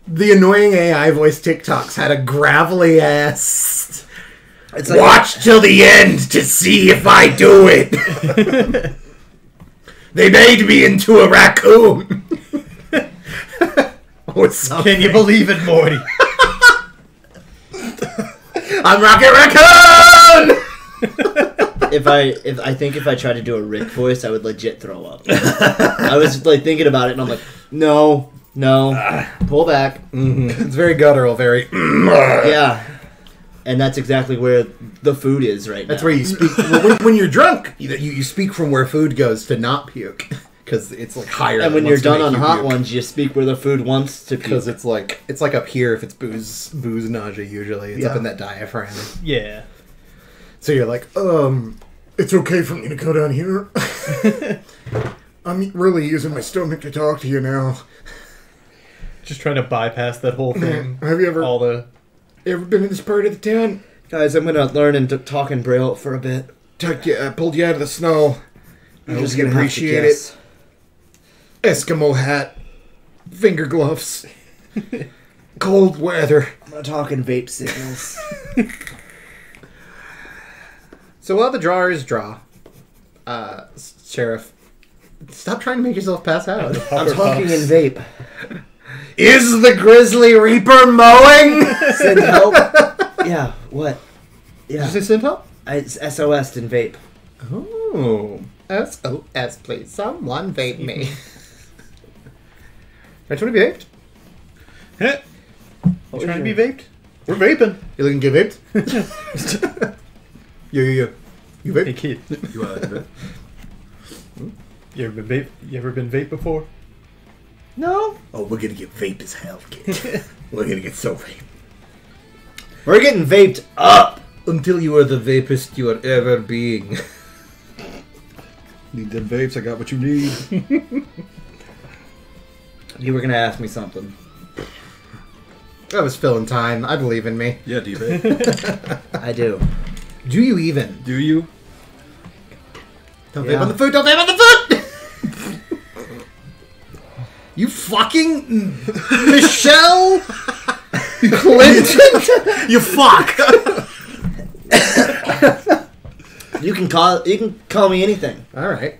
the annoying AI voice TikToks had a gravelly ass. It's like Watch till the end to see if I do it. They made me into a raccoon. Or something. Can you believe it, Morty? I'm Rocket Raccoon! if I tried to do a Rick voice, I would legit throw up. I was like thinking about it, and I'm like, no, pull back. It's very guttural, very... Yeah, and that's exactly where the food is right now. That's where you speak... when you're drunk, you speak from where food goes to not puke. Because it's like higher. And when you're done on Hot Ones, you speak where the food wants to puke. Because it's like up here if it's booze nausea usually. It's up in that diaphragm. Yeah. So you're like, It's okay for me to go down here. I'm really using my stomach to talk to you now. Just trying to bypass that whole thing. Have you ever been in this part of the town? Guys, I'm gonna learn and talk in Braille for a bit. I pulled you out of the snow. I'm I just hope you gonna appreciate have to guess. it. Eskimo hat, finger gloves, cold weather. I'm gonna talk in vape signals. So while the drawers draw, Sheriff, stop trying to make yourself pass out. I'm talking in vape. Is the Grizzly Reaper mowing? Send help. Yeah, what? Yeah. Did you say send help? It's SOS in vape. Oh. SOS, please. Someone vape me. Don't you want to be vaped? Heh. You trying to be vaped? We're vaping. You looking to get vaped? Yo. You vape? Hey, kid. You ever been vape before? No. Oh, we're gonna get vaped as hell, kid. We're gonna get so vaped. We're getting vaped up. Until you are the vapest you are ever being. Need them vapes, I got what you need. You were gonna ask me something. I was filling time. I believe in me. Yeah, do you vape? I do. Do you even? Do you? Don't Yeah. vape on the food! Don't vape on the food! You fucking Michelle Clinton! You fuck! You can call me anything. Alright.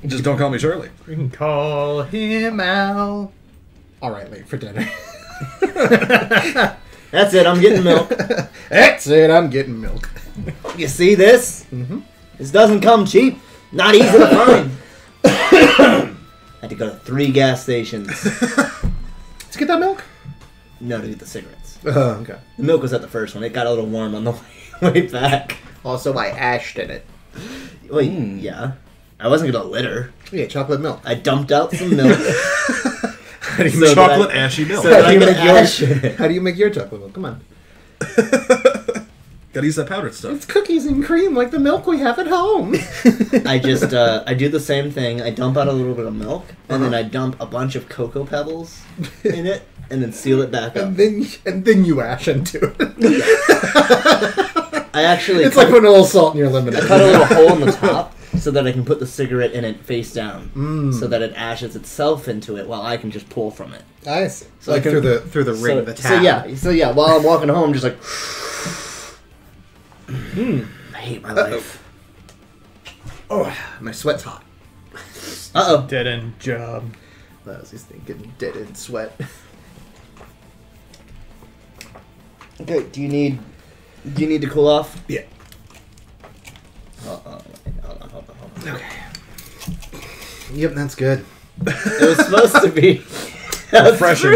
Just don't call me Shirley. We can call him Al. Alright, late for dinner. That's it. I'm getting milk. That's it, I'm getting milk. You see this? Mm-hmm. This doesn't come cheap. Not easy to find. Had to go to 3 gas stations. Let's get that milk? No, to get the cigarettes. Oh, okay. The milk was at the first one. It got a little warm on the way back. Also, I ashed in it. Wait, yeah. I wasn't gonna litter. Yeah, chocolate milk. I dumped out some milk. How do you, So make, Chocolate that- ashy milk. so that how I do you could make yours? ash it. How do you make your chocolate milk? Come on. Gotta use that powdered stuff. It's cookies and cream like the milk we have at home. I just, I do the same thing. I dump out a little bit of milk, and then I dump a bunch of cocoa pebbles in it, and then seal it back up. and then you ash into it. I actually It's like putting a little salt in your lemonade. cut a little hole in the top so that I can put the cigarette in it face down, so that it ashes itself into it while I can just pull from it. I see. So like I can- through the ring of the So tap. yeah, while I'm walking home, just like I hate my life. Oh, my sweat's hot. Uh-oh. Dead end job. I was just thinking dead end sweat. Okay, do you need to cool off? Yeah. Hold on. Okay. Yep, that's good. It was supposed to be Refreshing.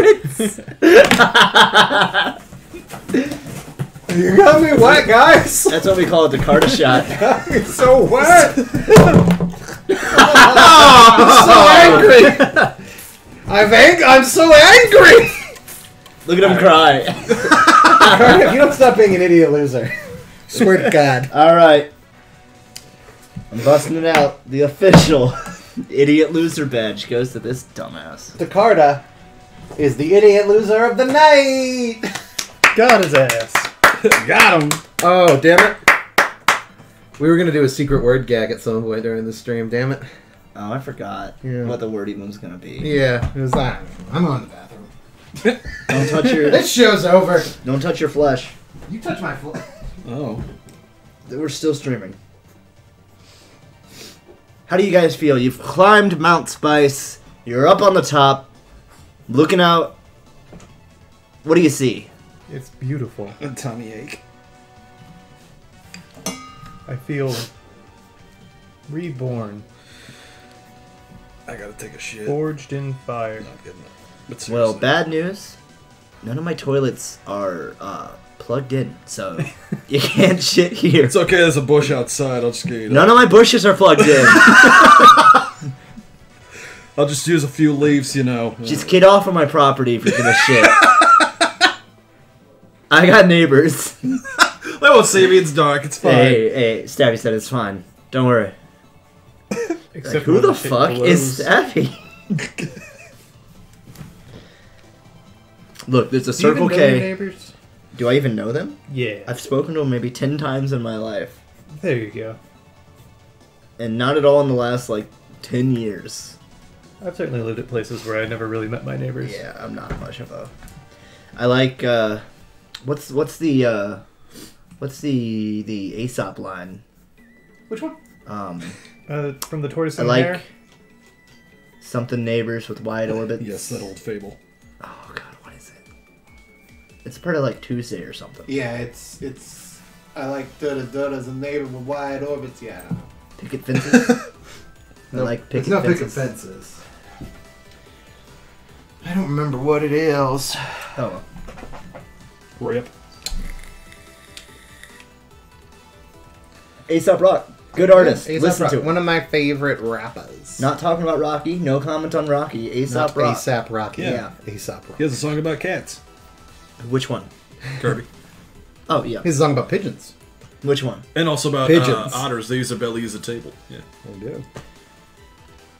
You got me wet, guys. That's what we call a Dakota shot. It's so wet. I'm so angry. I'm so angry. Look at him cry. Cardiff, you don't stop being an idiot loser. Swear to God. All right. I'm busting it out. The official idiot loser badge goes to this dumbass. Dakota is the idiot loser of the night. Got his ass. Got him. Oh, damn it. We were going to do a secret word gag at some point during the stream, damn it. Oh, I forgot Yeah. what the word even was gonna be. Yeah, it was that. I'm on the bathroom. Don't touch your This show's over. don't touch your flesh. You touch my foot. Oh. We're still streaming. How do you guys feel? You've climbed Mount Spice. You're up on the top, looking out. What do you see? It's beautiful. A tummy ache. I feel reborn, I gotta take a shit. forged in fire. No, I'm kidding. But Well, seriously. bad news. None of my toilets are plugged in, so you can't shit here. It's okay, there's a bush outside. I'll just get you. None of my bushes are plugged in. I'll just use a few leaves, you know. Just get off of my property if you're gonna shit. I got neighbors. They won't see me. It's dark. It's fine. Hey, Stabby said it's fine. Don't worry. Except Who when the shit fuck is blows. Stabby? Look, there's a Do you even Circle know your K. neighbors? Do I even know them? Yeah. I've spoken to them maybe 10 times in my life. There you go. And not at all in the last, 10 years. I've certainly lived at places where I never really met my neighbors. Yeah, I'm not much of a... I like, what's the Aesop line? Which one? From the tortoise I and like hare. something neighbors with wide orbits. Yes, that old fable. Oh god, what is it? It's part of Tuesday or something. Yeah, it's. I like Doda's a neighbor with wide orbits. Yeah, I don't know. Picket fences. I Nope, like it's picket not fences. picket fences. I don't remember what it is. Oh, Rip. Aesop Rock, good artist. Aesop Listen Rock, to it. one of my favorite rappers. Not talking about Rocky. No comment on Rocky. Aesop Rock. ASAP Rocky. Yeah. ASAP Rocky. He has a song about cats. Which one? Kirby. Oh yeah. His song about pigeons. Which one? And also about Pigeons. otters. They use their belly as a table. Yeah. They do.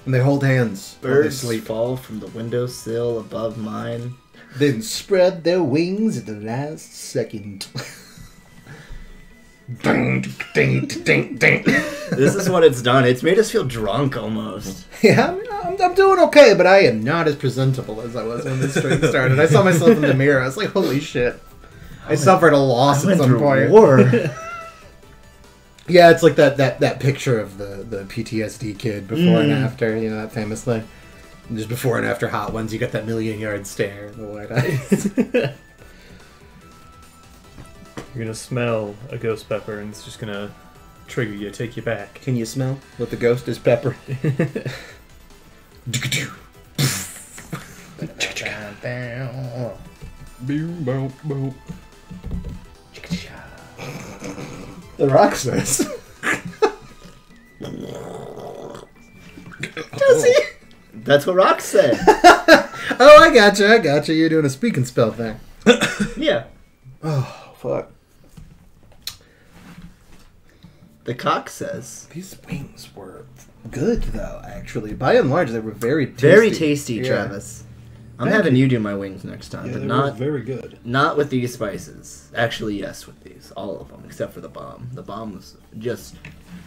And they hold hands while they Birds sleep. fall from the windowsill above mine. Then spread their wings at the last second. Ding, ding, ding, ding. This is what it's done. It's made us feel drunk almost. Yeah, I'm doing okay, but I am not as presentable as I was when this stream started. I saw myself in the mirror. I was like, holy shit. I suffered a loss I at went some through point. war. Yeah, it's like that picture of the PTSD kid before and after, you know, that famous thing. And just before and after Hot Ones, you got that million-yard stare in the white eyes. You're gonna smell a ghost pepper, and it's just gonna trigger you, take you back. Can you smell what the ghost is pepper? Boom, boom, boom. The Rock says. Does he? That's what Rock said. Oh, I gotcha. You're doing a speak and spell thing. Yeah. Oh, fuck. The cock says. These wings were good, though, actually. By and large, they were very tasty. Very tasty, Yeah. Travis. I'm Thank having you do my wings next time, Yeah, but they not were very good. not with these spices. Actually, yes, with these, all of them, except for the bomb. The bomb was just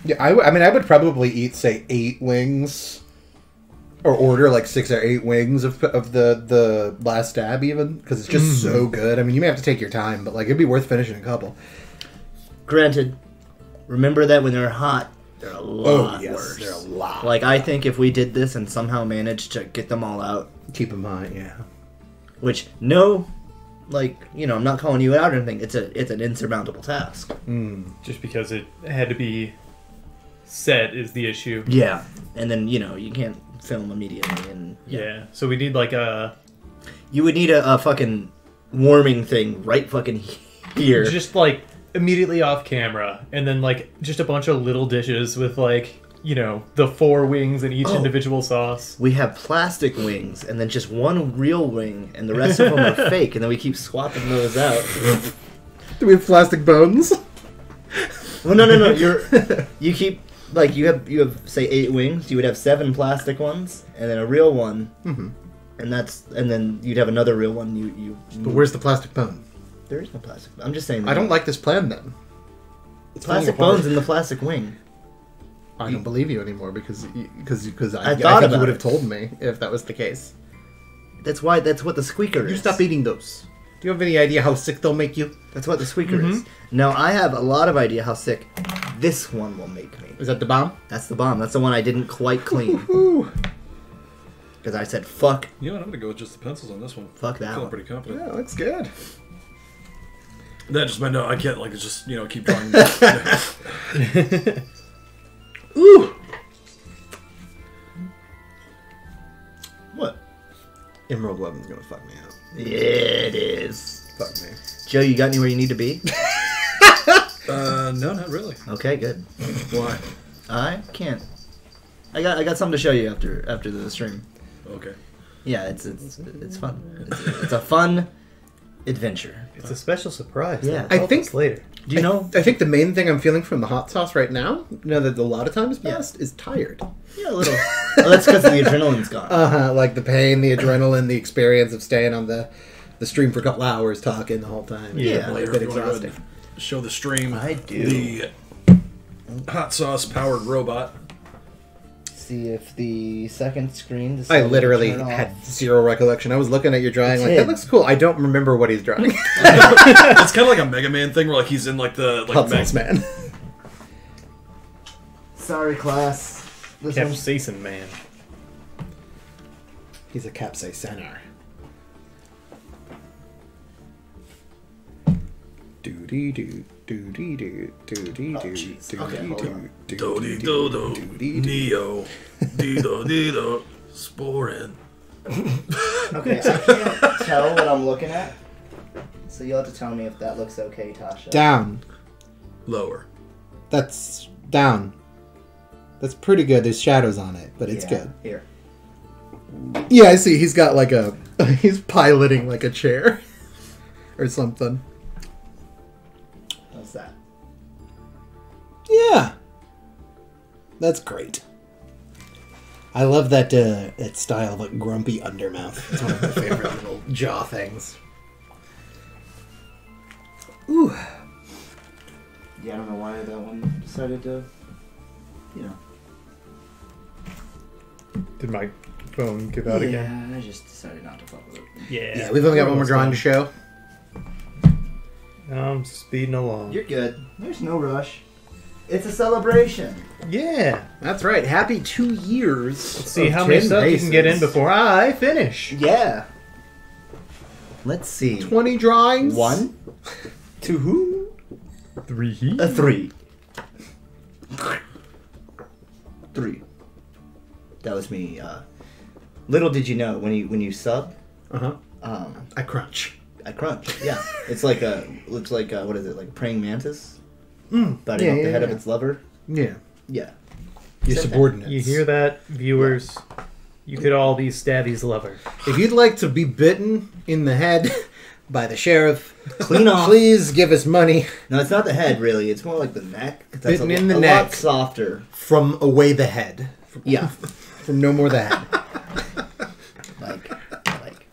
Yeah, I mean, I would probably eat, say, 8 wings. Or order, 6 or 8 wings of the last stab, even. Because it's just so good. I mean, you may have to take your time, but, it'd be worth finishing a couple. granted. remember that when they're hot, they're a lot yes, worse. they're a lot. Like, I think if we did this and somehow managed to get them all out, Keep in mind, yeah. which, no, like, you know, I'm not calling you out or anything, it's an insurmountable task. Just because it had to be set is the issue. Yeah. And then, you know, you can't film immediately. And Yeah. So we need like a... You would need a fucking warming thing right fucking here. Just like immediately off camera. And then like just a bunch of little dishes with like, you know, the 4 wings in each individual sauce. We have plastic wings, and then just one real wing, and the rest of them are fake, and then we keep swapping those out. Do we have plastic bones? Well, no. You keep like you have say 8 wings. You would have 7 plastic ones, and then a real one, and then you'd have another real one. You. But where's the plastic bone? There is no plastic. I'm just saying. I don't like this plan then. It's plastic bones in the plastic wing. I don't believe you anymore because I I thought think you about would have it. told me if that was the case. That's what the squeaker You is. stop eating those. Do you have any idea how sick they'll make you? That's what the squeaker is. Now I have a lot of idea how sick this one will make me. Is that the bomb? That's the bomb. That's the one I didn't quite clean. Ooh. Because I said, fuck You know what? I'm gonna go with just the pencils on this one. that Feeling one. pretty confident. Yeah, looks good. That just meant no. I can't like just keep drawing. Ooh. What? Emerald Weapon's gonna fuck me out. It is. Fuck me. Joe, you got anywhere you need to be? No, not really. Okay, good. Why? I can't. I got something to show you after the stream. Okay. Yeah, it's fun. It's a fun adventure. It's a special surprise. Yeah. I think later. Do you know? I think the main thing I'm feeling from the hot sauce right now, now that a lot of time has passed, is tired. Yeah, a little. Well, that's because the adrenaline's gone. Like the pain, the adrenaline, the experience of staying on the stream for a couple hours talking the whole time. Yeah. It's Later, a bit if you wanna go ahead exhausting. and show the stream. I do. The hot sauce powered robot. See if the second screen. I decided to literally turn off. had zero recollection. I was looking at your drawing It's like, him. that looks cool. I don't remember what he's drawing. It's kind of like a Mega Man thing where like he's in like the Hot sauce man. Sorry, class. This one's Capsaicin Man. He's a capsaicener. Doody-doo, doody-doo, doody-doo, jeez. Okay, hold on. Dody dodo, Neo, Dido Dido, Sporin. Okay, I can't tell what I'm looking at. So you'll have to tell me if that looks okay, Tasha. Down. Lower. That's down. That's pretty good. There's shadows on it, but it's Yeah, good. Here. Yeah, I see. He's got like a... He's piloting like a chair. Or something. How's that? Yeah. That's great. I love that that style of like grumpy undermouth. It's one of my favorite little jaw things. Ooh. Yeah, I don't know why that one decided to, you know. Did my phone give out again? I just decided not to fuck with it. Yeah. Yeah, we've only got one more drawing to show. I'm speeding along. You're good. There's no rush. It's a celebration. Yeah. That's right. Happy 2 years. Let's see how many subs you can get in before I finish. Yeah. Let's see. 20 drawings. 1, 2, 3. 3. 3. That was me. Little did you know when you sub, Uh-huh. um, I crunch. I crunch. Yeah, it's like looks like what is it, like a praying mantis biting off the head of its lover. Yeah. Yeah. Your Same thing. subordinates. You hear that, viewers? You could all be Stabby's lover. If you'd like to be bitten in the head by the sheriff, Clean off. please give us money No, it's not the head really. It's more like the neck. 'Cause that's Bitten a, in the a neck. lot softer. from away the head. Yeah. From no more the head. like,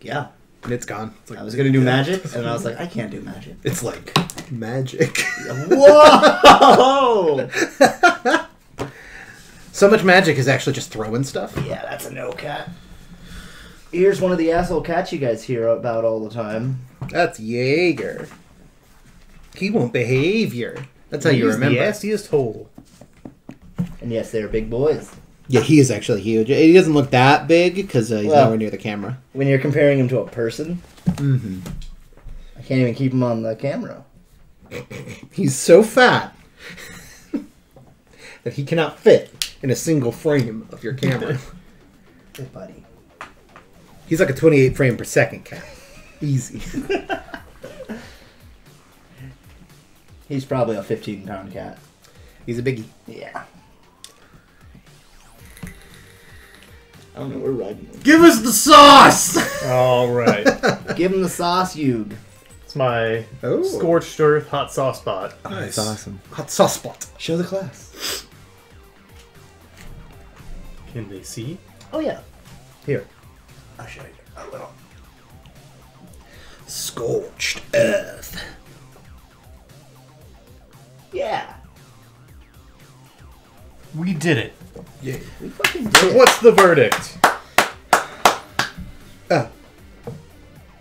yeah. And it's gone. It's I was gonna do magic, and I was like, I can't do magic. It's like magic. Whoa! So much magic is actually just throwing stuff. Yeah, that's a no cat. Here's one of the asshole cats you guys hear about all the time. That's Jaeger. He won't behavior. That's how you He's remember. the assiest hole. And yes, they're big boys. Yeah, he is actually huge. He doesn't look that big because he's Well- nowhere near the camera. When you're comparing him to a person, Mm-hmm. I can't even keep him on the camera. He's so fat that he cannot fit in a single frame of your camera. Hey, buddy. He's like a 28 frame per second cat. Easy. He's probably a 15-pound cat. He's a biggie. Yeah. I don't know, we're riding. Give us the sauce! All right. Give him the sauce, Yug. It's my Oh. scorched earth hot sauce spot. Nice. awesome. Hot sauce spot. Show the class. Can they see? Oh, yeah. Here. I'll show you a little. Scorched earth. Yeah. We did it. Yeah. We fucking did it. What's the verdict?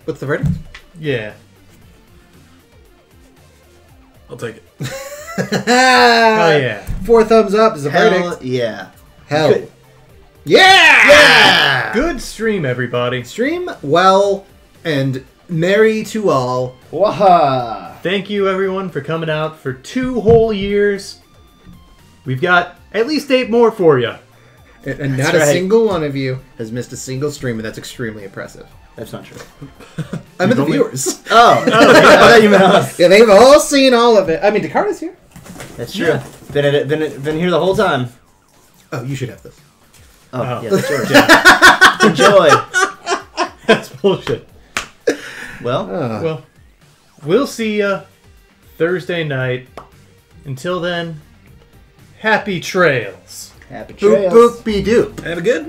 What's the verdict? Yeah. I'll take it. Oh yeah. 4 thumbs up is a Hell verdict. yeah. Hell. Good. Yeah! Yeah! Good stream, everybody. Stream well and merry to all. Waha! Thank you, everyone, for coming out for 2 whole years. We've got at least 8 more for you. And That's not a right. single one of you has missed a single stream, and that's extremely impressive. That's not true. I mean, the only- viewers. Oh, I thought you meant us. Yeah, they've all seen all of it. I mean, Dakota's here. That's true. Been here the whole time. Oh, you should have this. Oh, Oh. yeah, that's yours. Yeah, Enjoy. that's bullshit. Well, Well, we'll see ya Thursday night. Until then, happy trails. happy boop trails. boop be doop. Have a good.